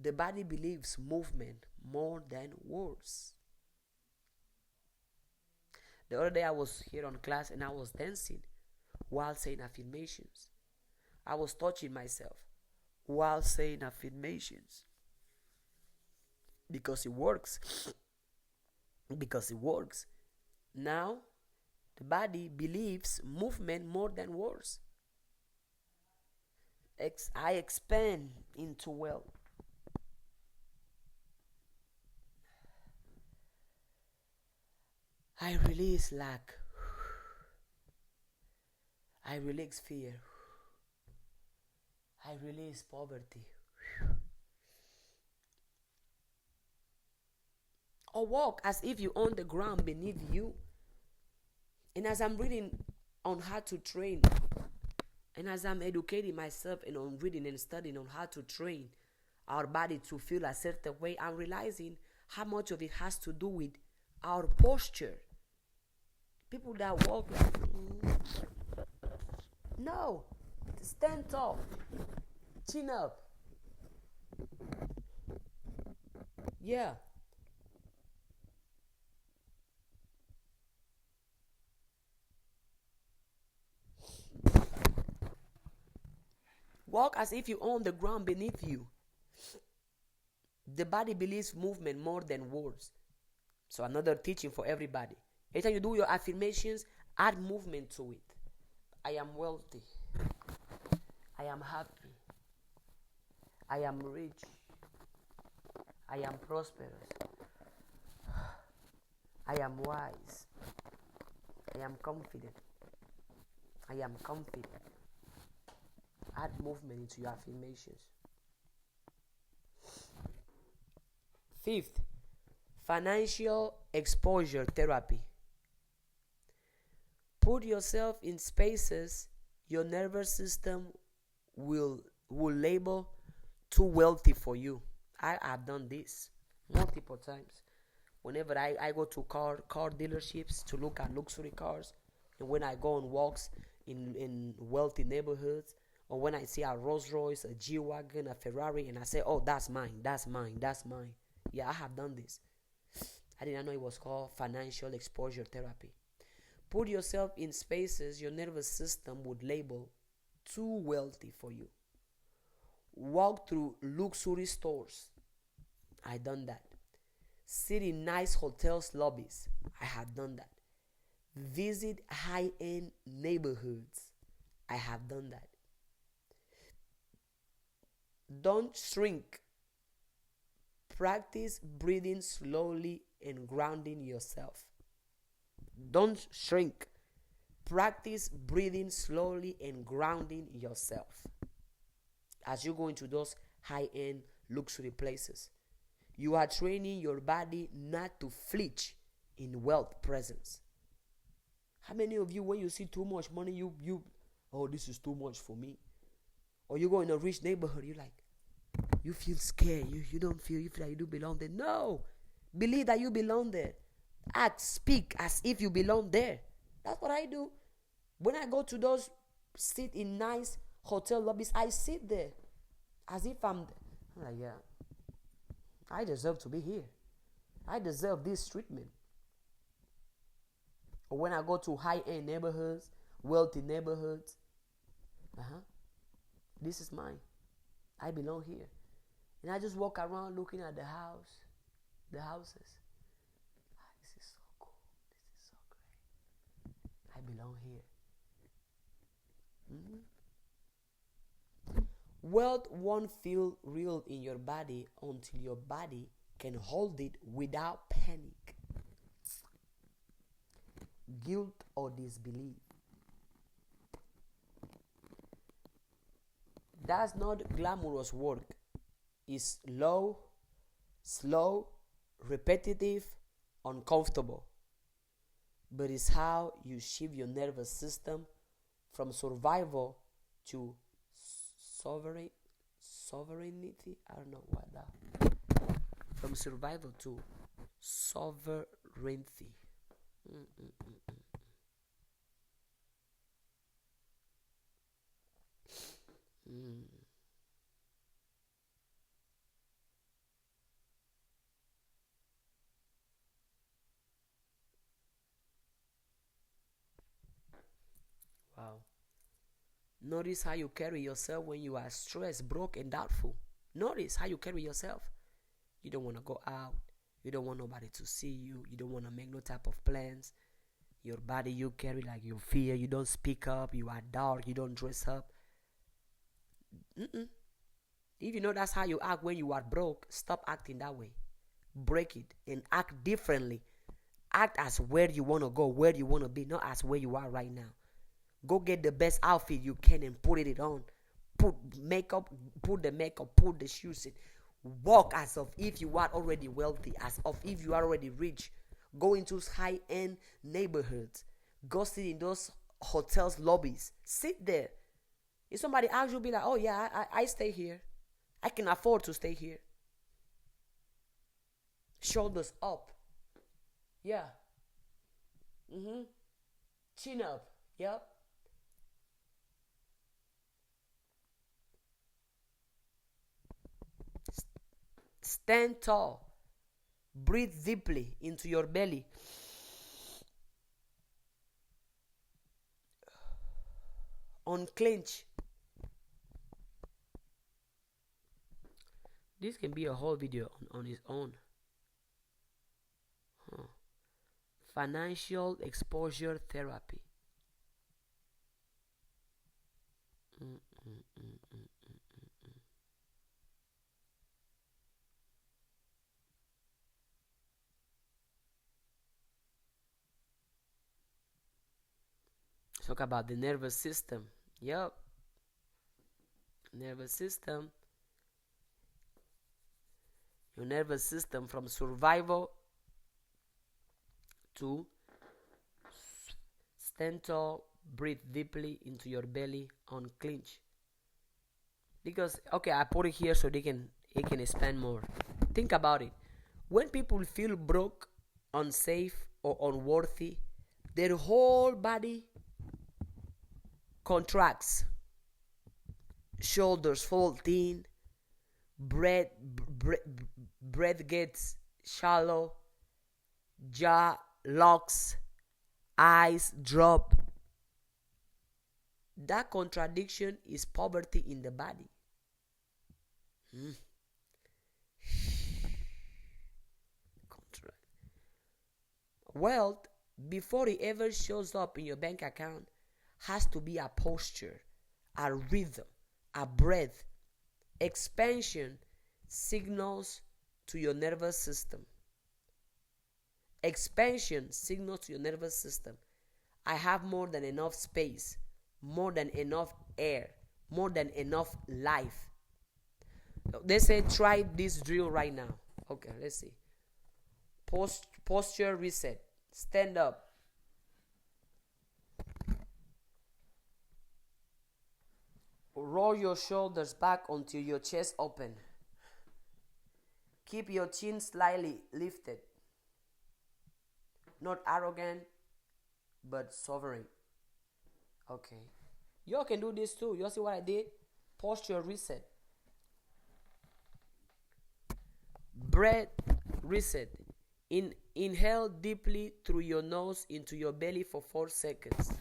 The body believes movement more than words. The other day I was here on class and I was dancing while saying affirmations. I was touching myself while saying affirmations. Because it works. Because it works. Now, the body believes movement more than words. I expand into wealth. I release lack. I release fear. I release poverty. Or walk as if you own the ground beneath you. And as I'm reading on how to train, and as I'm educating myself and on reading and studying on how to train our body to feel a certain way, I'm realizing how much of it has to do with our posture. People that walk like, no, stand tall, chin up. Yeah. Walk as if you own the ground beneath you. The body believes movement more than words. So another teaching for everybody. Anytime you do your affirmations, add movement to it. I am wealthy. I am happy. I am rich. I am prosperous. I am wise. I am confident. I am confident. Add movement into your affirmations. Fifth, financial exposure therapy. Put yourself in spaces your nervous system will label too wealthy for you. I have done this multiple times. Whenever I go to car dealerships to look at luxury cars, and when I go on walks in wealthy neighborhoods, or when I see a Rolls Royce, a G-Wagon, a Ferrari, and I say, oh, that's mine, that's mine, that's mine. Yeah, I have done this. I did not know it was called financial exposure therapy. Put yourself in spaces your nervous system would label too wealthy for you. Walk through luxury stores. I done that. Sit in nice hotels lobbies. I have done that. Visit high-end neighborhoods. I have done that. Don't shrink. Practice breathing slowly and grounding yourself. Don't shrink. Practice breathing slowly and grounding yourself. As you go into those high-end luxury places, you are training your body not to flinch in wealth presence. How many of you, when you see too much money, you oh, this is too much for me? Or you go in a rich neighborhood, you feel scared. You don't feel, you feel like you do belong there. No. Believe that you belong there. Act, speak as if you belong there. That's what I do. When I go to those sit in nice hotel lobbies, I sit there as if I'm like, yeah, I deserve to be here. I deserve this treatment. Or when I go to high-end neighborhoods, wealthy neighborhoods, this is mine. I belong here. And I just walk around looking at the houses. This is so cool. This is so great. I belong here. Wealth won't feel real in your body until your body can hold it without panic, guilt, or disbelief. That's not glamorous work. It's slow, repetitive, uncomfortable. But it's how you shift your nervous system from survival to sovereignty. I don't know what that. From survival to sovereignty. Wow. Notice how you carry yourself when you are stressed, broke, and doubtful. Notice how you carry yourself. You don't want to go out. You don't want nobody to see you. You don't want to make no type of plans. Your body you carry like your fear. You don't speak up. You are dark. You don't dress up. If you know that's how you act when you are broke, stop acting that way. Break it and act differently. Act as where you want to go, where you want to be, not as where you are right now. Go get the best outfit you can and put it on. Put makeup, put the makeup, put the shoes in. Walk as of if you are already wealthy, as of if you are already rich. Go into high-end neighborhoods. Go sit in those hotels lobbies. Sit there. If somebody asks you, be like, oh yeah, I stay here. I can afford to stay here. Shoulders up. Yeah. Chin up. Yep. Stand tall. Breathe deeply into your belly. Unclench. This can be a whole video on its own. Financial exposure therapy. Talk about the nervous system. Yep. Nervous system. Your nervous system from survival to stand tall, breathe deeply into your belly, unclench. Because okay, I put it here so it can expand more. Think about it. When people feel broke, unsafe, or unworthy, their whole body contracts. Shoulders fold in, breath gets shallow, jaw locks, eyes drop. That contradiction is poverty in the body. Wealth, before it ever shows up in your bank account, has to be a posture, a rhythm, a breath. Expansion signals to your nervous system. Expansion signals to your nervous system. I have more than enough space, more than enough air, more than enough life. They say try this drill right now. Okay, let's see. Posture reset. Stand up. Roll your shoulders back until your chest open. Keep your chin slightly lifted. Not arrogant, but sovereign. Okay. Y'all can do this too. Y'all see what I did? Posture reset. Breath reset. Inhale deeply through your nose into your belly for 4 seconds.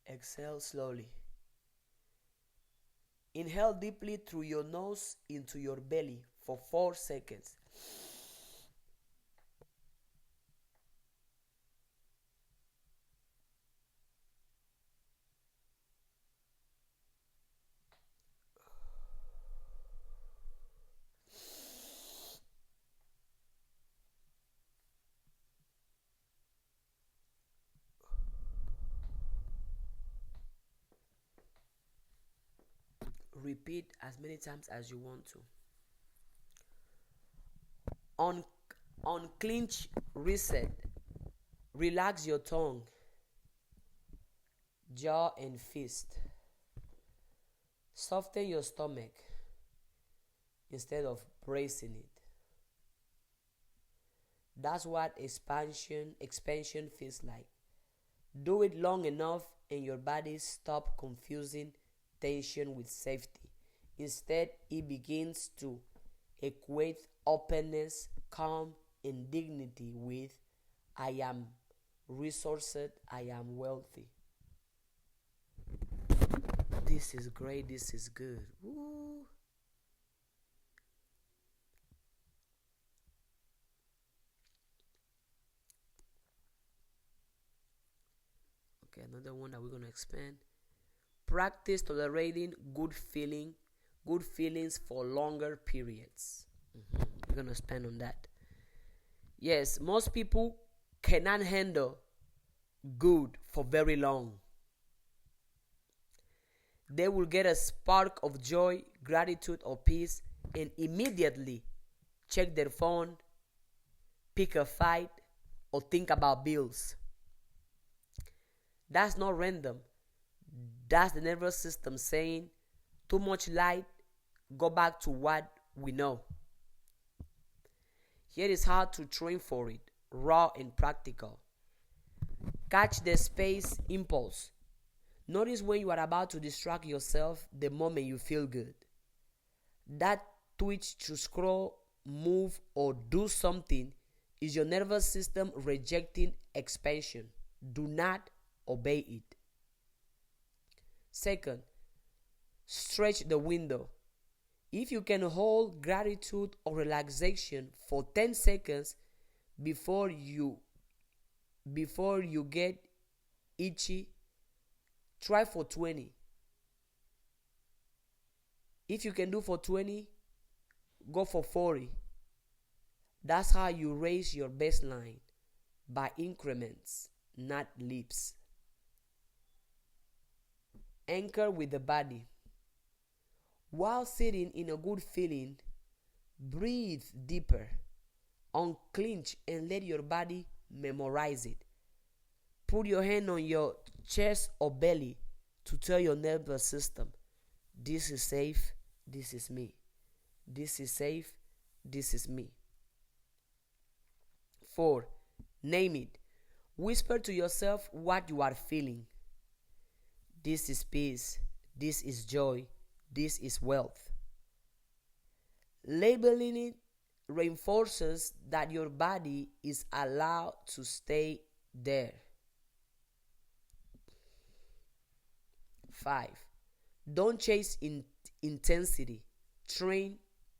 Exhale slowly. Inhale deeply through your nose into your belly for 4 seconds. Repeat as many times as you want to. Unclench reset. Relax your tongue, jaw, and fist. Soften your stomach instead of bracing it. That's what expansion feels like. Do it long enough and your body stop confusing tension with safety. Instead, it begins to equate openness, calm, and dignity with I am resourced, I am wealthy. This is great, this is good. Woo. Okay, another one that we're gonna expand. Practice tolerating good feelings for longer periods. We're gonna expand on that. Yes, most people cannot handle good for very long. They will get a spark of joy, gratitude, or peace and immediately check their phone, pick a fight, or think about bills. That's not random. That's the nervous system saying, too much light, go back to what we know. Here is how to train for it, raw and practical. Catch the space impulse. Notice when you are about to distract yourself the moment you feel good. That twitch to scroll, move, or do something is your nervous system rejecting expansion. Do not obey it. Second, stretch the window. If you can hold gratitude or relaxation for 10 seconds before you get itchy, try for 20. If you can do for 20, go for 40. That's how you raise your baseline, by increments, not leaps. Anchor with the body. While sitting in a good feeling, breathe deeper, unclench and let your body memorize it. Put your hand on your chest or belly to tell your nervous system, this is safe, this is me. This is safe, this is me. 4. Name it. Whisper to yourself what you are feeling. This is peace, this is joy, this is wealth. Labeling it reinforces that your body is allowed to stay there. 5. Don't chase intensity, train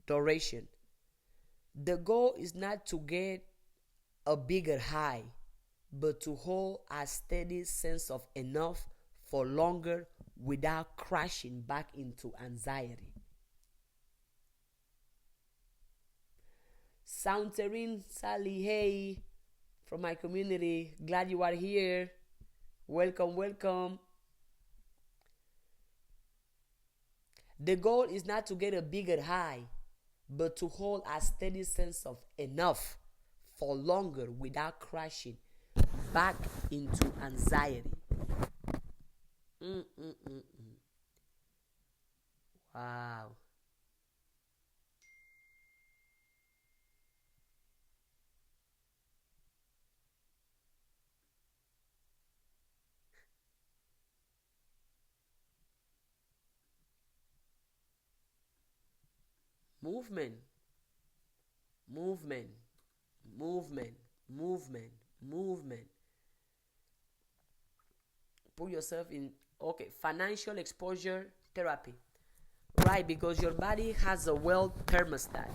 duration. The goal is not to get a bigger high, but to hold a steady sense of enough for longer without crashing back into anxiety. Sounterin Sally, hey, from my community, glad you are here. Welcome, welcome. The goal is not to get a bigger high, but to hold a steady sense of enough for longer without crashing back into anxiety. Wow. Movement, movement, movement, movement, movement. Put yourself in, okay, financial exposure therapy. Right, because your body has a wealth thermostat.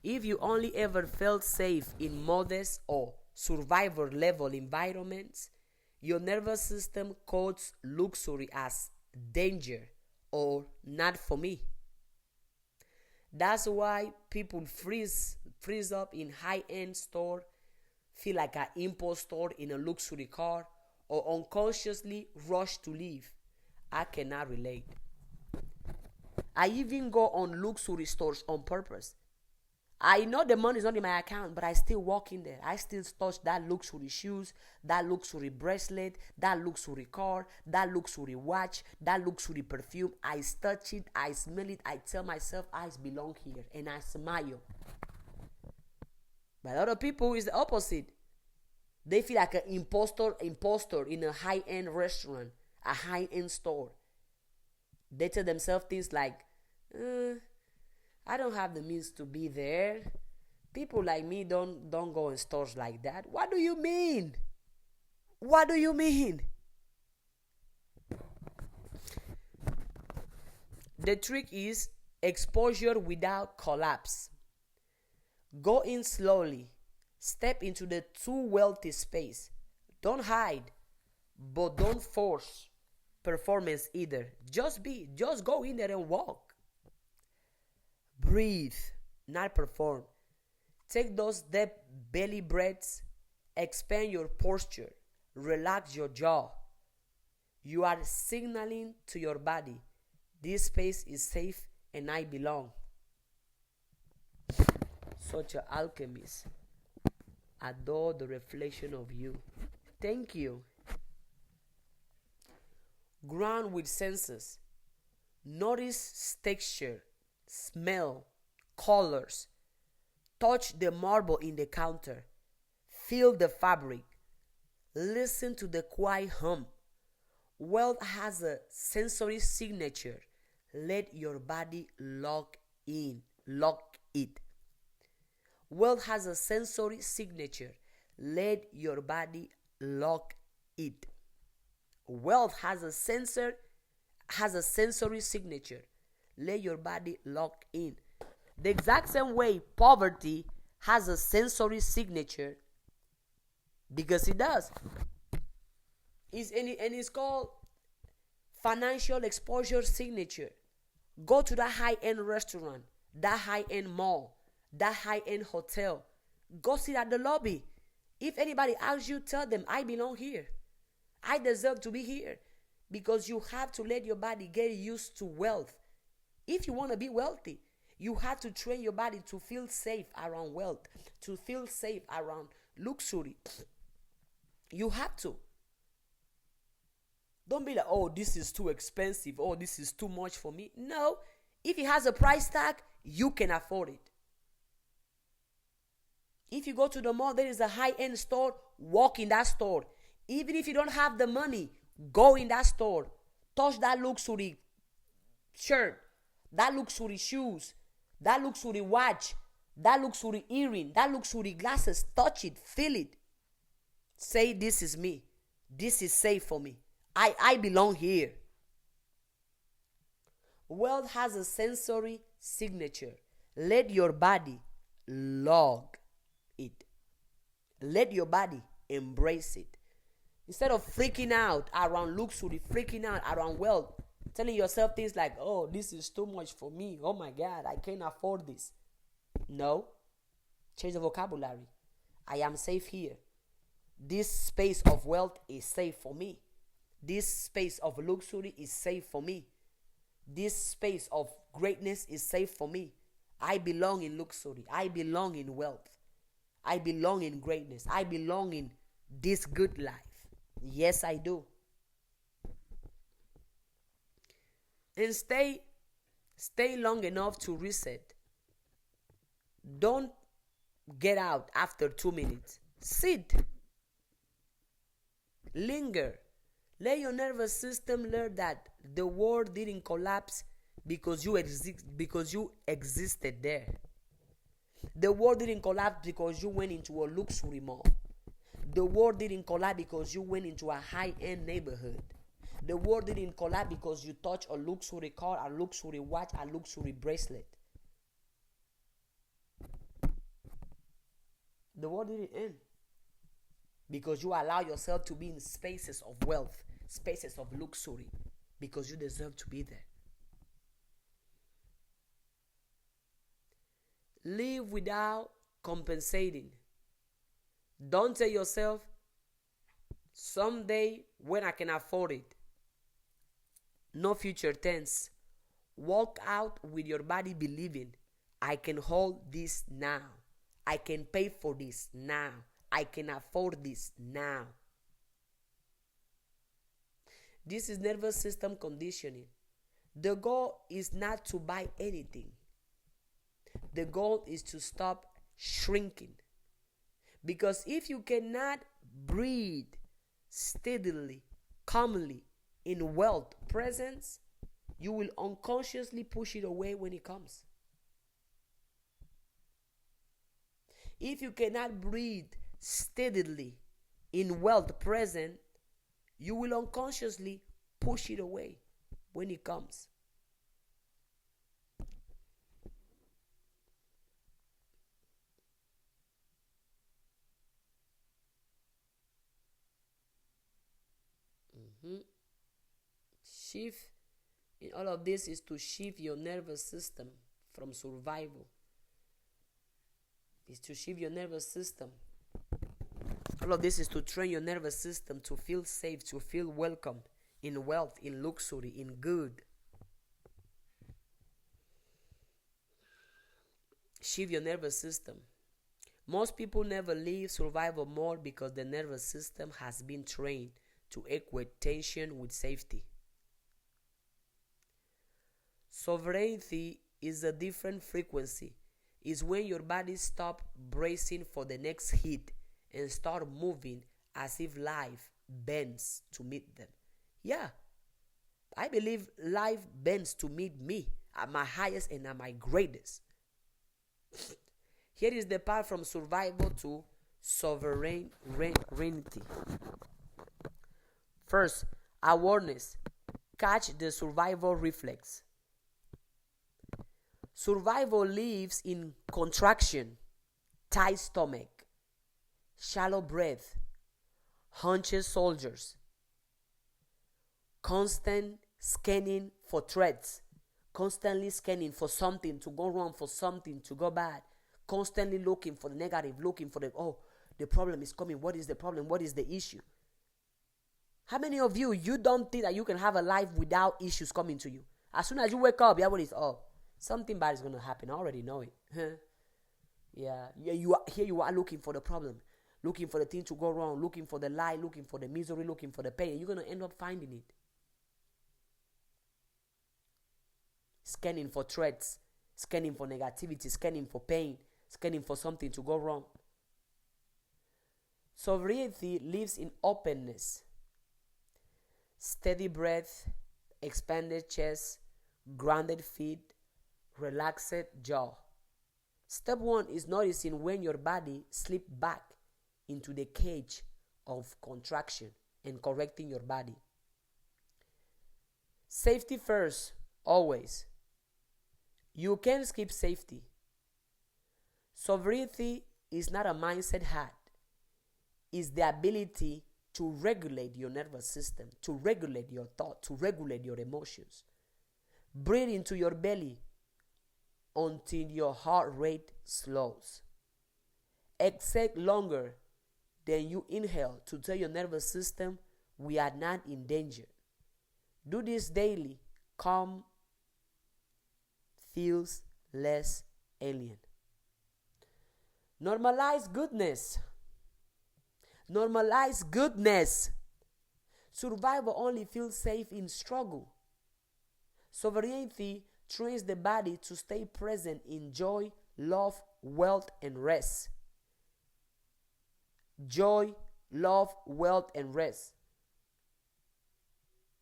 If you only ever felt safe in modest or survivor level environments, your nervous system codes luxury as danger or not for me. That's why people freeze up in high-end store, feel like an impostor in a luxury car, or unconsciously rush to leave. I cannot relate. I even go on luxury stores on purpose. I know the money is not in my account, but I still walk in there. I still touch that luxury shoes, that luxury bracelet, that luxury car, that luxury watch, that luxury perfume. I touch it, I smell it, I tell myself I belong here, and I smile. But other people is the opposite. They feel like an imposter in a high-end restaurant, a high-end store. They tell themselves things like, I don't have the means to be there. People like me don't go in stores like that. What do you mean? What do you mean? The trick is exposure without collapse. Go in slowly. Step into the too wealthy space. Don't hide, but don't force performance either. Just go in there and walk. Breathe, not perform. Take those deep belly breaths, expand your posture, relax your jaw. You are signaling to your body, this space is safe and I belong. Such an alchemist. Adore the reflection of you. Thank you. Ground with senses. Notice texture, smell, colors. Touch the marble in the counter. Feel the fabric. Listen to the quiet hum. Wealth has a sensory signature. Let your body lock it. Wealth has a sensory signature. Let your body lock it. Wealth has a sensory signature. Let your body lock in. The exact same way poverty has a sensory signature, because it does. It's called financial exposure signature. Go to that high-end restaurant, that high-end mall, that high-end hotel. Go sit at the lobby. If anybody asks you, tell them, I belong here. I deserve to be here. Because you have to let your body get used to wealth. If you want to be wealthy, you have to train your body to feel safe around wealth, to feel safe around luxury. You have to. Don't be like, oh, this is too expensive. Oh, this is too much for me. No. If it has a price tag, you can afford it. If you go to the mall, there is a high-end store, walk in that store. Even if you don't have the money, go in that store. Touch that luxury shirt, that luxury shoes, that luxury watch, that luxury earring, that luxury glasses. Touch it, feel it. Say, this is me. This is safe for me. I belong here. Wealth has a sensory signature. Let your body log it. Let your body embrace it. Instead of freaking out around luxury, freaking out around wealth, telling yourself things like, oh, this is too much for me. Oh my God, I can't afford this. No. Change the vocabulary. I am safe here. This space of wealth is safe for me. This space of luxury is safe for me. This space of greatness is safe for me. I belong in luxury. I belong in wealth. I belong in greatness. I belong in this good life. Yes, I do. And stay long enough to reset. Don't get out after 2 minutes. Sit. Linger. Let your nervous system learn that the world didn't collapse because you existed there. The world didn't collapse because you went into a luxury mall. The world didn't collapse because you went into a high-end neighborhood. The world didn't collapse because you touched a luxury car, a luxury watch, a luxury bracelet. The world didn't end because you allow yourself to be in spaces of wealth, spaces of luxury, because you deserve to be there. Live without compensating. Don't tell yourself, someday when I can afford it. No future tense. Walk out with your body believing, I can hold this now. I can pay for this now. I can afford this now. This is nervous system conditioning. The goal is not to buy anything. The goal is to stop shrinking. Because if you cannot breathe steadily, calmly, in wealth presence, you will unconsciously push it away when it comes. If you cannot breathe steadily in wealth present, you will unconsciously push it away when it comes. Mhm. Shift in all of this is to shift your nervous system from survival. Is to shift your nervous system. All of this is to train your nervous system to feel safe, to feel welcome in wealth, in luxury, in good. Shift your nervous system. Most people never leave survival mode because the nervous system has been trained to equate tension with safety. Sovereignty is a different frequency. It's when your body stops bracing for the next hit and start moving as if life bends to meet them. Yeah, I believe life bends to meet me at my highest and at my greatest. Here is the path from survival to sovereignty. First, awareness. Catch the survival reflex. Survival lives in contraction, tight stomach, shallow breath, hunched shoulders, constant scanning for threats, constantly scanning for something to go wrong, for something to go bad, constantly looking for the negative, looking for the problem is coming. What is the problem? What is the issue? How many of you don't think that you can have a life without issues coming to you? As soon as you wake up, what is something bad is going to happen. I already know it. Yeah, you are looking for the problem, looking for the thing to go wrong, looking for the lie, looking for the misery, looking for the pain. You're going to end up finding it. Scanning for threats, scanning for negativity, scanning for pain, scanning for something to go wrong. Sovereignty lives in openness. Steady breath, expanded chest, grounded feet, relaxed jaw. Step 1 is noticing when your body slips back into the cage of contraction and correcting your body. Safety first, always. You can't skip safety. Sovereignty is not a mindset hack. It's the ability to regulate your nervous system, to regulate your thought, to regulate your emotions. Breathe into your belly until your heart rate slows. Exhale longer than you inhale to tell your nervous system we are not in danger. Do this daily. Calm feels less alien. Normalize goodness. Normalize goodness. Survival only feels safe in struggle. Sovereignty trains the body to stay present in joy, love, wealth, and rest. Joy, love, wealth, and rest.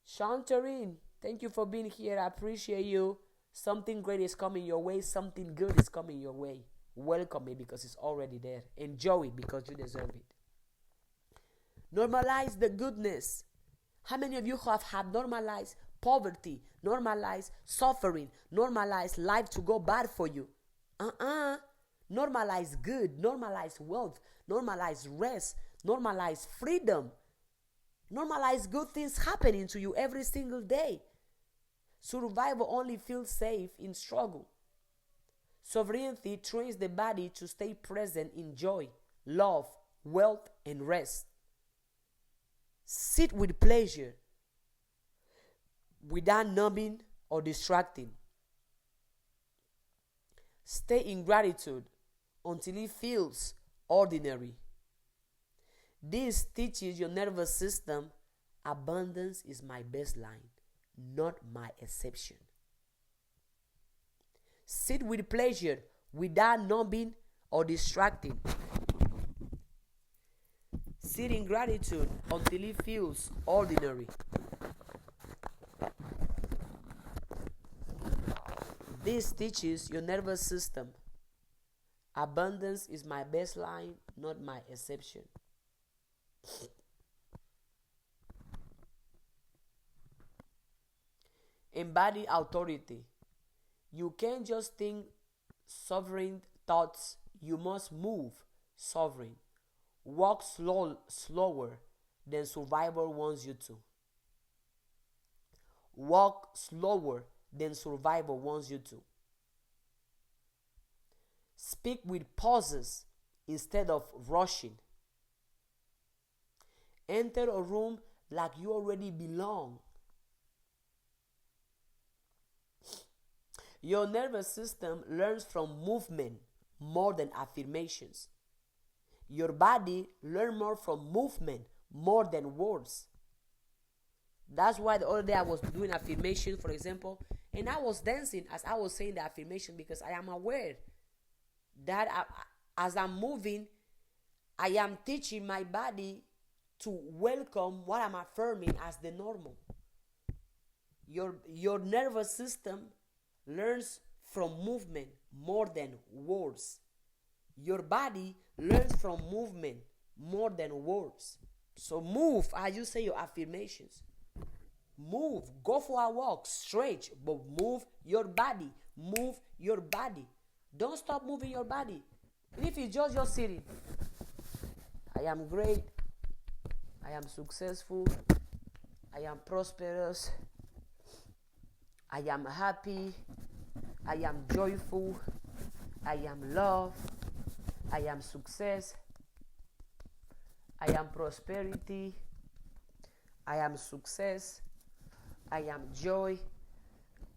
Shantarine, thank you for being here. I appreciate you. Something great is coming your way. Something good is coming your way. Welcome it because it's already there. Enjoy it because you deserve it. Normalize the goodness. How many of you have normalized poverty, normalized suffering, normalized life to go bad for you? Normalize good, normalize wealth, normalize rest, normalize freedom. Normalize good things happening to you every single day. Survival only feels safe in struggle. Sovereignty trains the body to stay present in joy, love, wealth, and rest. Sit with pleasure without numbing or distracting. Stay in gratitude until it feels ordinary. This teaches your nervous system abundance is my baseline, not my exception. Sit with pleasure without numbing or distracting. Sit in gratitude until it feels ordinary. This teaches your nervous system abundance is my baseline, not my exception. Embody authority. You can't just think sovereign thoughts, you must move sovereign. Walk slower than survival wants you to. Walk slower than survival wants you to. Speak with pauses instead of rushing. Enter a room like you already belong. Your nervous system learns from movement more than affirmations. Your body learns more from movement more than words. That's why the other day I was doing affirmation, for example, and I was dancing as I was saying the affirmation because I am aware that as I'm moving, I am teaching my body to welcome what I'm affirming as the normal. Your nervous system learns from movement more than words. Your body learns from movement more than words. So move as you say your affirmations. Move, go for a walk, stretch, but move your body. Move your body. Don't stop moving your body. And if it's just you're sitting, I am great, I am successful, I am prosperous, I am happy, I am joyful, I am love, I am success, I am prosperity, I am success, I am joy,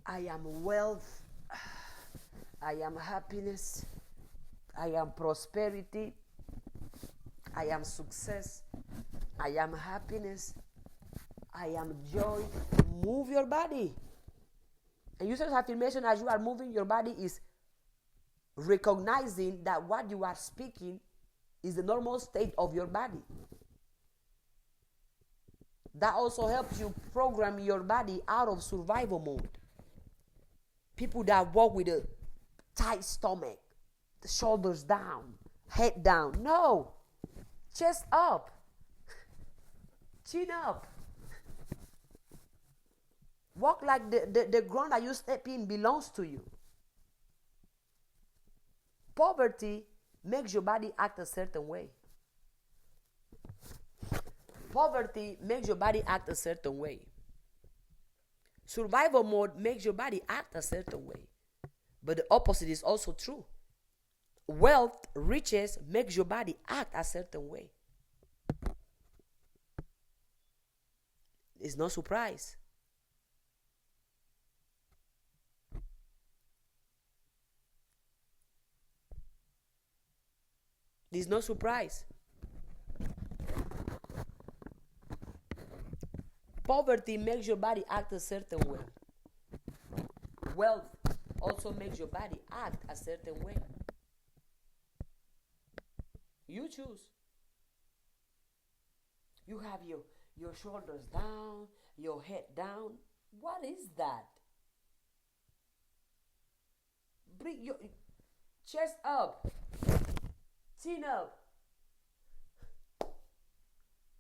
I am wealth, I am happiness, I am prosperity, I am success, I am happiness, I am joy. Move your body. And use this affirmation as you are moving your body is recognizing that what you are speaking is the normal state of your body. That also helps you program your body out of survival mode. People that walk with a tight stomach, the shoulders down, head down. No. Chest up. Chin up. Walk like the ground that you step in belongs to you. Poverty makes your body act a certain way. Poverty makes your body act a certain way. Survival mode makes your body act a certain way. But the opposite is also true. Wealth, riches makes your body act a certain way. It's no surprise. It's no surprise. Poverty makes your body act a certain way. Wealth also makes your body act a certain way. You choose. You have your shoulders down, your head down. What is that? Bring your chest up, chin up.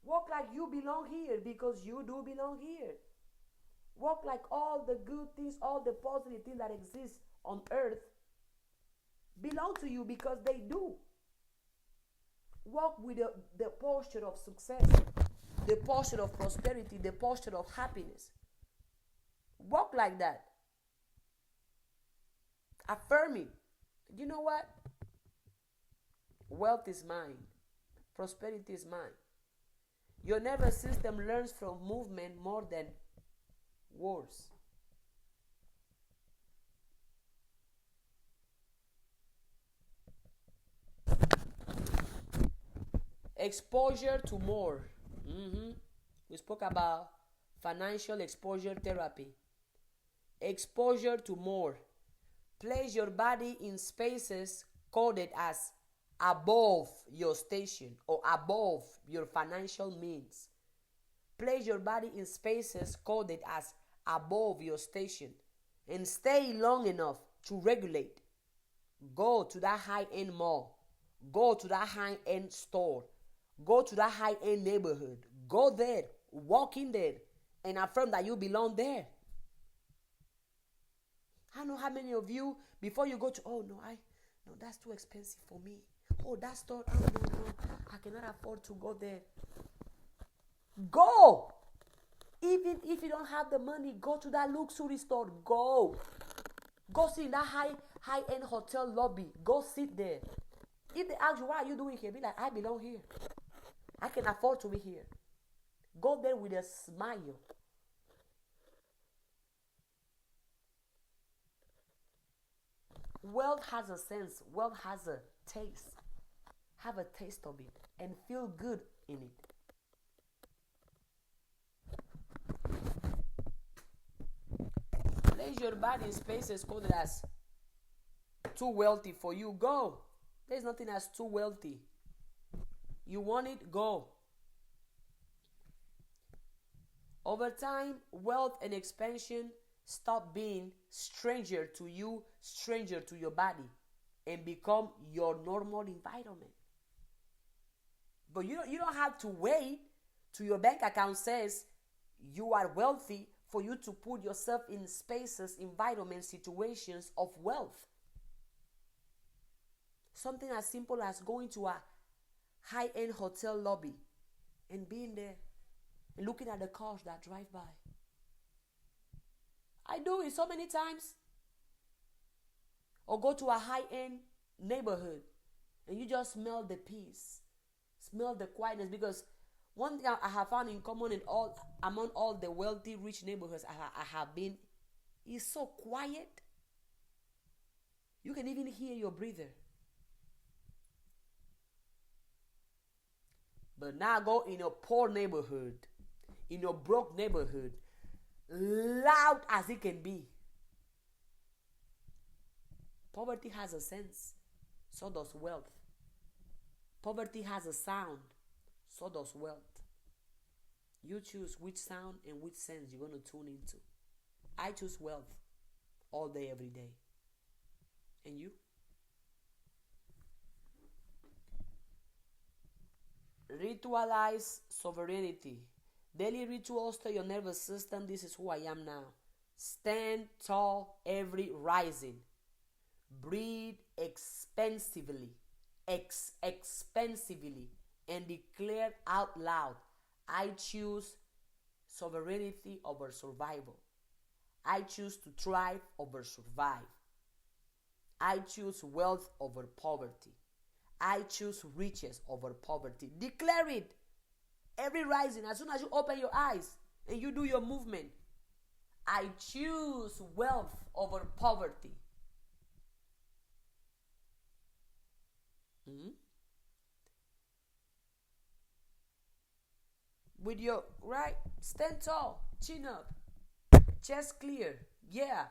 Walk like you belong here because you do belong here. Walk like all the good things, all the positive things that exist on earth belong to you because they do. Walk with the posture of success, the posture of prosperity, the posture of happiness. Walk like that. Affirming. You know what? Wealth is mine. Prosperity is mine. Your nervous system learns from movement more than words. Exposure to more. We spoke about financial exposure therapy. Exposure to more. Place your body in spaces coded as above your station or above your financial means. Place your body in spaces coded as above your station and stay long enough to regulate. Go to that high-end mall. Go to that high-end store. Go to that high-end neighborhood. Go there. Walk in there and affirm that you belong there. I don't know how many of you, before you go to, no, that's too expensive for me. Oh, that store, no, I cannot afford to go there. Go! Even if you don't have the money, go to that luxury store. Go sit in that high-end hotel lobby. Go sit there. If they ask you, what are you doing here? Be like, I belong here. I can afford to be here. Go there with a smile. Wealth has a sense. Wealth has a taste. Have a taste of it and feel good in it. Place your body in spaces called as too wealthy for you. Go. There's nothing as too wealthy. You want it? Go. Over time, wealth and expansion stop being stranger to you, stranger to your body, and become your normal environment. But you don't have to wait till your bank account says you are wealthy for you to put yourself in spaces, environments, situations of wealth. Something as simple as going to a high-end hotel lobby and being there and looking at the cars that drive by. I do it so many times. Or go to a high-end neighborhood and you just smell the peace, smell the quietness. Because one thing I have found in common among all the wealthy, rich neighborhoods I have been is so quiet. You can even hear your breather. But now go in a poor neighborhood, in a broke neighborhood, loud as it can be. Poverty has a sense, so does wealth. Poverty has a sound, so does wealth. You choose which sound and which sense you're going to tune into. I choose wealth all day, every day. And you? Ritualize sovereignty. Daily rituals tell your nervous system, this is who I am now. Stand tall every rising. Breathe expensively, and declare out loud, I choose sovereignty over survival. I choose to thrive over survive. I choose wealth over poverty. I choose riches over poverty. Declare it every rising. As soon as you open your eyes and you do your movement, I choose wealth over poverty. With your right, stand tall, chin up, chest clear. Yeah.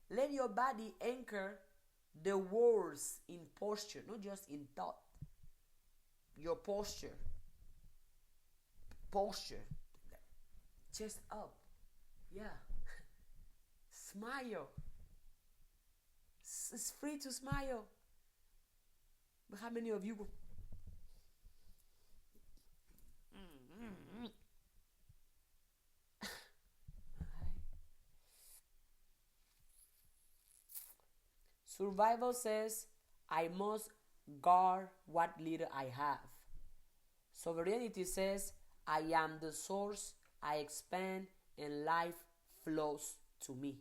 Let your body anchor the words in posture, not just in thought. Your posture. Chest up. Yeah. Smile. It's free to smile. But how many of you go? Survival says, I must guard what little I have. Sovereignty says, I am the source, I expand, and life flows to me.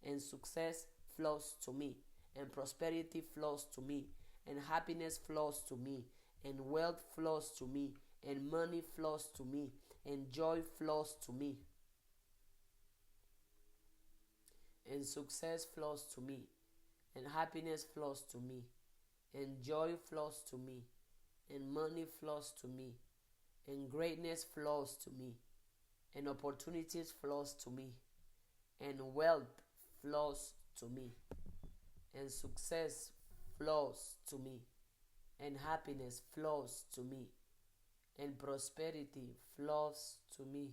And success flows to me. And prosperity flows to me. And happiness flows to me. And wealth flows to me. And money flows to me. And joy flows to me. And success flows to me. And happiness flows to me. And joy flows to me. And money flows to me. And greatness flows to me. And opportunities flows to me. And wealth flows to me. And success flows to me. And happiness flows to me. And prosperity flows to me.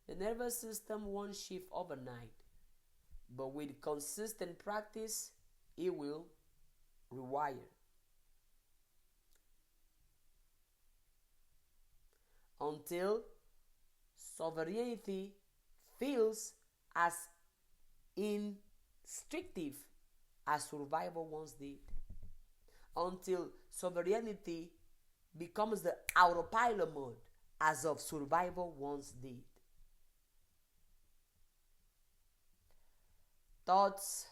The nervous system won't shift overnight, but with consistent practice, it will rewire. Until sovereignty feels as restrictive as survival once did, until sovereignty becomes the autopilot mode as of survival once did. Thoughts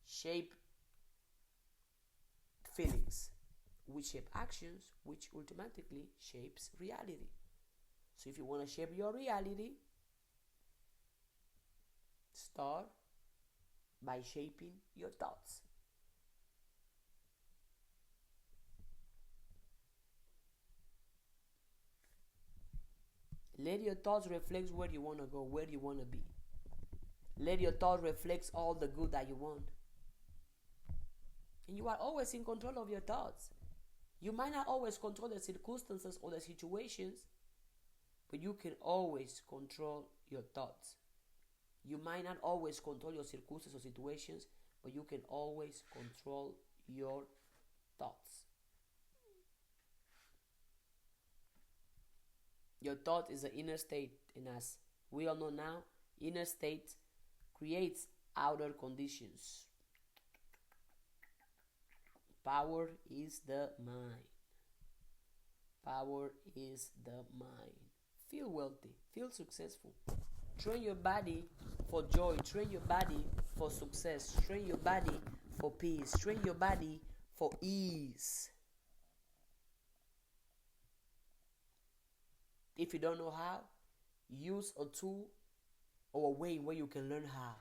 shape feelings, which shape actions, which ultimately shapes reality. So if you want to shape your reality, start by shaping your thoughts. Let your thoughts reflect where you want to go, where you want to be. Let your thoughts reflect all the good that you want. And you are always in control of your thoughts. You might not always control the circumstances or the situations, but you can always control your thoughts. You might not always control your circumstances or situations, but you can always control your thoughts. Your thought is an inner state, and as we all know now, inner state creates outer conditions. Power is the mind. Power is the mind. Feel wealthy. Feel successful. Train your body for joy. Train your body for success. Train your body for peace. Train your body for ease. If you don't know how, use a tool or a way where you can learn how.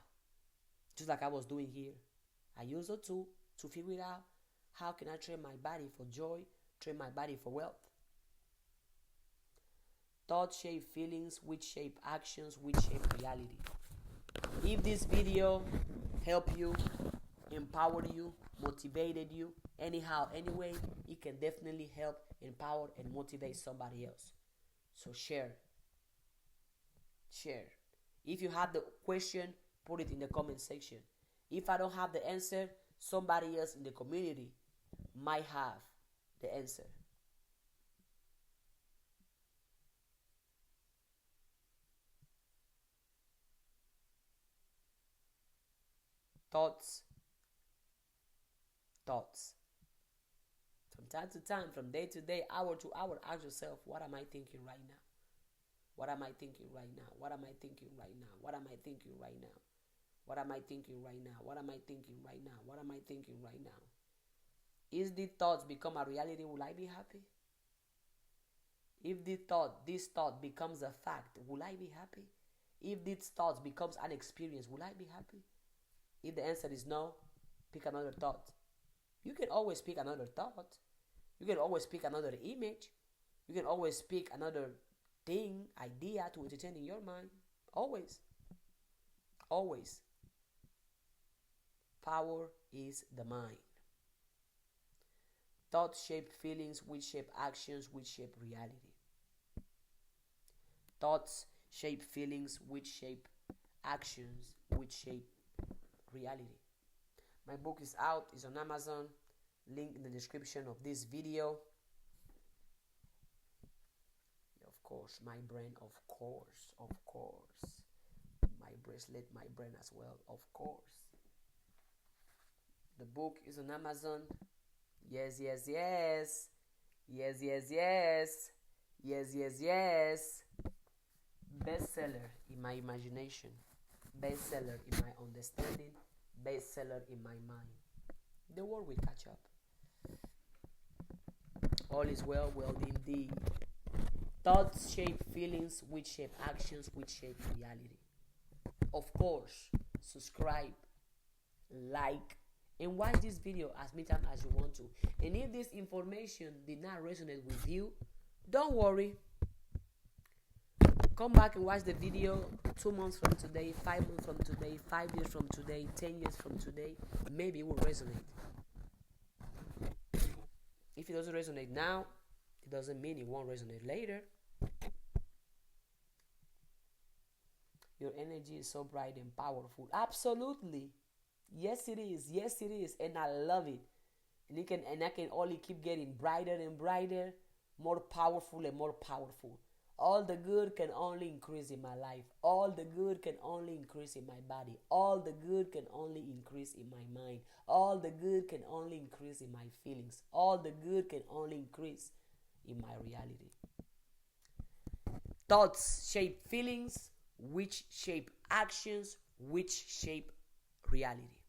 Just like I was doing here. I use a tool to figure out how can I train my body for joy, train my body for wealth. Thoughts shape feelings, which shape actions, which shape reality. If this video helped you, empowered you, motivated you, anyhow, anyway, it can definitely help, empower, and motivate somebody else. So share. Share. If you have the question, put it in the comment section. If I don't have the answer, somebody else in the community might have the answer. Thoughts. From time to time, from day to day, hour to hour, ask yourself, what am I thinking right now? What am I thinking right now? What am I thinking right now? What am I thinking right now? What am I thinking right now? What am I thinking right now? What am I thinking right now? If the thoughts become a reality, will I be happy? If this thought becomes a fact, will I be happy? If this thought becomes an experience, will I be happy? If the answer is no, pick another thought. You can always pick another thought. You can always pick another image. You can always pick another thing, idea to entertain in your mind. Always. Always. Power is the mind. Thoughts shape feelings, which shape actions, which shape reality. Thoughts shape feelings, which shape actions, which shape reality. My book is out. It's on Amazon. Link in the description of this video. Of course, my brain, of course. My bracelet, my brain as well, of course. The book is on Amazon. Yes. Bestseller in my imagination. Bestseller in my understanding. Bestseller in my mind. The world will catch up. All is well indeed. Thoughts shape feelings, which shape actions, which shape reality. Of course, subscribe, like, and watch this video as many times as you want to. And if this information did not resonate with you, don't worry. Come back and watch the video 2 months from today, 5 months from today, 5 years from today, 10 years from today. Maybe it will resonate. If it doesn't resonate now, it doesn't mean it won't resonate later. Your energy is so bright and powerful. Absolutely. Yes, it is. And I love it. And I can only keep getting brighter and brighter, more powerful and more powerful. All the good can only increase in my life. All the good can only increase in my body. All the good can only increase in my mind. All the good can only increase in my feelings. All the good can only increase in my reality. Thoughts shape feelings, which shape actions, which shape reality.